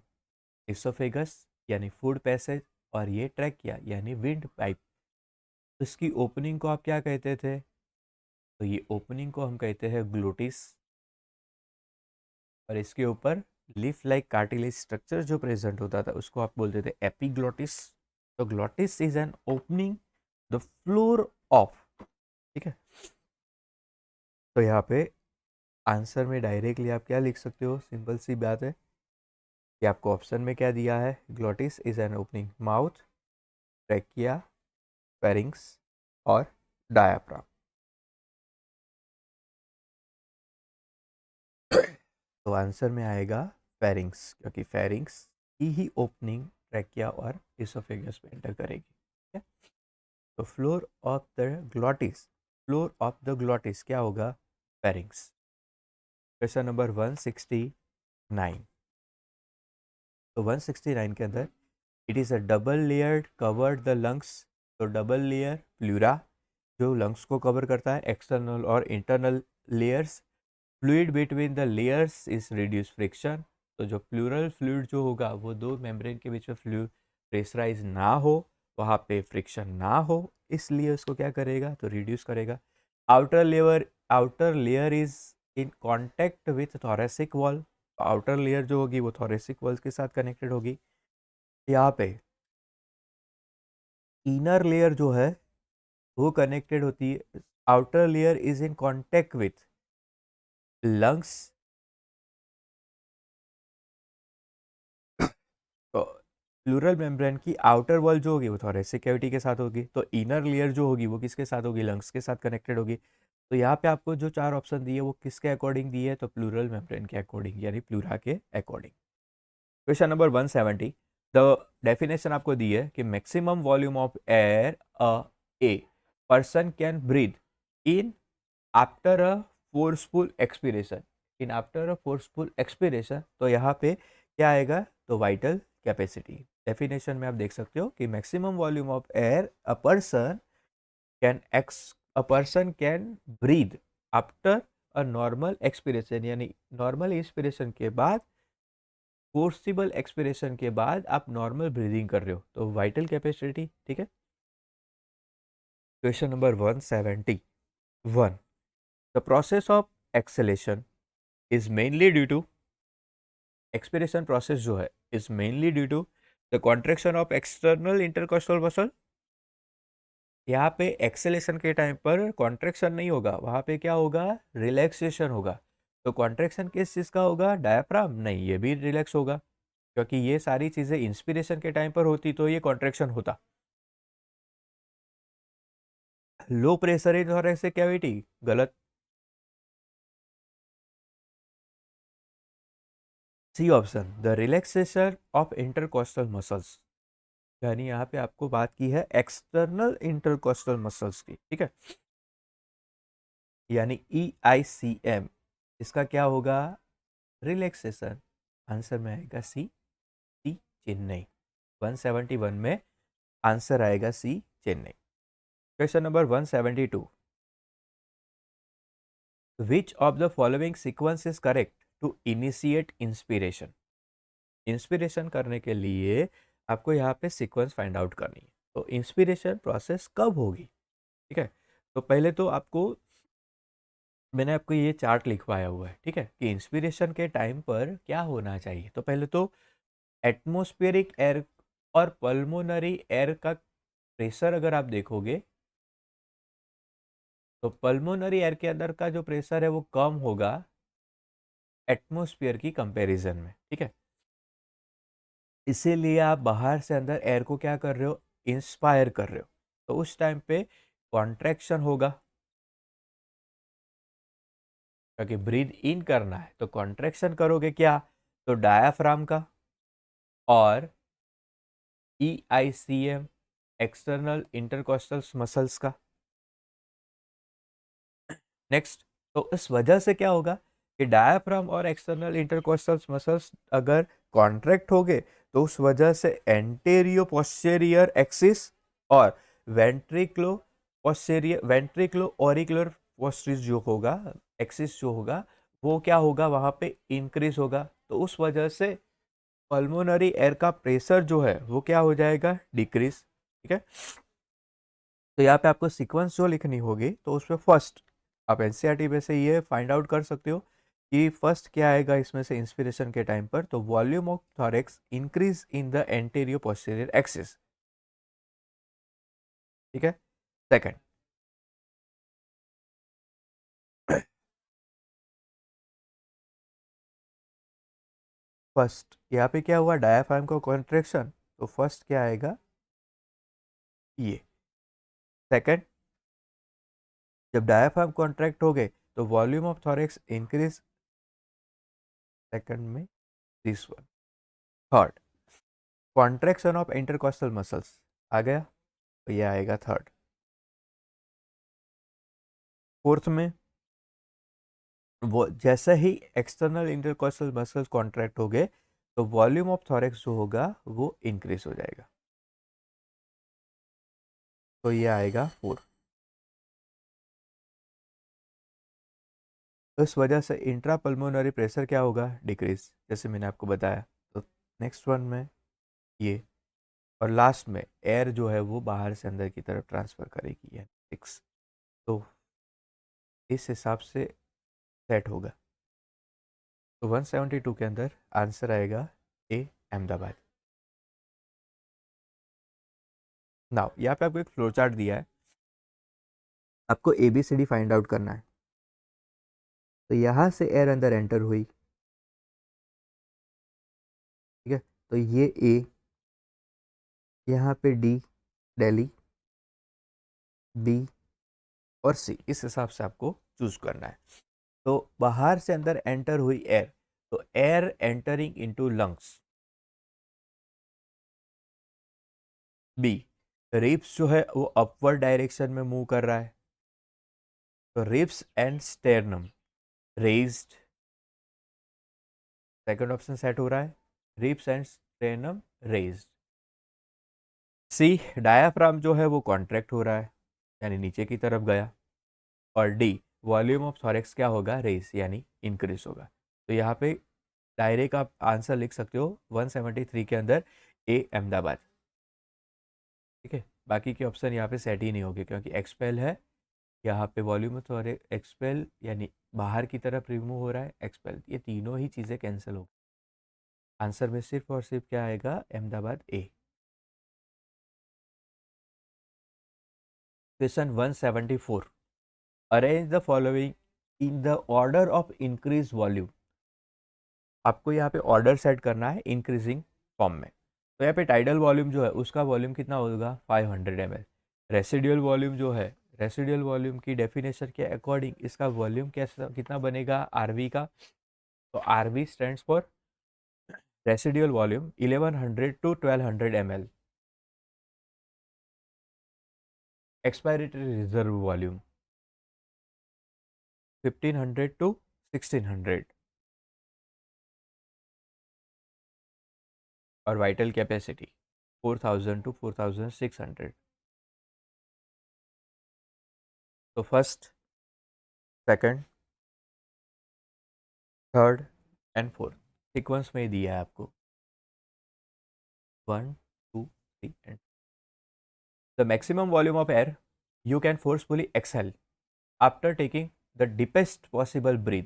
इसोफेगस यानी फूड पैसेज, और ये ट्रैकिया यानी विंड पाइप। तो इसकी ओपनिंग को आप क्या कहते थे? तो ये ओपनिंग को हम कहते हैं ग्लोटिस, और इसके ऊपर लीफ लाइक कार्टिलेज स्ट्रक्चर जो प्रेजेंट होता था उसको आप बोलते थे एपिग्लोटिस। तो glottis is an opening the floor of. ठीक है, तो यहाँ पे आंसर में डायरेक्टली आप क्या लिख सकते हो, सिंपल सी बात है कि आपको ऑप्शन में क्या दिया है, glottis is an opening mouth, trachea, pharynx और डायाफ्राम। तो आंसर में आएगा फेरिंग्स, क्योंकि फेरिंग्स की ही ओपनिंग ट्रैकिया और इसोफेगस में एंटर करेगी। ठीक है, तो floor of the glottis, floor of the glottis क्या होगा, फेरिंग्स। क्वेश्चन नंबर 169, तो 169 के अंदर it is a double layered covered the lungs. तो डबल लेयर प्लूरा जो लंग्स को कवर करता है, एक्सटर्नल और internal layers, fluid between the layers is reduce friction. तो जो प्लूरल फ्लूइड जो होगा वो दो मेम्ब्रेन के बीच में फ्लूइड प्रेशराइज ना हो, वहाँ पे फ्रिक्शन ना हो, इसलिए उसको क्या करेगा, तो रिड्यूस करेगा। Outer layer is in contact with thoracic wall. Outer layer जो होगी वो थोरेसिक वॉल के साथ कनेक्टेड होगी। यहाँ पे इनर लेयर जो है वो कनेक्टेड होती है, outer layer is in contact with lungs. तो प्लूरल मेम्ब्रेन की आउटर वॉल जो होगी वो थोरेसिक कैविटी के साथ होगी, तो इनर लेयर जो होगी वो किसके साथ होगी, लंग्स के साथ कनेक्टेड होगी। तो यहाँ पे आपको जो चार ऑप्शन दिए वो किसके अकॉर्डिंग दिए, तो प्लूरल मेम्ब्रेन के अकॉर्डिंग यानी प्लूरा के according. Question number 170, the definition आपको दी है कि maximum volume of air a person can breathe in after a forceful expiration, in after a forceful expiration. तो यहाँ पे क्या आएगा, तो वाइटल कैपेसिटी। डेफिनेशन में आप देख सकते हो कि maximum volume of air a person can breathe after a normal expiration, यानी नॉर्मल इंस्पिरेशन के बाद, फोर्सिबल एक्सपीरेशन के बाद आप नॉर्मल ब्रीदिंग कर रहे हो, तो वाइटल कैपेसिटी। ठीक है, question number 171, the process of exhalation is mainly due to, expiration process जो है is mainly due to the contraction of external intercostal muscle. यहाँ पे एक्सेलेशन के टाइम पर कॉन्ट्रेक्शन नहीं होगा, वहाँ पे क्या होगा, रिलैक्सेशन होगा। तो कॉन्ट्रेक्शन किस चीज़ का होगा, डायफ्राम, नहीं ये भी रिलैक्स होगा, क्योंकि ये सारी चीज़ें इंस्पिरेशन के टाइम पर होती तो ये कॉन्ट्रेक्शन होता। Low pressure in thoracic cavity, गलत। C option, the relaxation of intercostal muscles, यानी यहाँ पे आपको बात की है एक्सटर्नल इंटरकोस्टल मसल्स की। ठीक है, यानी EICM, इसका क्या होगा, रिलैक्सेशन। आंसर में आएगा सी, सी चेन्नई। 171 में आंसर आएगा C Chennai. Question number 172, which of the following sequence is correct to initiate inspiration? Inspiration करने के लिए आपको यहाँ पे सीक्वेंस फाइंड आउट करनी है। तो इंस्पिरेशन प्रोसेस कब होगी? ठीक है, तो पहले तो आपको मैंने आपको ये चार्ट लिखवाया हुआ है, ठीक है, कि इंस्पिरेशन के टाइम पर क्या होना चाहिए। तो पहले तो एटमॉस्फेरिक एयर और पल्मोनरी एयर का प्रेशर अगर आप देखोगे तो पल्मोनरी एयर के अंदर का जो प्रेशर है वो कम होगा एटमॉस्फेयर की कंपैरिजन में, ठीक है। इसीलिए आप बाहर से अंदर एयर को क्या कर रहे हो, इंस्पायर कर रहे हो। तो उस टाइम पे कॉन्ट्रैक्शन होगा, क्योंकि ब्रीथ इन करना है तो कॉन्ट्रैक्शन करोगे क्या, तो डायाफ्राम का और EICM एक्सटर्नल इंटरकोस्टल मसल्स का। नेक्स्ट, तो इस वजह से क्या होगा कि डायाफ्राम और एक्सटर्नल इंटरकोस्टल मसल्स अगर कॉन्ट्रैक्ट हो गए तो उस वजह से एंटेरियो पोस्टीरियर एक्सिस और वेंट्रिक्लो ऑरिकुलर पोस्टिस जो होगा, एक्सिस जो होगा, वो क्या होगा, वहां पे इंक्रीज होगा। तो उस वजह से पल्मोनरी एयर का प्रेशर जो है वो क्या हो जाएगा, डिक्रीज, ठीक है। तो यहाँ पे आपको सीक्वेंस जो लिखनी होगी तो उसमें फर्स्ट आप एनसीईआरटी में से ये फाइंड आउट कर सकते हो कि फर्स्ट क्या आएगा इसमें से इंस्पिरेशन के टाइम पर, तो volume of thorax increase in the anterior posterior axis, ठीक है। सेकंड, फर्स्ट यहाँ पे क्या हुआ, डायाफ्राम का कॉन्ट्रैक्शन, तो फर्स्ट क्या आएगा, ये। सेकंड, जब डायाफ्राम कॉन्ट्रैक्ट हो गए तो volume of thorax increase, second में this one. Third, contraction of intercostal muscles आ गया, तो ये आएगा थर्ड। फोर्थ में वो जैसे ही एक्सटर्नल इंटरकॉस्टल मसल्स कॉन्ट्रैक्ट हो गए तो वॉल्यूम ऑफ थॉरेक्स जो होगा वो इंक्रीज हो जाएगा, तो ये आएगा 4। तो इस वजह से इंट्रा पल्मोनरी प्रेशर क्या होगा, डिक्रीज, जैसे मैंने आपको बताया। तो नेक्स्ट वन में ये, और लास्ट में एयर जो है वो बाहर से अंदर की तरफ ट्रांसफर करेगी, है 6। तो इस हिसाब से सेट होगा। तो 172 के अंदर आंसर आएगा ए, अहमदाबाद। नाउ यहाँ पे आपको एक फ्लो चार्ट दिया है, आपको ABCD फाइंड आउट करना है। तो यहाँ से एयर अंदर एंटर हुई, ठीक है, तो ये ए, यहाँ पे डी, दिल्ली, बी और सी, इस हिसाब से आपको चूज करना है। तो बाहर से अंदर एंटर हुई एयर, तो air entering into lungs, B. Ribs जो है वो अपवर्ड डायरेक्शन में मूव कर रहा है, तो ribs and sternum raised, second option set हो रहा है, ribs and sternum raised. C, diaphragm जो है वो कॉन्ट्रैक्ट हो रहा है, यानी नीचे की तरफ गया। और डी, वॉल्यूम ऑफ थॉरेक्स क्या होगा, रेस, यानी इंक्रीज होगा। तो यहाँ पे डायरेक्ट आप आंसर लिख सकते हो 173 के अंदर ए, अहमदाबाद, ठीक है। बाकी के ऑप्शन यहाँ पे सेट ही नहीं होंगे क्योंकि एक्सपेल है, यहाँ पे वॉल्यूम ऑफ एक्सपेल यानी बाहर की तरफ रिमूव हो रहा है, एक्सपेल, ये तीनों ही चीज़ें कैंसिल हो। आंसर में सिर्फ और सिर्फ क्या आएगा, Ahmedabad A. Question 174, arrange the following in the order of increase volume. आपको यहाँ पे ऑर्डर सेट करना है इंक्रीजिंग फॉर्म में। तो यहाँ पे टाइडल वॉल्यूम जो है उसका वॉल्यूम कितना होगा, 500 ml। रेसिडुअल वॉल्यूम जो है, रेसिडुअल वॉल्यूम की डेफिनेशन के अकॉर्डिंग इसका वॉल्यूम कैसा कितना बनेगा, आरवी का। तो RV stands for residual volume 1100 to 1200 ml। Expiratory reserve volume 1500 to 1600। और वाइटल कैपेसिटी 4000 टू 4600। तो first, second, third and fourth sequence में ही दिया है आपको, 1 2 3 and the maximum volume of air you can forcefully exhale after taking the deepest possible breathe.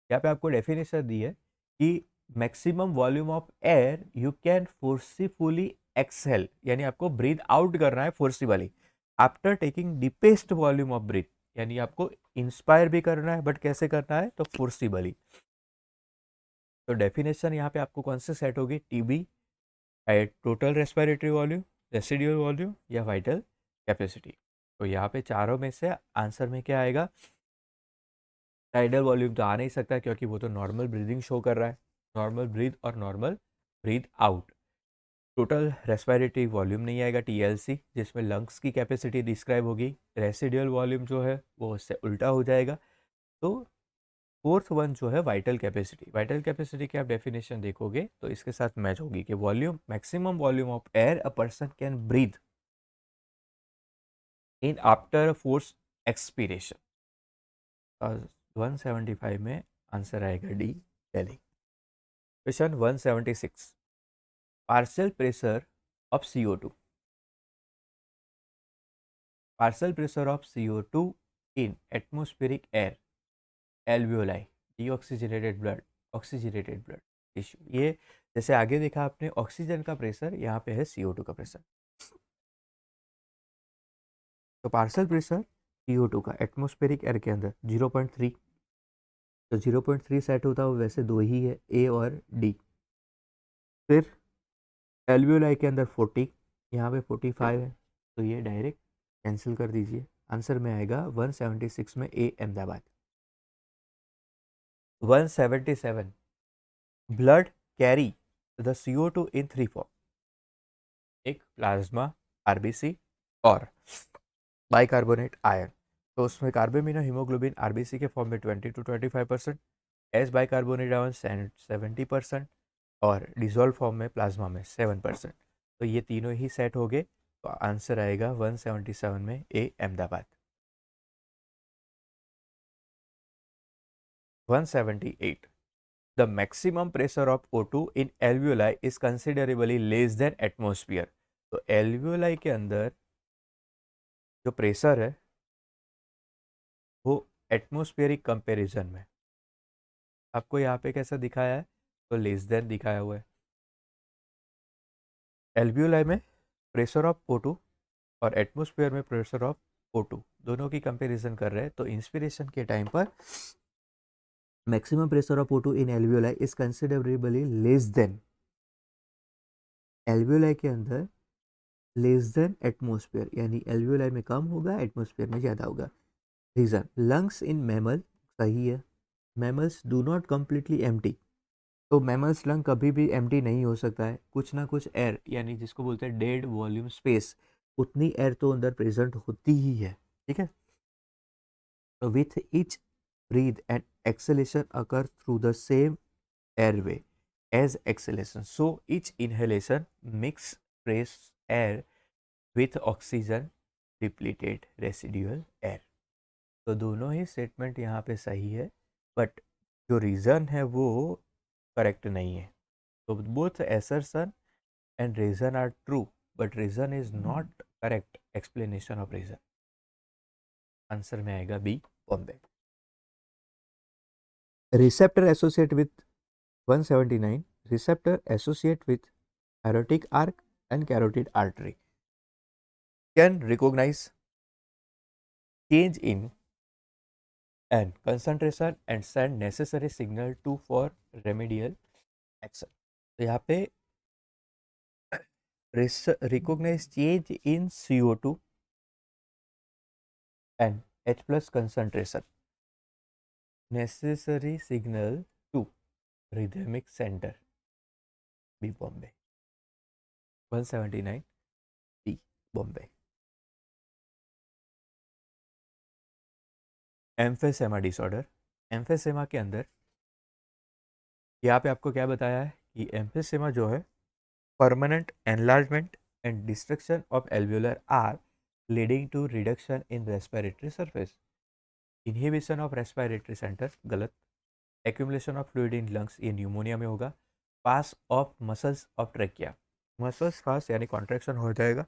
यहाँ पे आपको डेफिनेशन दी है कि maximum volume of air you can forcefully exhale, यानी आपको ब्रीथ आउट करना है forcibly after taking deepest volume of breath, यानी आपको इंस्पायर भी करना है बट कैसे करना है, तो फोर्सिबली। तो डेफिनेशन यहाँ पे आपको कौन से सेट होगी, TB at total respiratory volume, residual volume या वाइटल कैपेसिटी। तो यहाँ पे चारों में से आंसर में क्या आएगा, टाइडल वॉल्यूम तो आ नहीं सकता क्योंकि वो तो नॉर्मल ब्रीदिंग शो कर रहा है, नॉर्मल ब्रीथ और normal breath out. Total respiratory volume नहीं आएगा, टीएलसी, जिसमें लंग्स की कैपेसिटी डिस्क्राइब होगी। रेसिडुअल वॉल्यूम जो है वो उससे उल्टा हो जाएगा। तो फोर्थ वन जो है वाइटल कैपेसिटी, वाइटल कैपेसिटी की आप डेफिनेशन देखोगे तो इसके साथ मैच होगी कि volume, maximum volume of air a person can breathe in after force expiration. 175 में आंसर आएगा D, Delhi. Question 176, partial pressure of CO2, partial pressure of CO2 in atmospheric air, alveoli, deoxygenated blood, oxygenated blood tissue. ये जैसे आगे देखा आपने oxygen का pressure, यहाँ पे है CO2 का प्रेशर। तो पार्शियल प्रेशर CO2 का एटमॉस्फेरिक एयर के अंदर 0.3, तो 0.3 सेट होता है, वैसे दो ही है, ए और डी। फिर एल्वियोलाई के अंदर 40, यहाँ पे 45 है, तो ये डायरेक्ट कैंसिल कर दीजिए। आंसर में आएगा 176 में A, Ahmedabad. 177, blood carry the CO2 in 3 form, एक प्लाज्मा, आरबीसी और बाइकार्बोनेट आयन। तो उसमें कार्बोमिनो हीमोग्लोबिन आरबीसी के फॉर्म में 20 to 25%, एस बाइकार्बोनेट आयन 70% और डिजोल्व फॉर्म में प्लाज्मा में 7%। तो ये तीनों ही सेट हो गए, तो आंसर आएगा 177 में A, Ahmedabad. 178, the maximum pressure of O2 in alveoli is considerably less than atmosphere. तो एल्वियोलाई के अंदर जो प्रेशर है वो एटमॉस्फेरिक कंपैरिजन में आपको यहाँ पे कैसा दिखाया है, तो लेस देन दिखाया हुआ है। एल्वियोलाई में प्रेशर ऑफ O2 और एटमॉस्फेयर में प्रेशर ऑफ O2 दोनों की कंपैरिजन कर रहे हैं। तो इंस्पिरेशन के टाइम पर maximum pressure of O2 in alveoli is considerably less then, alveoli के अंदर लेस देन एटमॉस्फेयर, यानी एल्वियोलाई में कम होगा, एटमॉस्फेयर में ज़्यादा होगा। रीजन, लंग्स इन मैमल, सही है, mammals do not completely empty. तो मैमल्स लंग कभी भी एम्प्टी नहीं हो सकता है, कुछ ना कुछ एयर, यानी जिसको बोलते हैं डेड वॉल्यूम स्पेस, उतनी एयर तो अंदर प्रेजेंट होती ही है। ठीक है, तो with each breath and exhalation occur through the same airway as exhalation. So each inhalation mix fresh air with oxygen depleted residual air. तो दोनों ही स्टेटमेंट यहाँ पे सही है, बट जो रीज़न है वो करेक्ट नहीं है। तो both assertion and reason are true, but reason is not correct explanation of reason. Answer में आएगा B, Bombay. Receptor associate with 179, receptor associate with aortic arc and carotid artery, can recognize change in and concentration and send necessary signal to for remedial action. तो यहाँ पे recognize change in CO2 and H plus concentration, necessary signal to rhythmic center, B, Bombay। 179 B, Bombay। एम्फेसेमा disorder, एम्फेसेमा के अंदर यहाँ पे आपको क्या बताया है कि एम्फेसेमा जो है permanent enlargement and destruction of alveolar are leading to reduction in respiratory surface. Inhibition of respiratory centre, गलत। Accumulation of fluid in lungs, ये न्यूमोनिया में होगा। Spasm of muscles of trachea, muscles spasm यानी contraction हो जाएगा।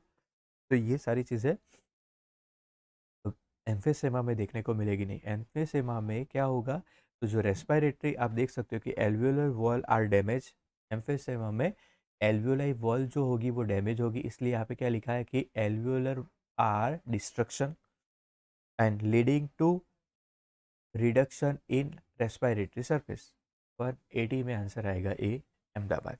तो ये सारी चीज़ें एम्फेसेमा में देखने को मिलेगी नहीं। एम्फेसेमा में क्या होगा, तो जो रेस्पिरेटरी आप देख सकते हो कि एल्वियोलर वॉल आर डैमेज। एम्फेसेमा में एल्वियोलाई वॉल जो होगी वो डैमेज होगी, इसलिए यहाँ पे क्या लिखा है कि alveolar are destruction and leading to reduction in respiratory surface. 180 में आंसर आएगा ए, अहमदाबाद।